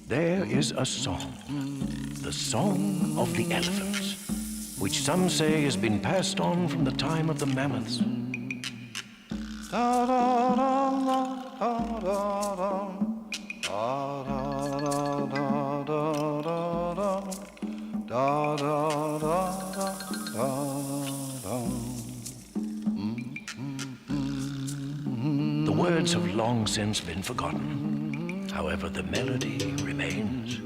There is a song, the Song of the Elephants, which some say has been passed on from the time of the mammoths. The words have long since been forgotten. However, the melody remains.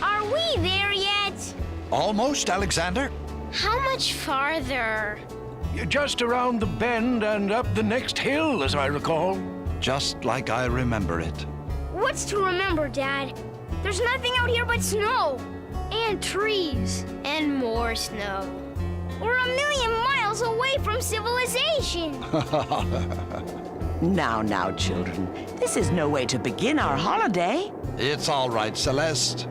Are we there yet? Almost, Alexander. How much farther? You're just around the bend and up the next hill, as I recall. Just like I remember it. What's to remember, Dad? There's nothing out here but snow. And trees. And more snow. We're 1,000,000 miles away from civilization. Now, children. This is no way to begin our holiday. It's all right, Celeste.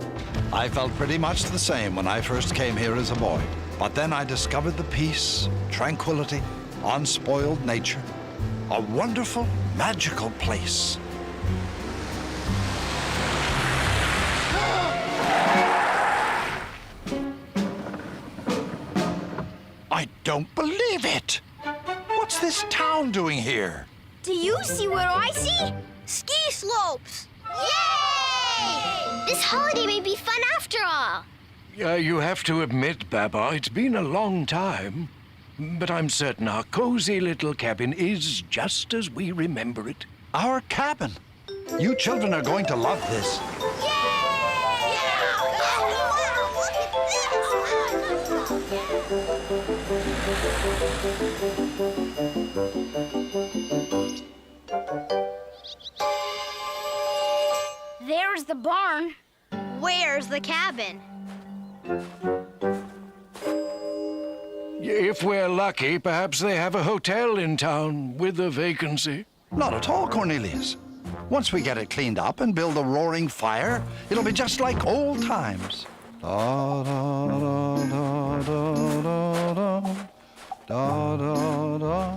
I felt pretty much the same when I first came here as a boy. But then I discovered the peace, tranquility, unspoiled nature. A wonderful, magical place. I don't believe it! What's this town doing here? Do you see what I see? Ski slopes! Yay! This holiday may be fun after all. You have to admit, Baba, it's been a long time. But I'm certain our cozy little cabin is just as we remember it. Our cabin? You children are going to love this. There's the barn. Where's the cabin? If we're lucky, perhaps they have a hotel in town with a vacancy. Not at all, Cornelius. Once we get it cleaned up and build a roaring fire, it'll be just like old times. Da, da, da, da, da, da, da, da, da, da, da,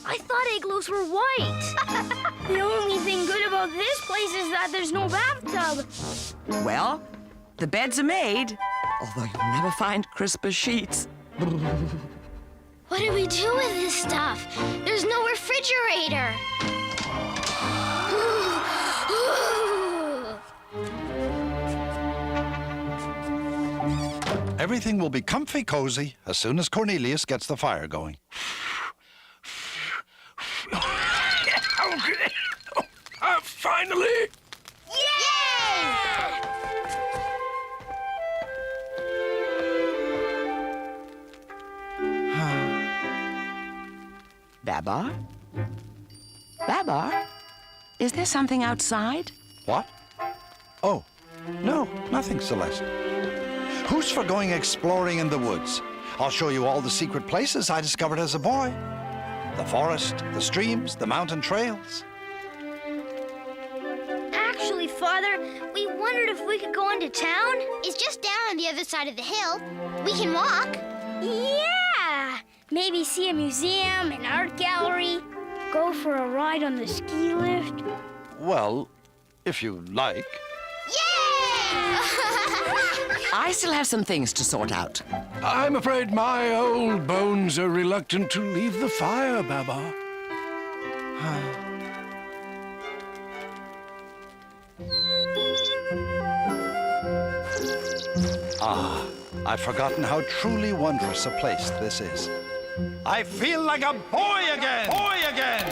I thought igloos were white. The only thing good about this place is that there's no bathtub. Well, the beds are made, although you'll never find crisper sheets. What do we do with this stuff? There's no refrigerator. Everything will be comfy cozy as soon as Cornelius gets the fire going. Finally! Yay! Babar? Babar? Is there something outside? What? Oh, no, nothing, Celeste. Who's for going exploring in the woods? I'll show you all the secret places I discovered as a boy. The forest, the streams, the mountain trails. Actually, Father, we wondered if we could go into town. It's just down on the other side of the hill. We can walk. Yeah! Maybe see a museum, an art gallery, go for a ride on the ski lift. Well, if you like. I still have some things to sort out. I'm afraid my old bones are reluctant to leave the fire, Baba. Ah, I've forgotten how truly wondrous a place this is. I feel like a boy again! Boy again!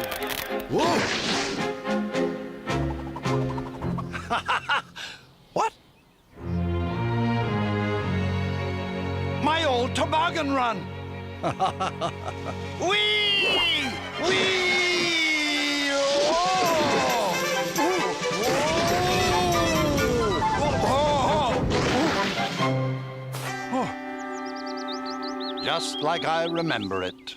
Whoa! What? My old toboggan run! Whee! Whee! Oh! Oh! Just like I remember it.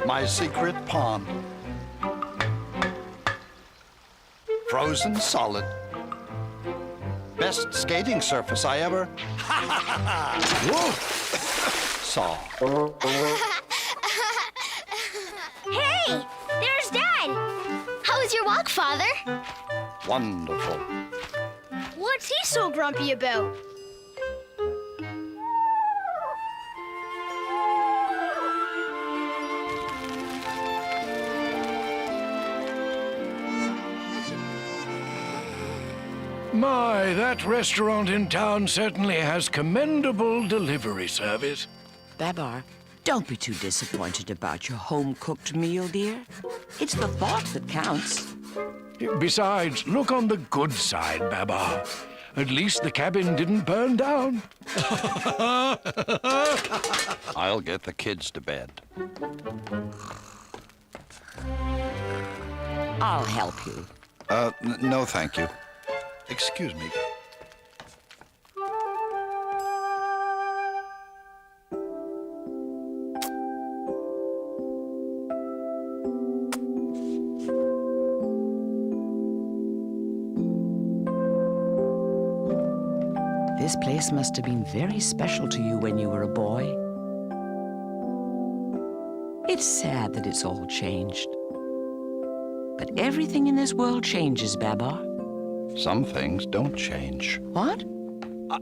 My secret pond. Frozen solid. Best skating surface I ever saw. Hey, there's Dad. How was your walk, Father? Wonderful. What's he so grumpy about? My, that restaurant in town certainly has commendable delivery service. Babar, don't be too disappointed about your home-cooked meal, dear. It's the thought that counts. Besides, look on the good side, Babar. At least the cabin didn't burn down. I'll get the kids to bed. I'll help you. No, thank you. Excuse me. This place must have been very special to you when you were a boy. It's sad that it's all changed. But everything in this world changes, Babar. Some things don't change. What?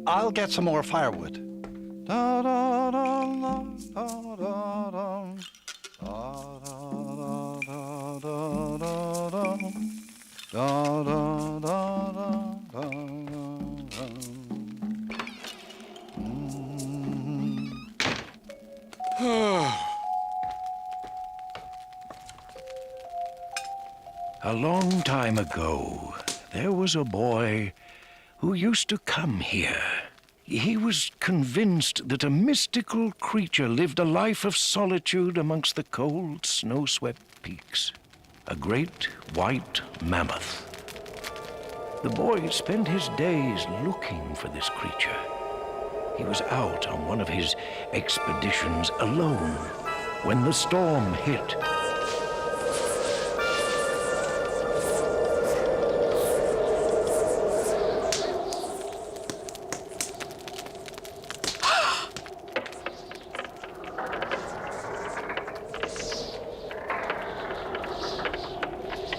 I'll get some more firewood. A long time ago, there was a boy who used to come here. He was convinced that a mystical creature lived a life of solitude amongst the cold, snow-swept peaks. A great white mammoth. The boy spent his days looking for this creature. He was out on one of his expeditions alone when the storm hit.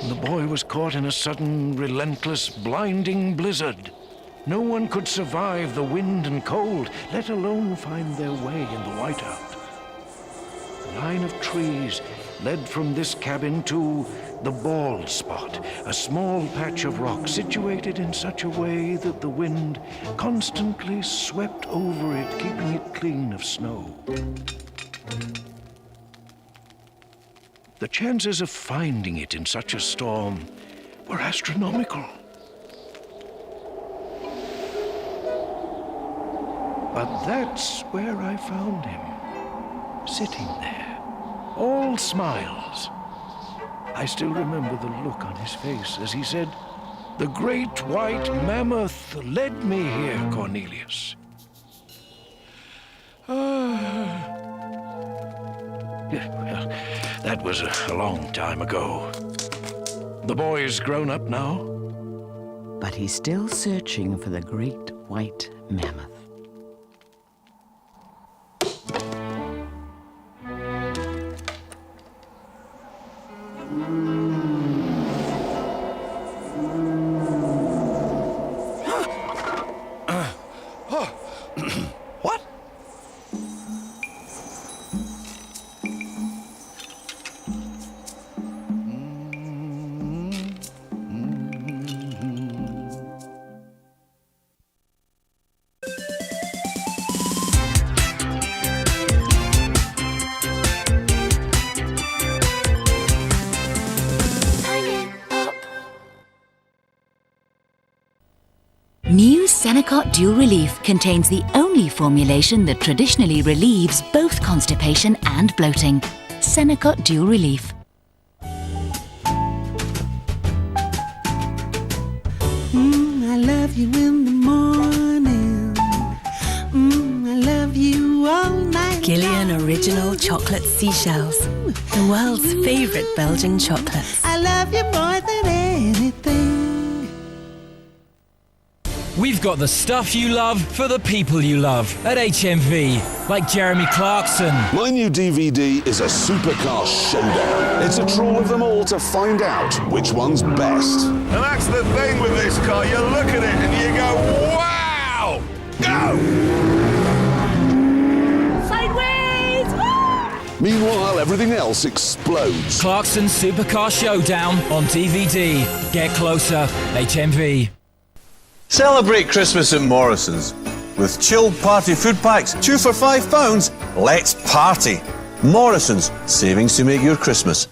The boy was caught in a sudden, relentless, blinding blizzard. No one could survive the wind and cold, let alone find their way in the whiteout. A line of trees led from this cabin to the bald spot, a small patch of rock situated in such a way that the wind constantly swept over it, keeping it clean of snow. The chances of finding it in such a storm were astronomical. But that's where I found him, sitting there, all smiles. I still remember the look on his face as he said, "The great white mammoth led me here, Cornelius." Well, that was a long time ago. The boy's grown up now. But he's still searching for the great white mammoth. What? New Senecot Dual Relief contains the only formulation that traditionally relieves both constipation and bloating. Senecot Dual Relief. I love you in the morning. I love you all night. Gillian Original Chocolate Seashells. The world's favourite Belgian chocolates. I love you more than anything. We've got the stuff you love for the people you love at HMV, like Jeremy Clarkson. My new DVD is a supercar showdown. It's a trawl of them all to find out which one's best. And that's the thing with this car. You look at it and you go, wow! Go! Sideways! Woo! Meanwhile, everything else explodes. Clarkson Supercar Showdown on DVD. Get closer, HMV. Celebrate Christmas at Morrison's. With chilled party food packs, 2 for £5. Let's party. Morrison's, savings to make your Christmas.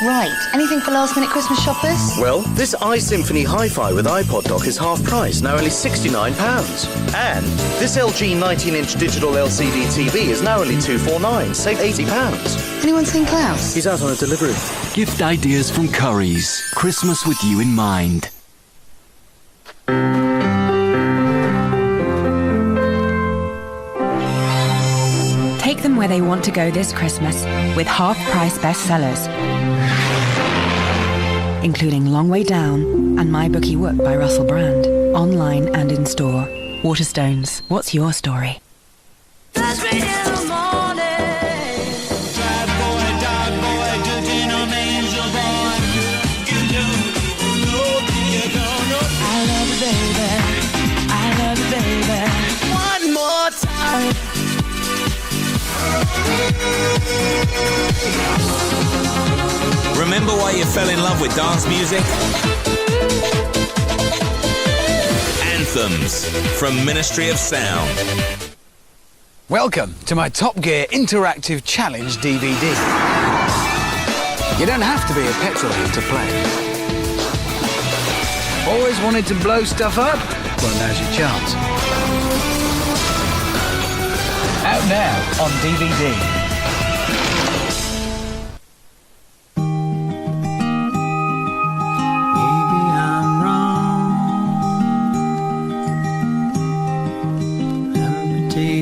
Right, anything for last-minute Christmas shoppers? Well, this iSymphony Hi-Fi with iPod dock is half price, now only £69. And this LG 19-inch digital LCD TV is now only £249, save £80. Anyone seen Klaus? He's out on a delivery. Gift ideas from Currys. Christmas with you in mind. Take them where they want to go this Christmas with half-price bestsellers, including Long Way Down and My Bookie Whoop by Russell Brand, online and in store. Waterstones, what's your story? One more time. Remember why you fell in love with dance music? Anthems from Ministry of Sound. Welcome to my Top Gear Interactive Challenge DVD. You don't have to be a petrolhead to play. Always wanted to blow stuff up? Well, now's your chance. Out now on DVD.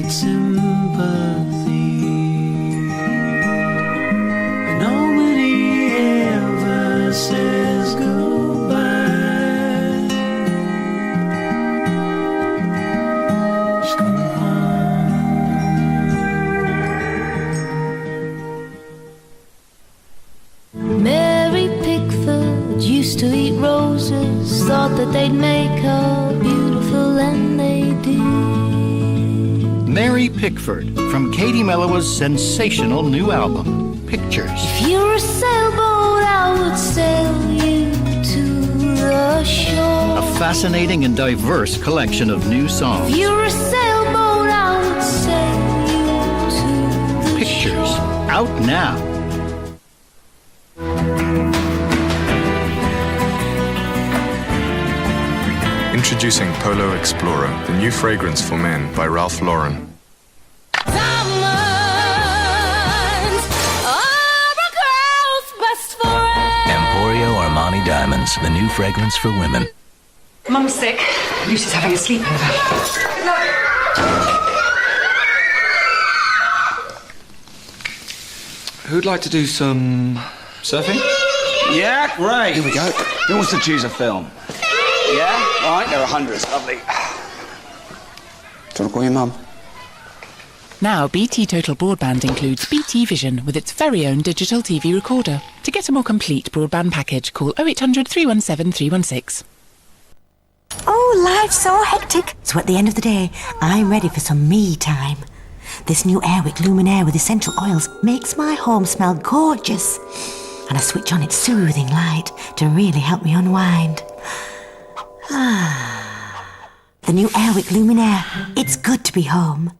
Sympathy. Nobody ever says goodbye. Just come home. Mary Pickford used to eat roses, thought that they'd make her beautiful, and they did. Mary Pickford from Katie Mellowa's sensational new album, Pictures. If you're a sailboat, I would sail you to the shore. A fascinating and diverse collection of new songs. If you're a sailboat, I would sail you to the Pictures, out now. Introducing Polo Explorer, the new fragrance for men by Ralph Lauren. Emporio Armani Diamonds, the new fragrance for women. Mum's sick. Lucy's having a sleepover. Who'd like to do some surfing? Yeah, great. Here we go. Who wants to choose a film? Yeah? All right, there are hundreds. Lovely. Do you want to call your mum? Now, BT Total Broadband includes BT Vision with its very own digital TV recorder. To get a more complete broadband package, call 0800 317 316. Oh, life's so hectic. So at the end of the day, I'm ready for some me time. This new Airwick Luminaire with essential oils makes my home smell gorgeous. And I switch on its soothing light to really help me unwind. The new Airwick Luminaire. It's good to be home.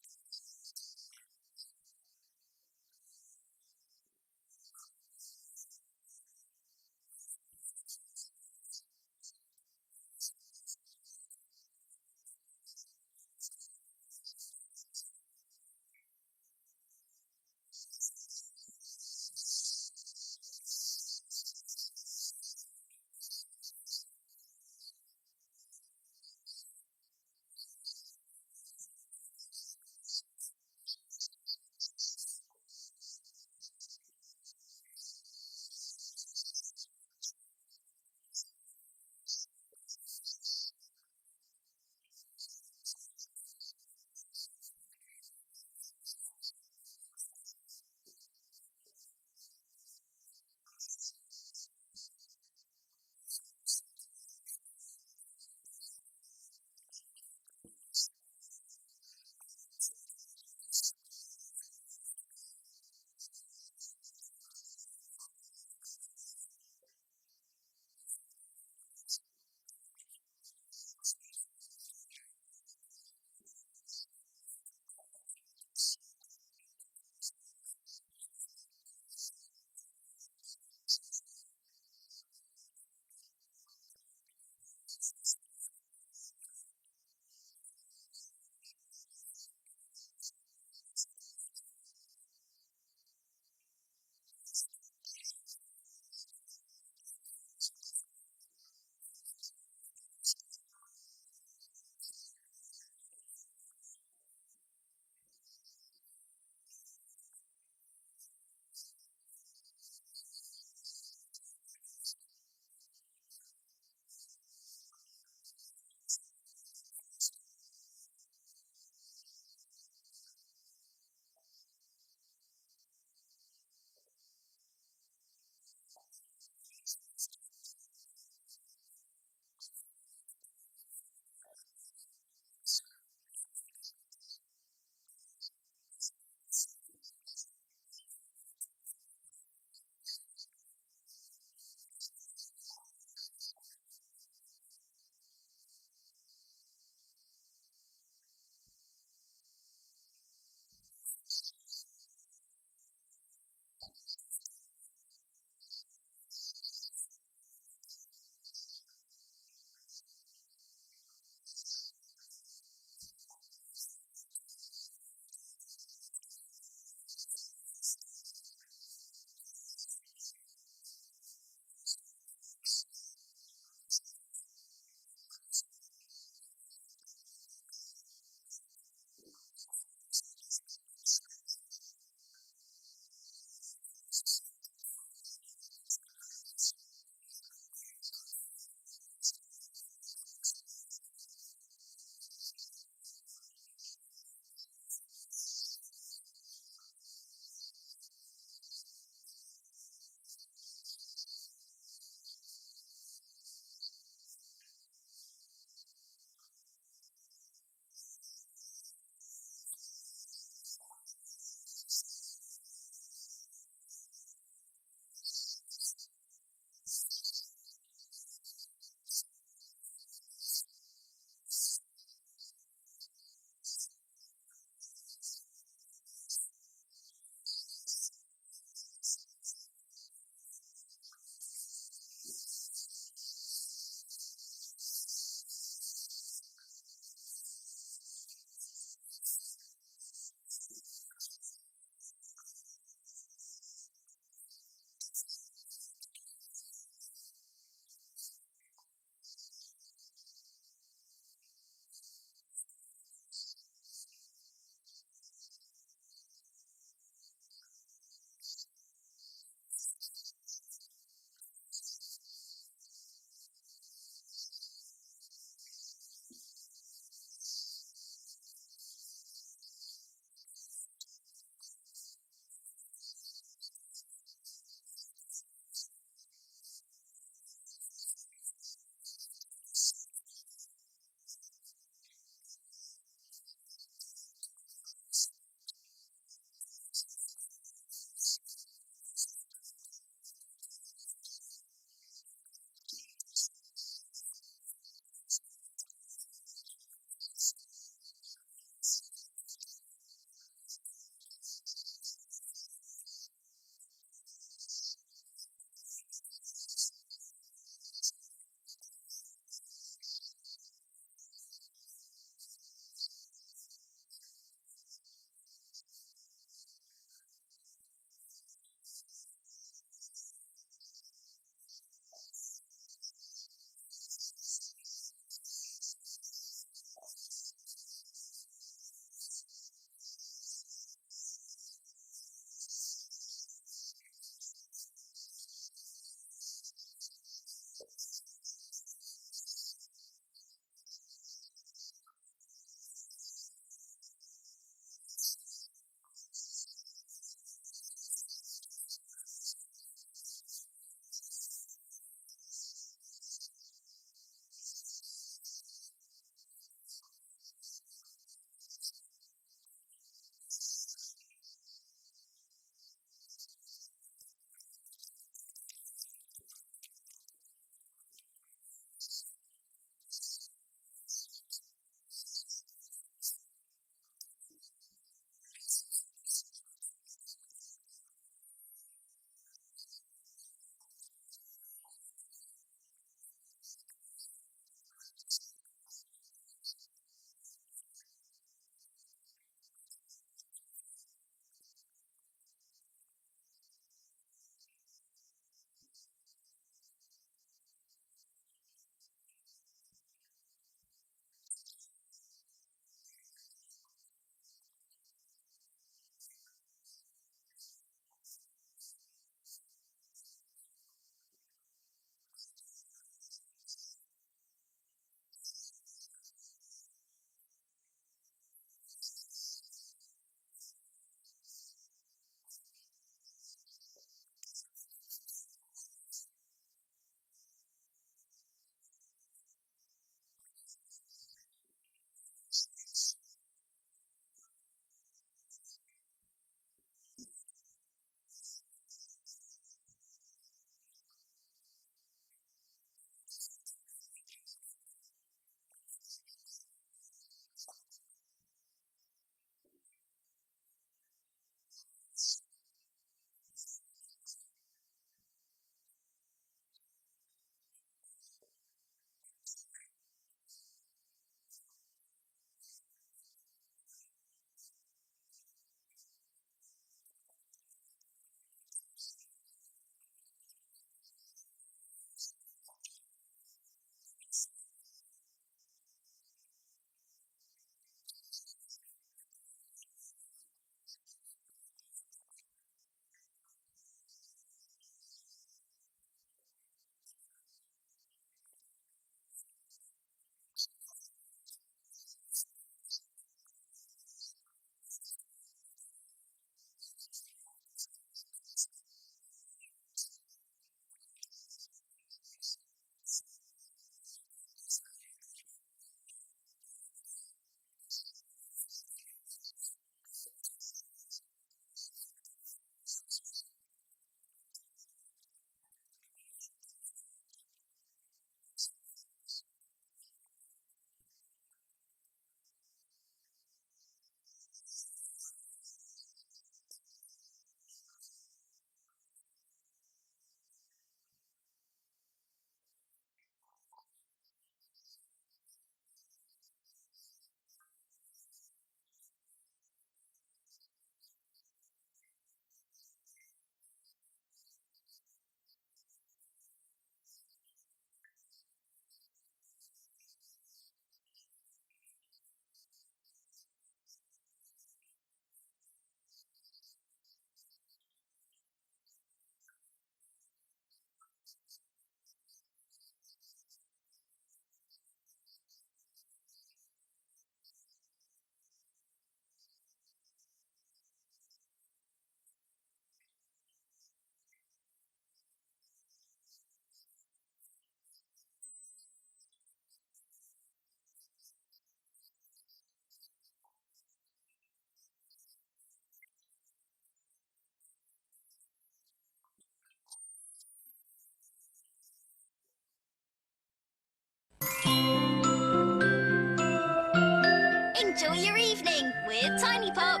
Enjoy your evening with Tiny Pop.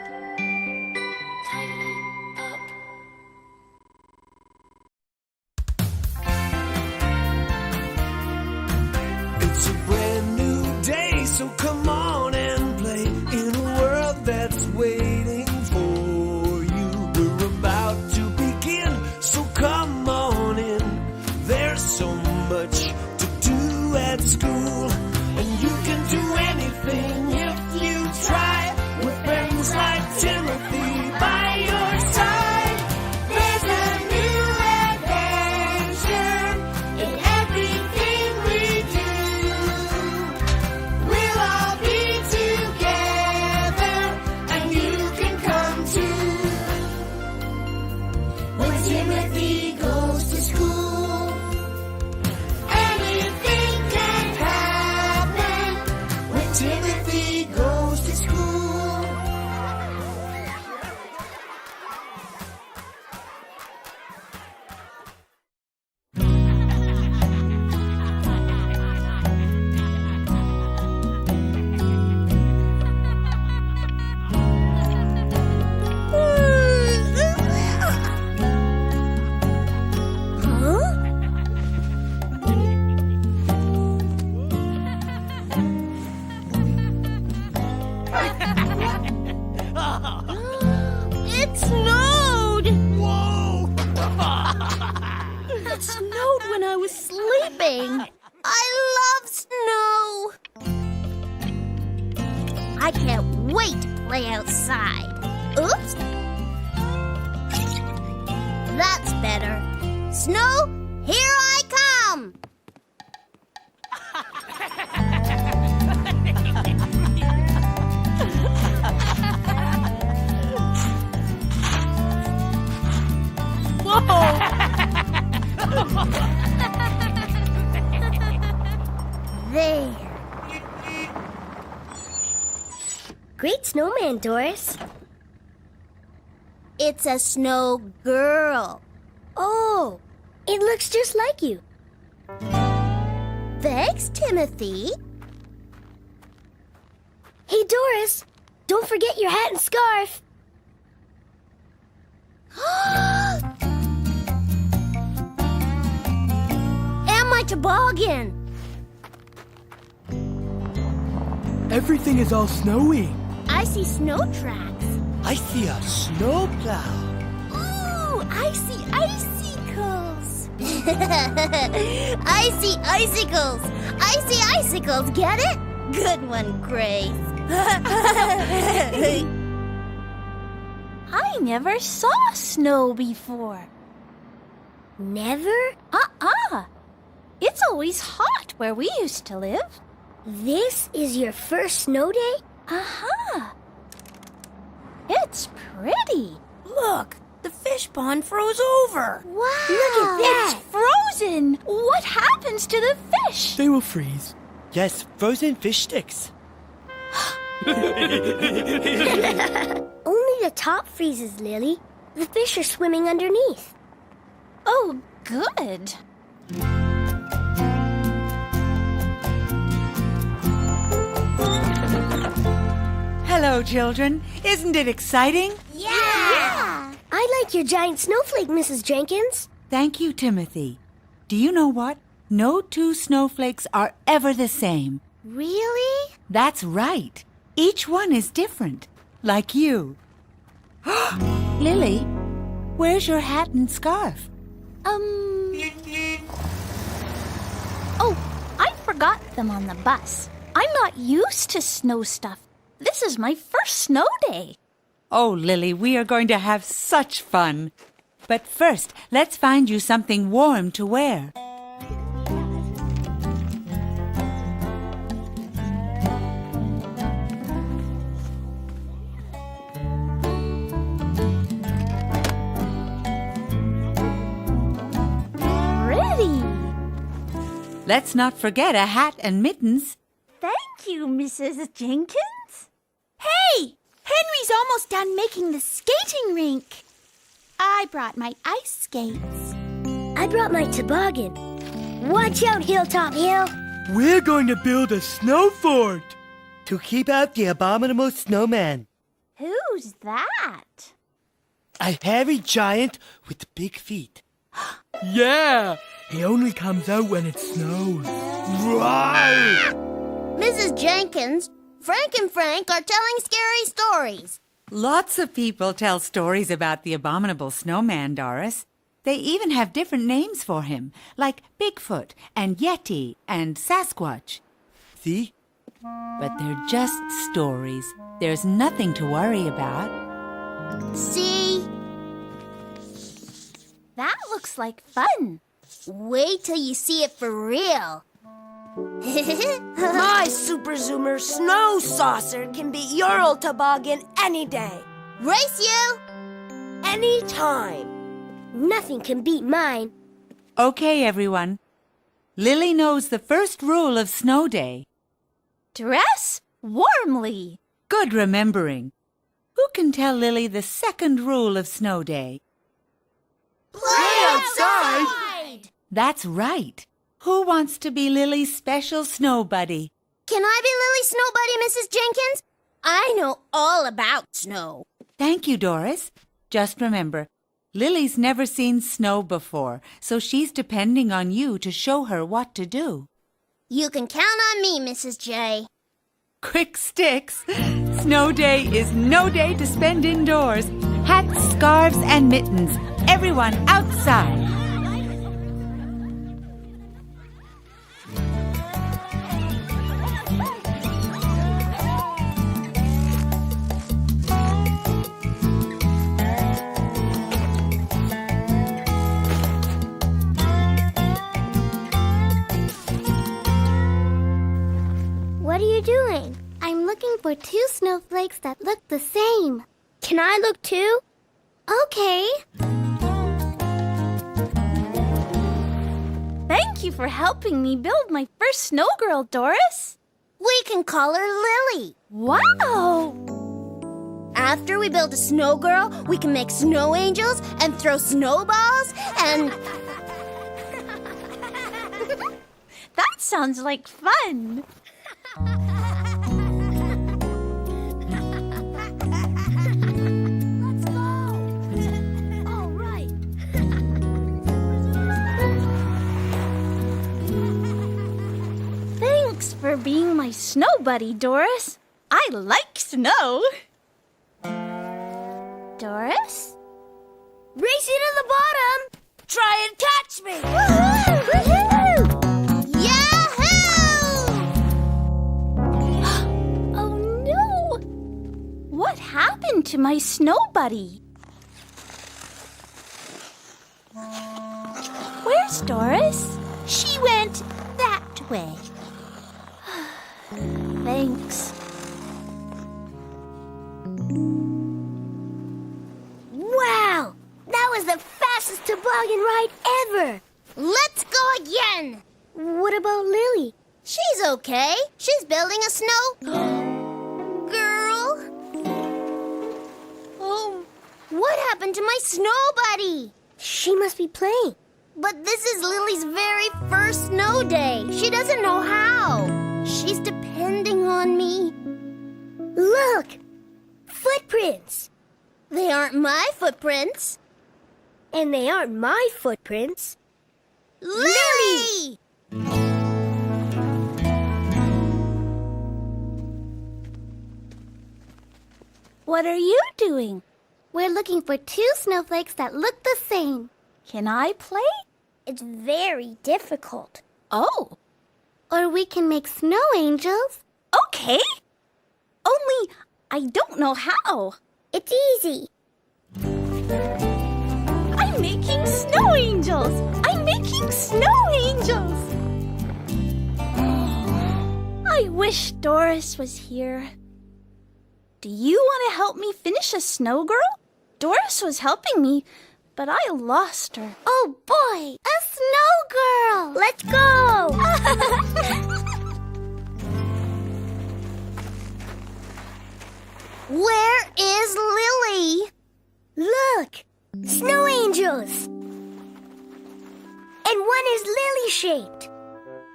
It's a brand new day, so come on and play in a world that's waiting for you. We're about to begin, so come on in. There's so much to do at school, and you can do anything if you try. With friends like Timothy by your side, there's a new adventure in everything we do. We'll all be together, and you can come too. When Timothy goes to school, anything can happen. When Timothy goes to school. It snowed! Whoa! It snowed when I was sleeping. I love snow. I can't wait to play outside. Oops. That's better. Snow, here I come. There. Great snowman, Doris. It's a snow girl. Oh, it looks just like you. Thanks, Timothy. Hey, Doris, don't forget your hat and scarf. And my toboggan. Everything is all snowy. I see snow tracks. I see a snowplow. Ooh, I see icicles. I see icicles. I see icicles. Get it? Good one, Grace. I never saw snow before. Never? It's always hot where we used to live. This is your first snow day? It's pretty. Look, the fish pond froze over. Wow. Look at that. It's frozen. What happens to the fish? They will freeze. Yes, frozen fish sticks. Only the top freezes, Lily. The fish are swimming underneath. Oh, good. Hello, children. Isn't it exciting? Yeah! I like your giant snowflake, Mrs. Jenkins. Thank you, Timothy. Do you know what? No two snowflakes are ever the same. Really? That's right. Each one is different, like you. Lily, where's your hat and scarf? Oh, I forgot them on the bus. I'm not used to snow stuff. This is my first snow day. Oh, Lily, we are going to have such fun. But first, let's find you something warm to wear. Pretty. Let's not forget a hat and mittens. Thank you, Mrs. Jenkins. Hey! Henry's almost done making the skating rink. I brought my ice skates. I brought my toboggan. Watch out, Hilltop Hill. We're going to build a snow fort. to keep out the abominable snowman. Who's that? A hairy giant with big feet. Yeah, he only comes out when it snows. Right! Mrs. Jenkins, Frank and Frank are telling scary stories. Lots of people tell stories about the abominable snowman, Doris. They even have different names for him, like Bigfoot and Yeti and Sasquatch. See? But they're just stories. There's nothing to worry about. See? That looks like fun. Wait till you see it for real. My Super Zoomer snow saucer can beat your old toboggan any day. Race you! Anytime. Nothing can beat mine. Okay, everyone. Lily knows the first rule of Snow Day. Dress warmly. Good remembering. Who can tell Lily the second rule of Snow Day? Play outside! That's right. Who wants to be Lily's special snow buddy? Can I be Lily's snow buddy, Mrs. Jenkins? I know all about snow. Thank you, Doris. Just remember, Lily's never seen snow before, so she's depending on you to show her what to do. You can count on me, Mrs. J. Quick sticks! Snow Day is no day to spend indoors. Hats, scarves, and mittens. Everyone outside. What are you doing? I'm looking for 2 snowflakes that look the same. Can I look too? Okay. Thank you for helping me build my first snow girl, Doris. We can call her Lily. Wow! After we build a snow girl, we can make snow angels and throw snowballs and... That sounds like fun. Let's go. All right. Thanks for being my snow buddy, Doris. I like snow. Doris? Racing to the bottom. Try and catch me. Woohoo! Oh no! What happened to my snow buddy? Where's Doris? She went that way. Thanks. Wow! That was the fastest toboggan ride ever! Let's go again! What about Lily? She's okay. She's building a snow... girl? Oh, what happened to my snow buddy? She must be playing. But this is Lily's very first snow day. She doesn't know how. She's depending on me. Look! Footprints! They aren't my footprints. And they aren't my footprints. Lily! What are you doing? We're looking for 2 snowflakes that look the same. Can I play? It's very difficult. Oh. Or we can make snow angels. Okay. Only I don't know how. It's easy. I'm making snow angels. I'm making snow angels. I wish Doris was here. Do you want to help me finish a snow girl? Doris was helping me, but I lost her. Oh boy, a snow girl! Let's go! Where is Lily? Look! Snow angels! And one is lily-shaped.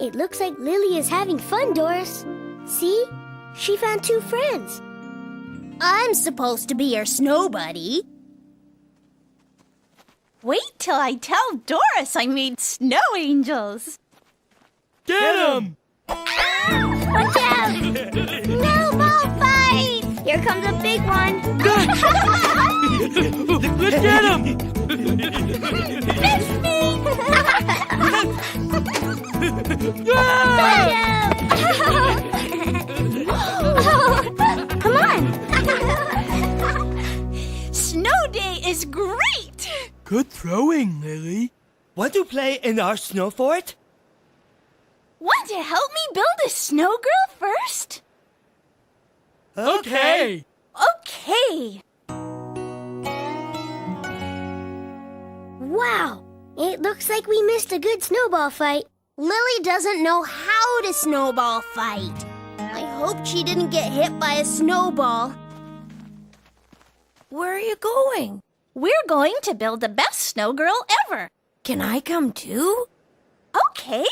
It looks like Lily is having fun, Doris. See? She found 2 friends. I'm supposed to be your snow buddy. Wait till I tell Doris I made snow angels. Get him! Watch out! Snowball fight! Here comes a big one. Let's get him! Miss me! Come on! Snow day is great! Good throwing, Lily. Want to play in our snow fort? Want to help me build a snow girl first? Okay. Okay. Wow, it looks like we missed a good snowball fight. Lily doesn't know how to snowball fight. I hope she didn't get hit by a snowball. Where are you going? We're going to build the best snow girl ever. Can I come too? Okay.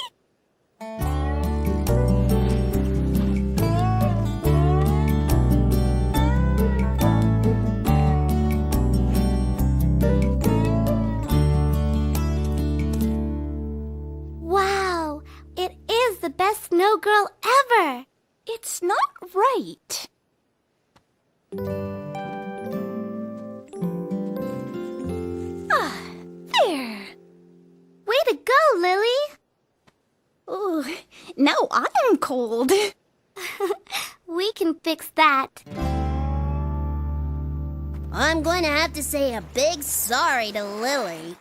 Wow, it is the best snow girl ever. It's not right. There. Way to go, Lily. Ooh, now I'm cold. We can fix that. I'm going to have to say a big sorry to Lily.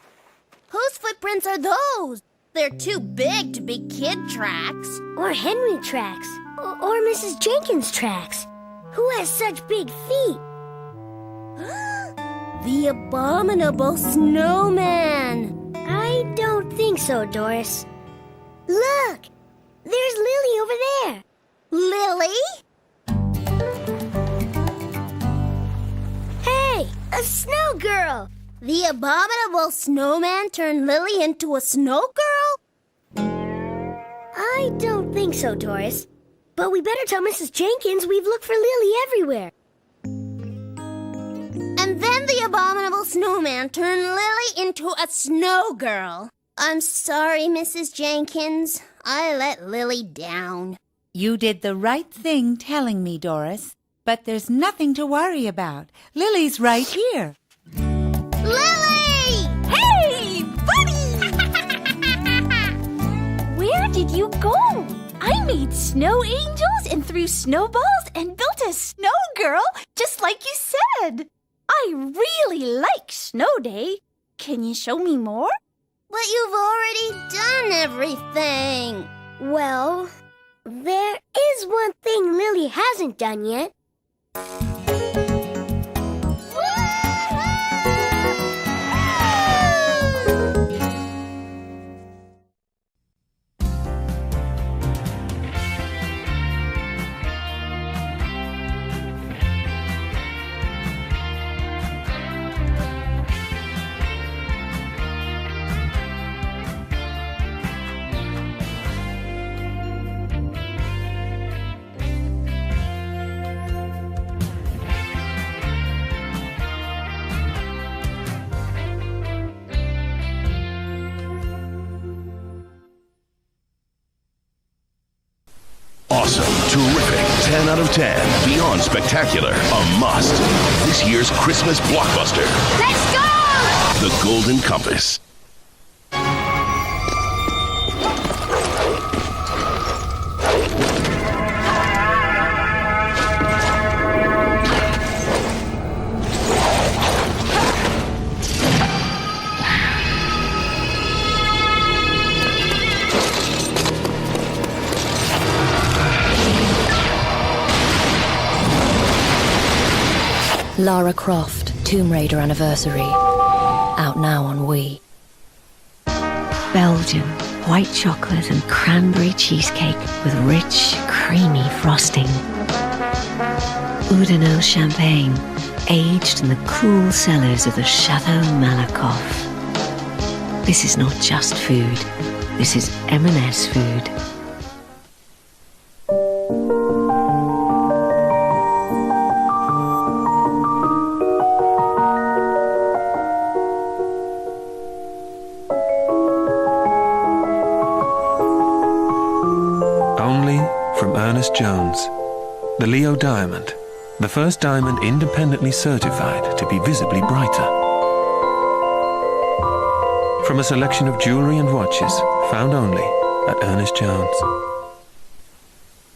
Whose footprints are those? They're too big to be kid tracks. Or Henry tracks. Or Mrs. Jenkins tracks. Who has such big feet? The abominable snowman. I don't think so, Doris. Look! There's Lily over there. Lily? Hey, a snow girl! The abominable snowman turned Lily into a snow girl? I don't think so, Doris. But we better tell Mrs. Jenkins we've looked for Lily everywhere. And then the abominable snowman turned Lily into a snow girl. I'm sorry, Mrs. Jenkins. I let Lily down. You did the right thing telling me, Doris. But there's nothing to worry about. Lily's right here. Lily! Hey, buddy! Where did you go? I made snow angels and threw snowballs and built a snow girl, just like you said. I really like snow day. Can you show me more? But you've already done everything. Well, there is one thing Lily hasn't done yet. Awesome, terrific, 10 out of 10, beyond spectacular, a must. This year's Christmas blockbuster. Let's go! The Golden Compass. Lara Croft, Tomb Raider Anniversary. Out now on Wii. Belgian white chocolate and cranberry cheesecake with rich, creamy frosting. Oudinot champagne, aged in the cool cellars of the Chateau Malakoff. This is not just food. This is M&S food. Ernest Jones. The Leo Diamond. The first diamond independently certified to be visibly brighter. From a selection of jewellery and watches found only at Ernest Jones.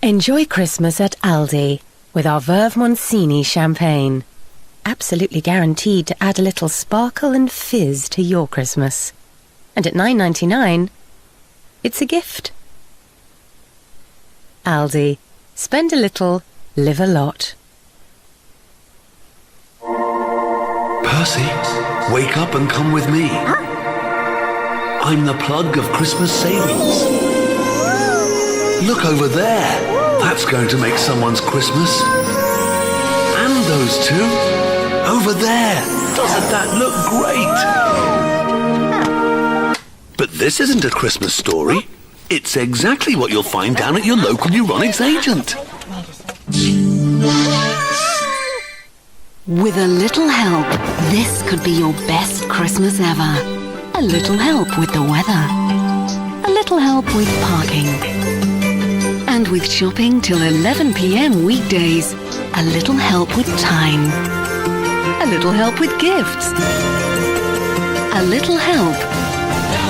Enjoy Christmas at Aldi with our Veuve Monsini champagne. Absolutely guaranteed to add a little sparkle and fizz to your Christmas. And at $9.99, it's a gift. Aldi. Spend a little, live a lot. Percy, wake up and come with me. I'm the plug of Christmas savings. Look over there. That's going to make someone's Christmas. And those two. Over there. Doesn't that look great? But this isn't a Christmas story. It's exactly what you'll find down at your local Euronics agent. With a little help, this could be your best Christmas ever. A little help with the weather. A little help with parking. And with shopping till 11 p.m. weekdays. A little help with time. A little help with gifts. A little help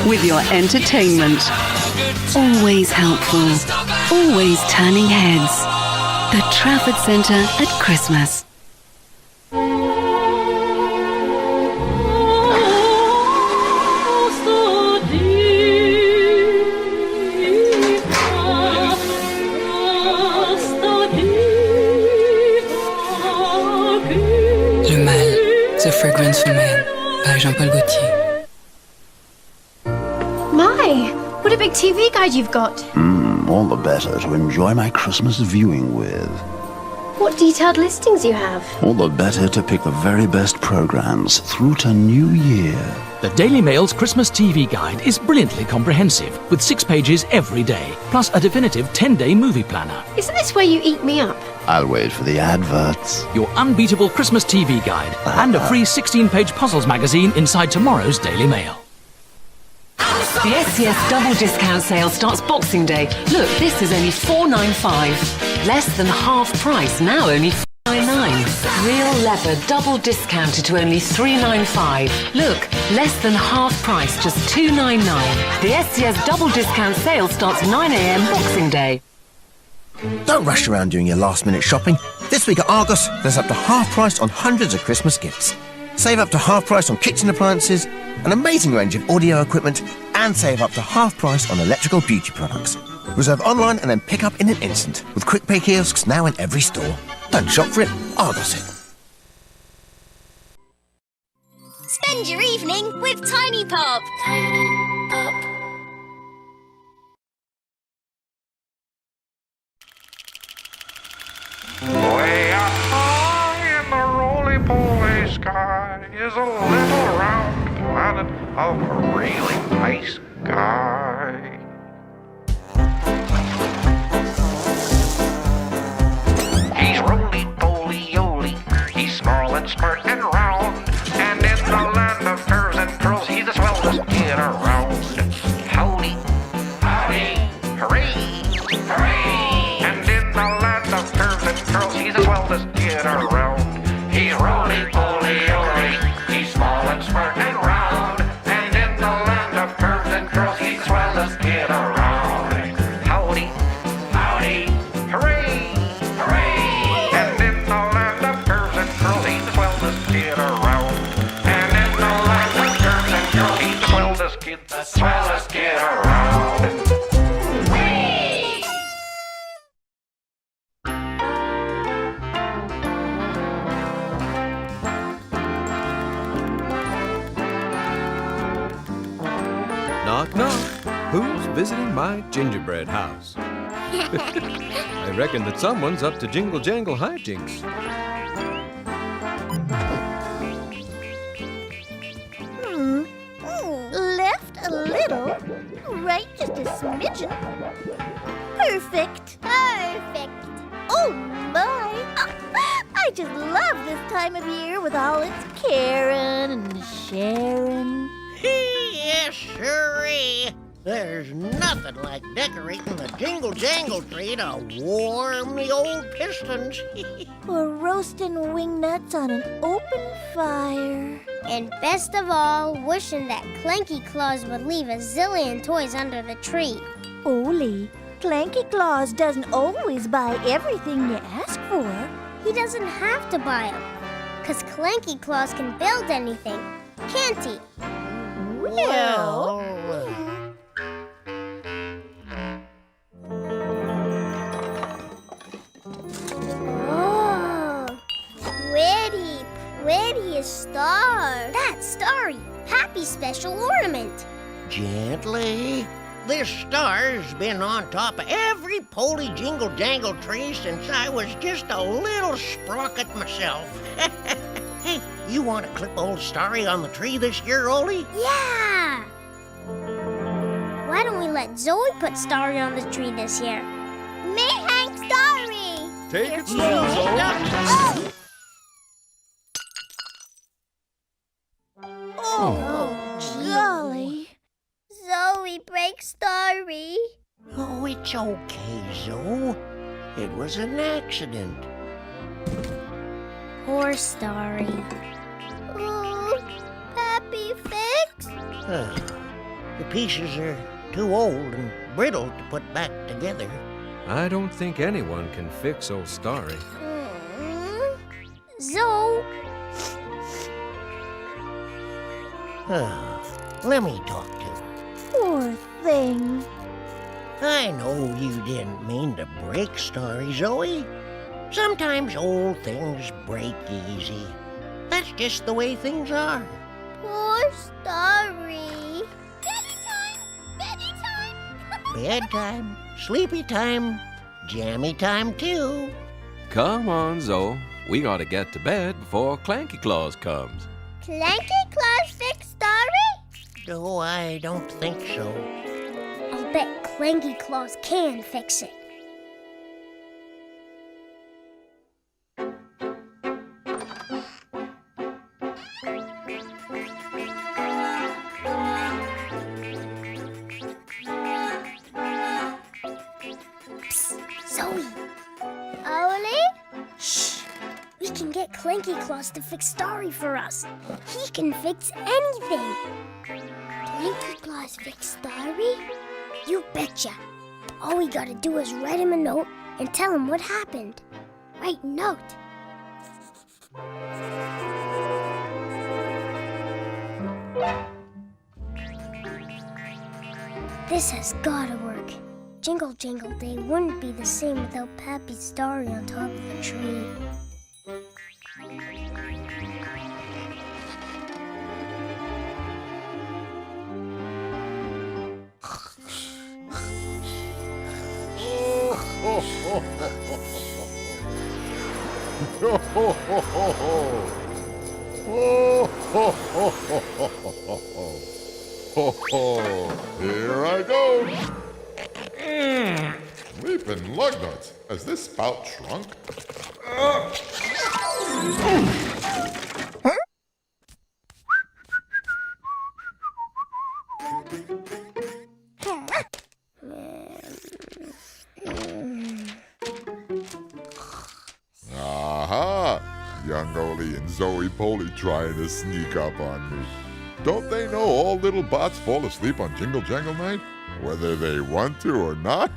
with your entertainment. Always helpful. Always turning heads. The Trafford Centre at Christmas. The Fragrance for Men by Jean-Paul Gaultier. My, what a big TV guide you've got. All the better to enjoy my Christmas viewing with. What detailed listings you have. All the better to pick the very best programs through to New Year. The Daily Mail's Christmas TV Guide is brilliantly comprehensive, with 6 pages every day, plus a definitive 10-day movie planner. Isn't this where you eat me up? I'll wait for the adverts. Your unbeatable Christmas TV Guide, and a free 16-page puzzles magazine inside tomorrow's Daily Mail. The SCS double discount sale starts Boxing Day. Look, this is only $4.95. Less than half price, now only $4.99. Real leather double discounted to only $3.95. Look, less than half price, just $2.99. The SCS double discount sale starts 9 a.m. Boxing Day. Don't rush around doing your last-minute shopping. This week at Argos, there's up to half price on hundreds of Christmas gifts. Save up to half price on kitchen appliances, an amazing range of audio equipment, and save up to half price on electrical beauty products. Reserve online and then pick up in an instant, with quick pay kiosks now in every store. Don't shop for it, Argos it. Spend your evening with Tiny Pop. Tiny Pop. Way up high in the roly-poly sky is a little round planet of a really nice guy. He's roly-poly-oly, he's small and smart and round, and in the land of curves and curls, he's the swellest kid around. Howdy, howdy, hooray, hooray! And in the land of curves and curls, he's the swellest kid around. He's roly-poly-oly, he's small and smart and round, and in the land of curves and curls, he's the swellest kid around. Howdy, howdy, hooray, hooray! And in the land of curves and curls, he's the swellest kid around. And in the land of curves and curls, he's the swellest kid around. Knock, knock. Who's visiting my gingerbread house? I reckon that someone's up to jingle-jangle hijinks. Left a little, right just a smidgen. Perfect. Perfect. Oh my! I just love this time of year with all its caring and sharing. Yes, sirree. There's nothing like decorating the jingle-jangle tree to warm the old pistons. Or roasting wing nuts on an open fire. And best of all, wishing that Clanky Claus would leave a zillion toys under the tree. Ole, Clanky Claus doesn't always buy everything you ask for. He doesn't have to buy them, 'cause Clanky Claus can build anything, can't he? Well... Pretty star. That's Starry, Happy's special ornament. Gently. This star's been on top of every Polly Jingle Jangle tree since I was just a little sprocket myself. Hey, you want to clip old Starry on the tree this year, Ole? Yeah! Why don't we let Zoe put Starry on the tree this year? Me hang Starry! Take it slow, Zoe. Oh, golly. Zoe breaks Starry. Oh, it's okay, Zoe. It was an accident. Poor Starry. Oh, Pappy fix? The pieces are too old and brittle to put back together. I don't think anyone can fix old Starry. Zoe. Let me talk to her. Poor thing. I know you didn't mean to break Starry, Zoe. Sometimes old things break easy. That's just the way things are. Poor Starry. Bedtime! Bedtime! Bedtime, sleepy time, jammy time too. Come on, Zoe. We gotta get to bed before Clanky Claus comes. Clanky Claus fix Starry? No, I don't think so. I'll bet Clanky Claus can fix it. Psst, Zoe. Ole? Shh. We can get Clanky Claus to fix Starry for us. He can fix anything. Clanky Claus fix Starry? You betcha. All we gotta do is write him a note and tell him what happened. Write note. This has gotta work. Jingle Jangle Day wouldn't be the same without Pappy's Starry on top of the tree. Here I go. Leaping lug nuts. Has this spout shrunk? Aha! Young Ole and Zoe Polly trying to sneak up on me. Don't they know all little bots fall asleep on Jingle Jangle Night? Whether they want to or not?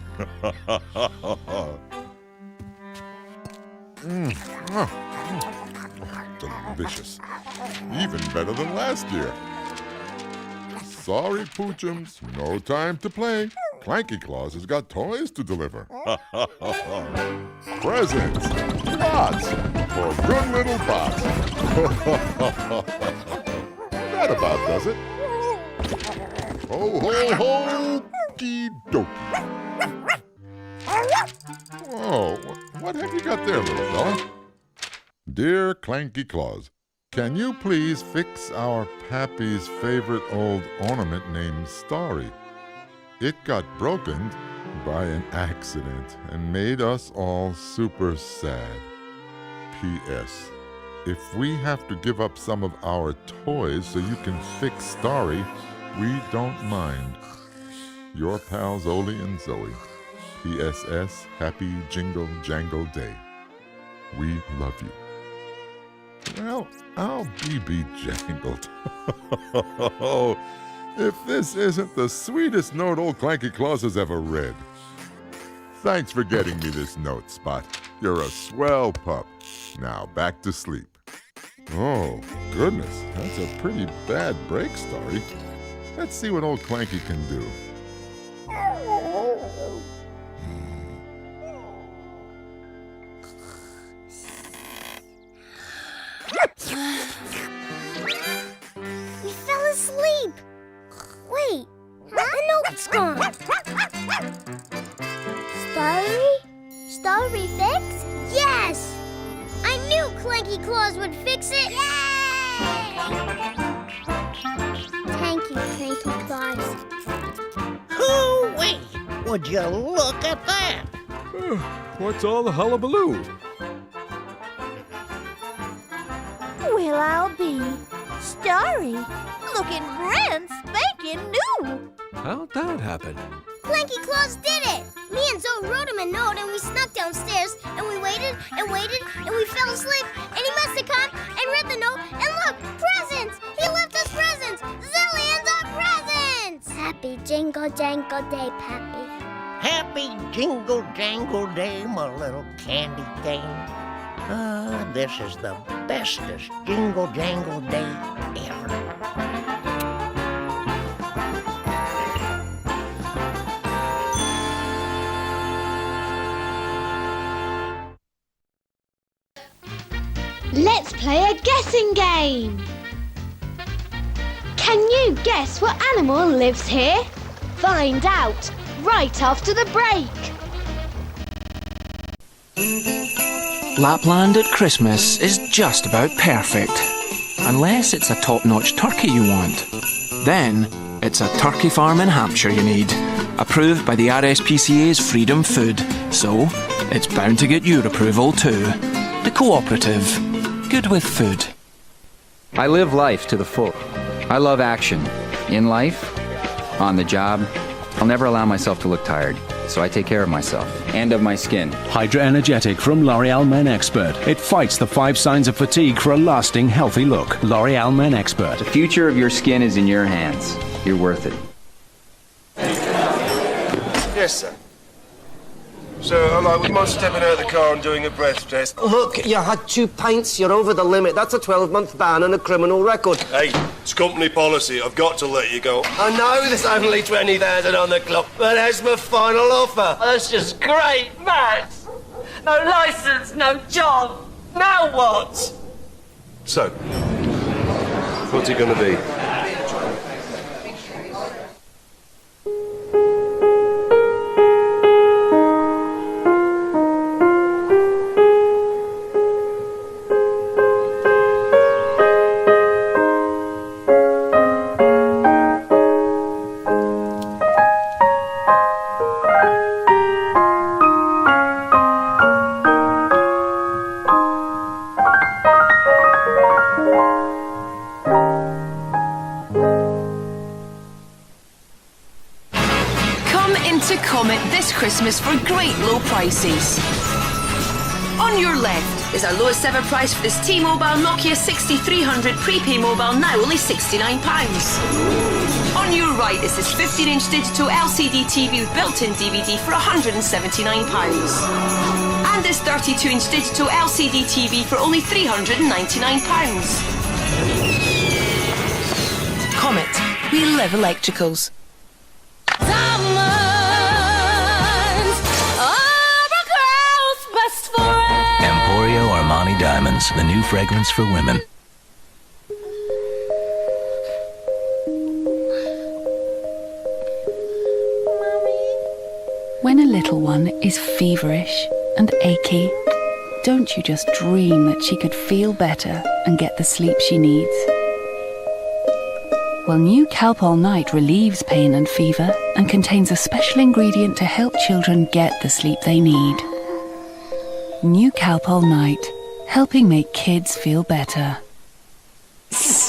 Delicious. Even better than last year. Sorry, Poochums. No time to play. Clanky Claus has got toys to deliver. Presents. Bots. For good little bots. That about does it. Ho, ho, ho, dee dokey. Oh, what have you got there, little fella? Dear Clanky Claus, can you please fix our Pappy's favorite old ornament named Starry? It got broken by an accident and made us all super sad. P.S. If we have to give up some of our toys so you can fix Starry, we don't mind. Your pals Oli and Zoe. PSS, Happy Jingle Jangle Day. We love you. Well, I'll be jangled. If this isn't the sweetest note old Clanky Claus has ever read. Thanks for getting me this note, Spot. You're a swell pup. Now back to sleep. Oh, goodness, that's a pretty bad break, Starry. Let's see what old Clanky can do. We fell asleep. Wait, the note's gone. Starry? Starry fix? Yes! I knew Clanky Claus would fix it! Yay! Thank you, Clanky Claus. Hoo-wee! Would you look at that? What's all the hullabaloo? Well, I'll be Starry, looking brand spanking new. How'd that happen? Clanky Claus did it! Me and Zoe wrote him a note and we snuck downstairs and we waited and waited and we fell asleep and he must have come and read the note and look, presents! He left us presents! Zillions of presents! Happy Jingle Jangle Day, Pappy. Happy Jingle Jangle Day, my little candy thing. This is the bestest Jingle Jangle Day ever. Let's play a guessing game! Can you guess what animal lives here? Find out right after the break! Lapland at Christmas is just about perfect. Unless it's a top-notch turkey you want. Then, it's a turkey farm in Hampshire you need. Approved by the RSPCA's Freedom Food. So, it's bound to get your approval too. The Cooperative. Good with food. I live life to the full. I love action. In life, on the job, I'll never allow myself to look tired. So I take care of myself and of my skin. Hydra Energetic from L'Oreal Men Expert. It fights the 5 signs of fatigue for a lasting, healthy look. L'Oreal Men Expert. The future of your skin is in your hands. You're worth it. Yes, sir. So, would mind stepping out of the car and doing a breath test? Look, you had 2 pints, you're over the limit. That's a 12-month ban and a criminal record. Hey, it's company policy. I've got to let you go. I know there's only 20,000 on the clock, but that's my final offer. That's just great, Matt. No licence, no job. Now what? So, what's it going to be? Christmas for great low prices. On your left is our lowest ever price for this T-Mobile Nokia 6300 prepay mobile, now only £69. On your right is this 15-inch digital LCD TV with built-in DVD for £179. And this 32-inch digital LCD TV for only £399. Comet, we live electricals. Emporio Armani Diamonds, the new fragrance for women. When a little one is feverish and achy, don't you just dream that she could feel better and get the sleep she needs? Well, new Calpol Night relieves pain and fever and contains a special ingredient to help children get the sleep they need. New Calpol Night, helping make kids feel better.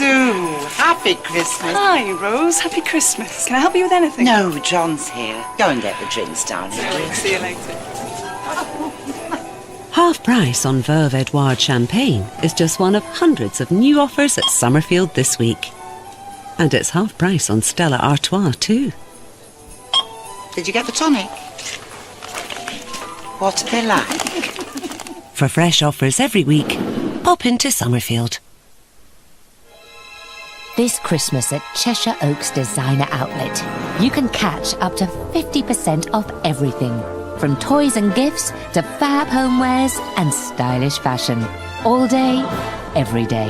Sue, happy Christmas. Hi, Rose. Happy Christmas. Can I help you with anything? No, John's here. Go and get the drinks, darling. See you later. Half price on Veuve Edouard champagne is just one of hundreds of new offers at Summerfield this week. And it's half price on Stella Artois too. Did you get the tonic? What are they like? For fresh offers every week, pop into Summerfield. This Christmas at Cheshire Oaks Designer Outlet, you can catch up to 50% off everything, from toys and gifts to fab homewares and stylish fashion, all day, every day.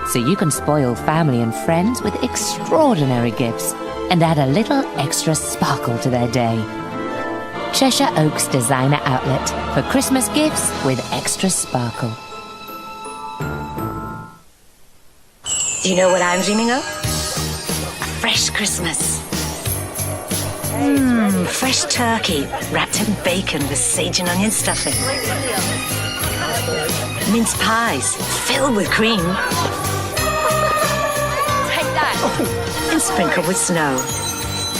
So you can spoil family and friends with extraordinary gifts and add a little extra sparkle to their day. Cheshire Oaks Designer Outlet for Christmas gifts with extra sparkle. Do you know what I'm dreaming of? A fresh Christmas. Fresh turkey wrapped in bacon with sage and onion stuffing. Mince pies filled with cream. Take that. And sprinkled with snow.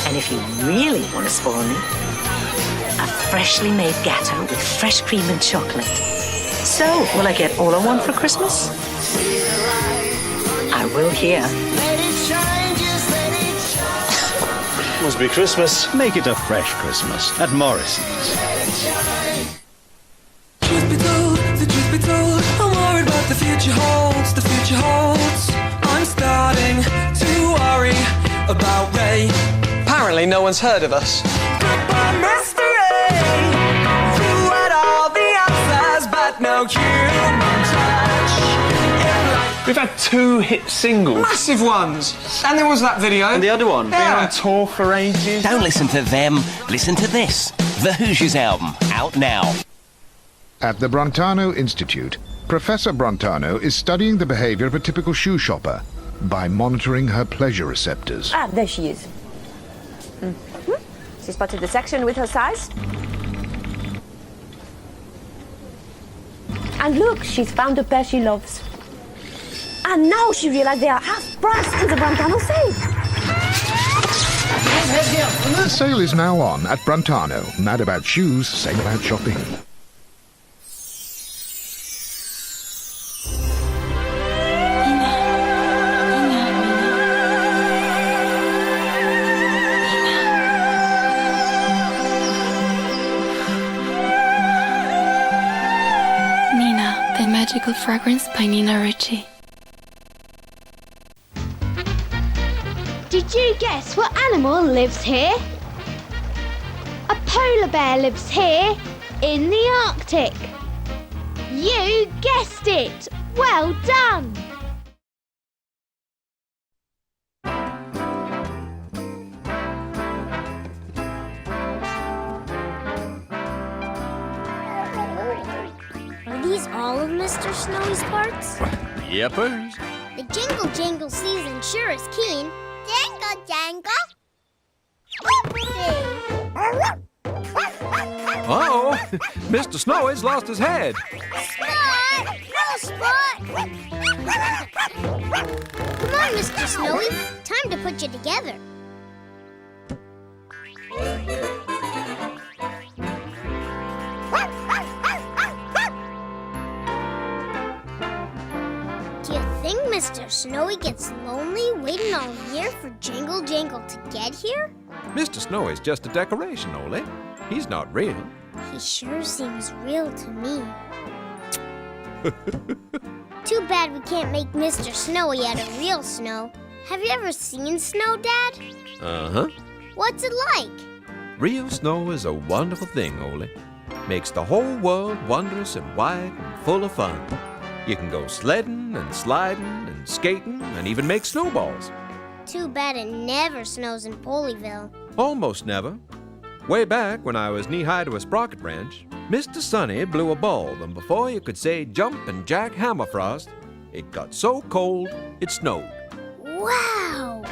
And if you really want to spoil me, a freshly made gâteau with fresh cream and chocolate. So, will I get all I want for Christmas? I will hear. Must be Christmas. Make it a fresh Christmas at Morrison's. Truth be told, the truth be told, I'm worried about the future holds, the future holds. I'm starting to worry about Ray. Apparently no one's heard of us. Goodbye, Mr. Ray. You had all the answers, but no human touch. We've had 2 hit singles. Massive ones. And there was that video. And the other one, Yeah. been on tour for ages. Don't listen to them, listen to this. The Hoosiers album, out now. At the Brentano Institute, Professor Brentano is studying the behavior of a typical shoe shopper by monitoring her pleasure receptors. Ah, there she is. She spotted the section with her size. And look, she's found a pair she loves. And now she realized they are half price in the Brentano sale. The sale is now on at Brentano. Mad about shoes, same about shopping. Nina, the Magical Fragrance by Nina Ricci. Did you guess what animal lives here? A polar bear lives here in the Arctic. You guessed it. Well done. Are these all of Mr. Snowy's parts? Yepers. The jingle jangle season sure is keen. Jangle jangle. Whoopsie. Uh-oh. Mr. Snowy's lost his head. Spot! No Spot! Come on, Mr. Snowy. Time to put you together. Do you think Mr. Snowy gets lonely waiting all year for Jingle Jangle to get here? Mr. Snowy's just a decoration, Ole. He's not real. He sure seems real to me. Too bad we can't make Mr. Snowy out of real snow. Have you ever seen snow, Dad? Uh-huh. What's it like? Real snow is a wonderful thing, Ole. Makes the whole world wondrous and white and full of fun. You can go sledding and sliding and skating and even make snowballs. Too bad it never snows in Pollyville. Almost never. Way back when I was knee-high to a sprocket branch, Mr. Sunny blew a bulb, and before you could say jump and jack Hammerfrost, it got so cold it snowed. Wow!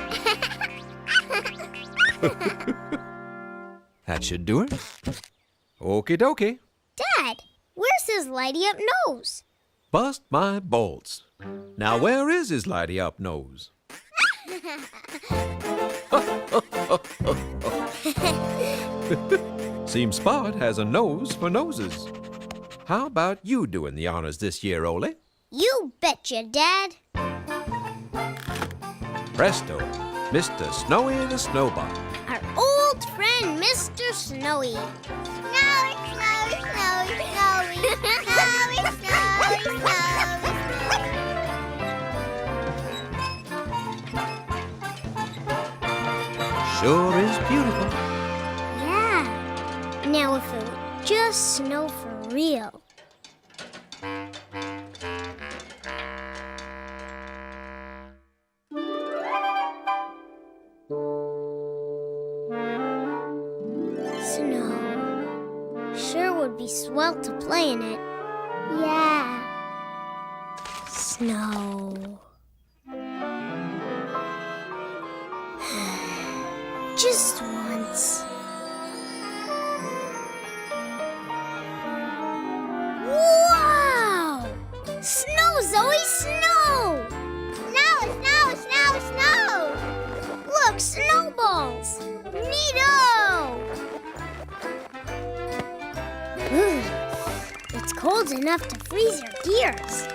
That should do it. Okie dokie. Dad, where's his lighty-up nose? Bust my bolts. Now where is his lighty-up nose? Seems Spot has a nose for noses. How about you doing the honors this year, Ole? You betcha, Dad. Presto, Mr. Snowy the Snowball. Our old friend, Mr. Snowy. Snowy, Snowy, Snowy, Snowy, Snowy, Snowy, Snowy. Sure is beautiful. Yeah. Now if it would just snow for real. Snow. Sure would be swell to play in it. Yeah. Snow. Just once. Wow! Snow, Zoe, snow! Snow, snow, snow, snow! Look, snowballs! Neato! Ooh, it's cold enough to freeze your gears.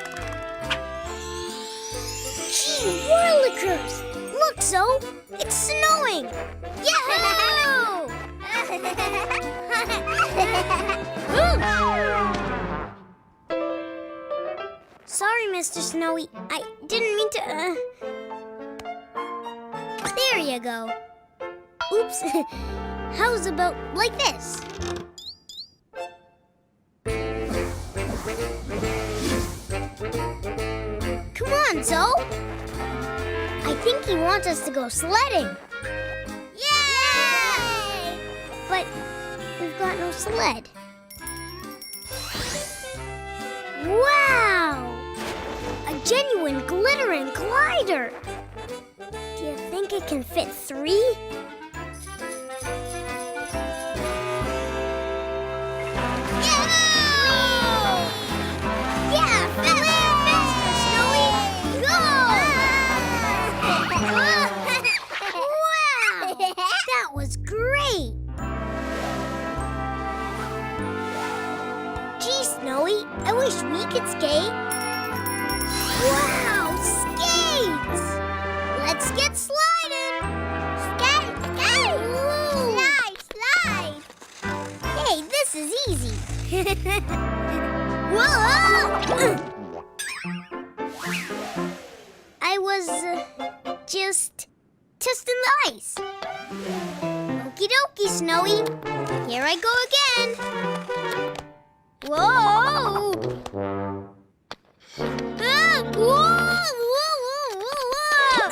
Gee whirlikers! Look, Zoe! It's snowing! Yahoo! Sorry, Mr. Snowy. I didn't mean to, There you go. Oops. How's about like this? Come on, Zoe. I think he wants us to go sledding. Yay! But we've got no sled. Wow! A genuine glittering glider. Do you think it can fit 3? Yeah! Faster, Snowy! Go! Wow! That was great! Gee, Snowy, I wish we could skate. Wow, skates! Let's get sliding! Skate, skate! Woo. Slide, slide! Hey, this is easy. Whoa! I was just testing the ice. Okie dokie, Snowy. Here I go again. Whoa! Ah, whoa, whoa, whoa, whoa!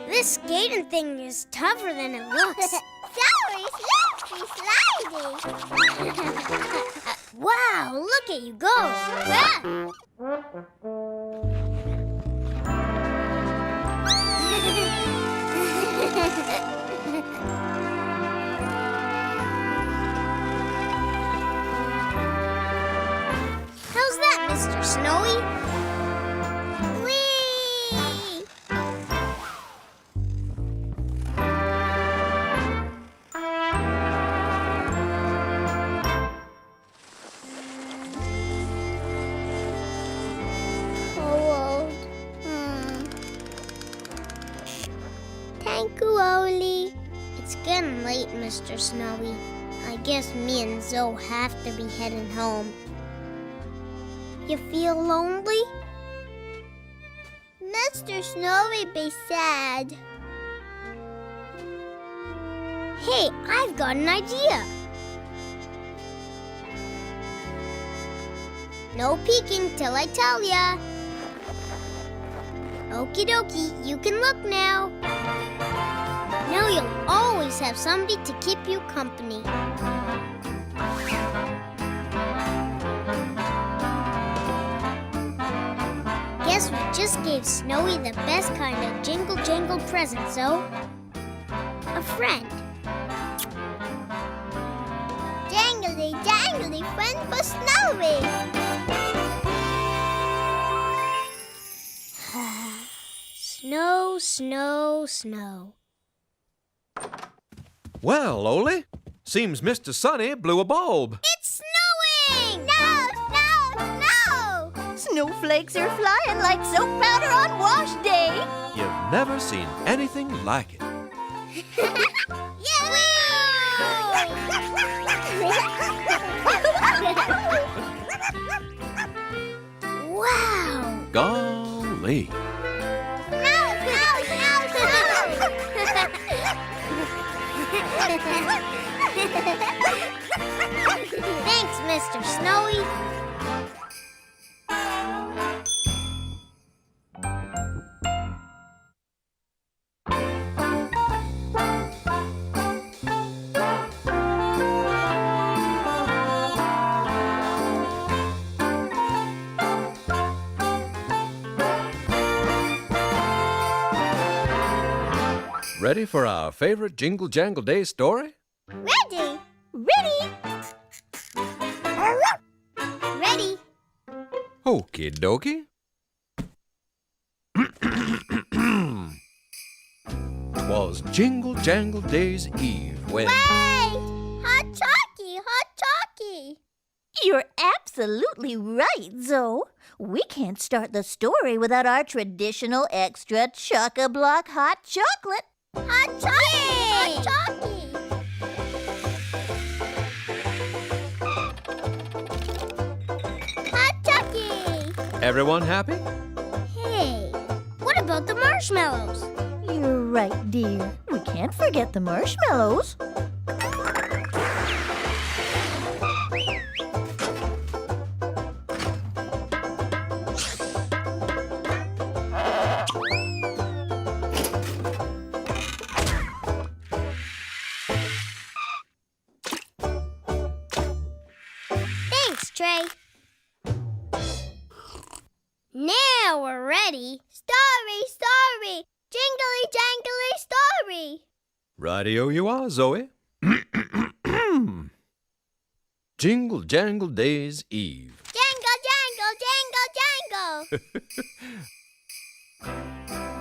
This skating thing is tougher than it looks. Sorry, slippery, slidey. Wow, look at you go. Ah. How's that, Mr. Snowy? Whee! Cold. Thank you, Oli. It's getting late, Mr. Snowy. I guess me and Zoe have to be heading home. You feel lonely? Mr. Snowy be sad. Hey, I've got an idea. No peeking till I tell ya. Okie dokie, you can look now. Now you'll always have somebody to keep you company. Guess we just gave Snowy the best kind of jingle-jangle present, so a friend. Jangly, jangly friend for Snowy. Snow, snow, snow. Well, Ole, seems Mr. Sunny blew a bulb. It's snowing! No, no, no! Snowflakes are flying like soap powder on wash day. You've never seen anything like it. Wow! Golly. Thanks, Mr. Snowy. Ready for our favorite Jingle Jangle Day story? Ready? Ready? Ready? Okie dokie. 'Twas Jingle Jangle Day's Eve when... Hot Chalky, Hot Chalky. You're absolutely right, Zoe. We can't start the story without our traditional extra chock-a-block hot chocolate. Hot Chalky! Hot Chalky! Hot Chalky! Everyone happy? Hey, what about the marshmallows? You're right, dear. We can't forget the marshmallows. Thanks, Trey. Now we're ready. Story, story, jingly jangly story. Radio you are, Zoe. Jingle Jangle Day's Eve. Jangle, jangle, jangle, jangle.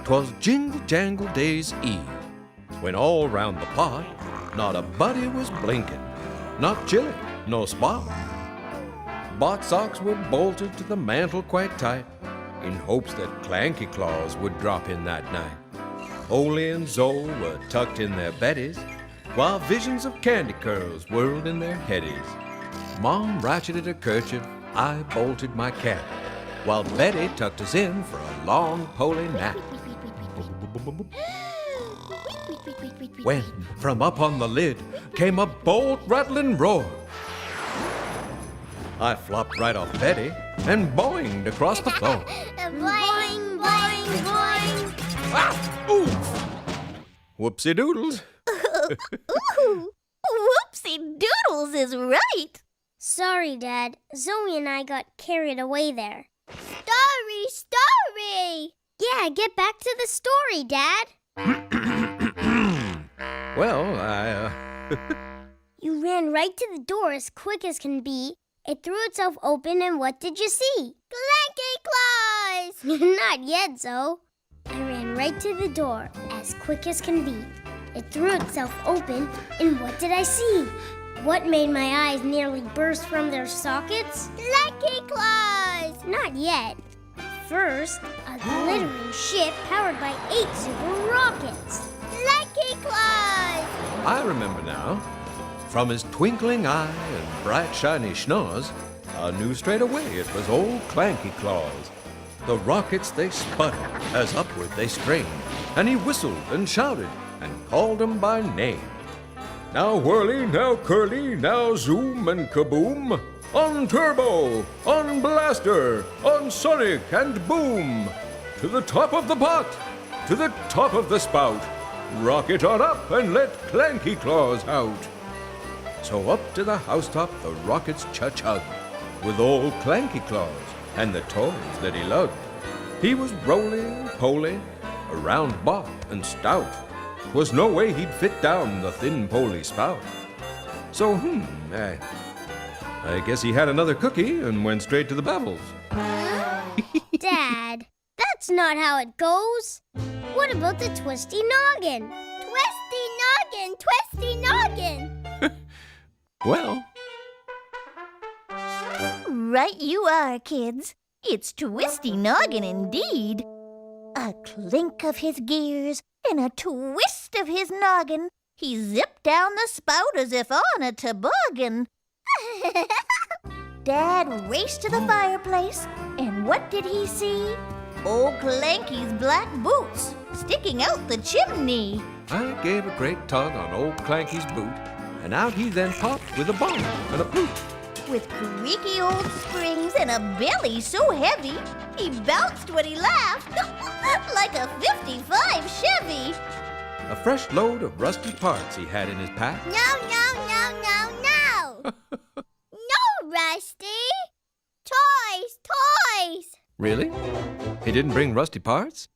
'Twas Jingle Jangle Day's Eve, when all round the pot not a buddy was blinking, not chilly, no spark. Bot socks were bolted to the mantel quite tight, in hopes that Clanky Claus would drop in that night. Ole and Zoe were tucked in their beddies, while visions of candy curls whirled in their headies. Mom ratcheted her kerchief, I bolted my cap, while Betty tucked us in for a long poly nap. When from up on the lid came a bolt-rattling roar, I flopped right off Betty and boinged across the floor. Boing, boing, boing. Ah! Oof! Whoopsie doodles. Ooh, whoopsie doodles is right. Sorry, Dad. Zoe and I got carried away there. Story, story! Yeah, get back to the story, Dad. Well, You ran right to the door as quick as can be. It threw itself open, and what did you see? Clanky Claus! Not yet, Zoe. I ran right to the door as quick as can be. It threw itself open, and what did I see? What made my eyes nearly burst from their sockets? Clanky Claus! Not yet. First, a glittering ship powered by 8 super rockets. Clanky Claus! I remember now. From his twinkling eye and bright shiny schnoz, I knew straight away it was old Clanky Claus. The rockets they sputtered as upward they strained, and he whistled and shouted and called 'em by name. Now whirly, now curly, now zoom and kaboom, on turbo, on blaster, on sonic and boom. To the top of the pot, to the top of the spout, rocket on up and let Clanky Claus out. So up to the housetop the rockets chug, with old Clanky Claus and the toys that he loved. He was roly-poly, around bop and stout. 'Twas no way he'd fit down the thin poly spout. So, I guess he had another cookie and went straight to the bevels. Dad, that's not how it goes. What about the twisty noggin? Twisty noggin! Well, Right you are, kids. It's Twisty Noggin indeed. A clink of his gears and a twist of his noggin. He zipped down the spout as if on a toboggan. Dad raced to the fireplace, and what did he see? Old Clanky's black boots sticking out the chimney. I gave a great tug on old Clanky's boot, and out he then popped with a bump and a boot. With creaky old springs and a belly so heavy, he bounced when he laughed like a 55 Chevy. A fresh load of rusty parts he had in his pack. No! No, Rusty! Toys! Really? He didn't bring rusty parts?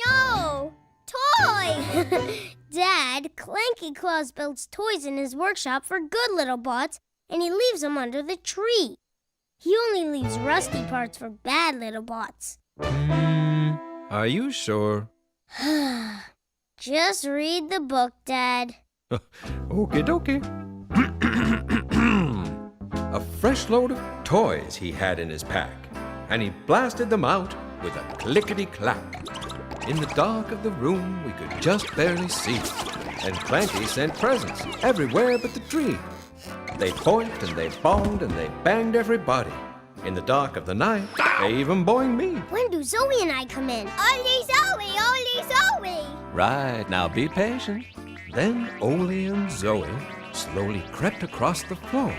No! Toys! Dad, Clanky Claus builds toys in his workshop for good little bots, and he leaves them under the tree. He only leaves rusty parts for bad little bots. Are you sure? Just read the book, Dad. Okie dokie. A fresh load of toys he had in his pack, and he blasted them out with a clickety-clack. In the dark of the room we could just barely see, and Clanky sent presents everywhere but the tree. They boinked and they bonged and they banged everybody. In the dark of the night, they even boinged me. When do Zoe and I come in? Only Zoe! Right, now be patient. Then Ole and Zoe slowly crept across the floor.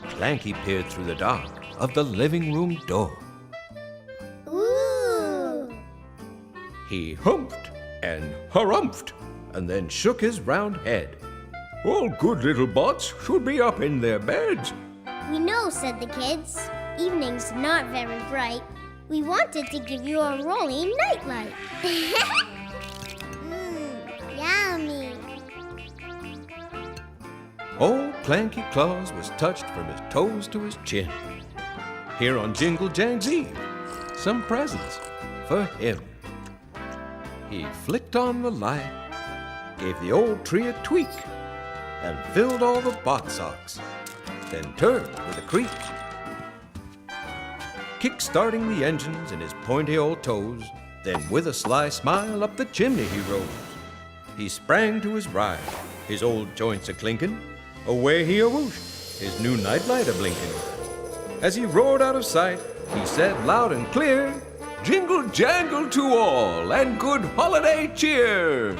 Clanky peered through the dark of the living room door. Ooh! He humphed and harumphed and then shook his round head. All good little bots should be up in their beds. We know, said the kids. Evening's not very bright. We wanted to give you a rolling nightlight. Yummy. Old Clanky Claus was touched from his toes to his chin. Here on Jingle Jang's Eve, some presents for him. He flicked on the light, gave the old tree a tweak, and filled all the bot socks, then turned with a creak. Kick-starting the engines in his pointy old toes, then with a sly smile up the chimney he rose. He sprang to his ride, his old joints a-clinkin', away he a-whooshed, his new nightlight a-blinkin'. As he roared out of sight, he said loud and clear, "Jingle jangle to all, and good holiday cheer!"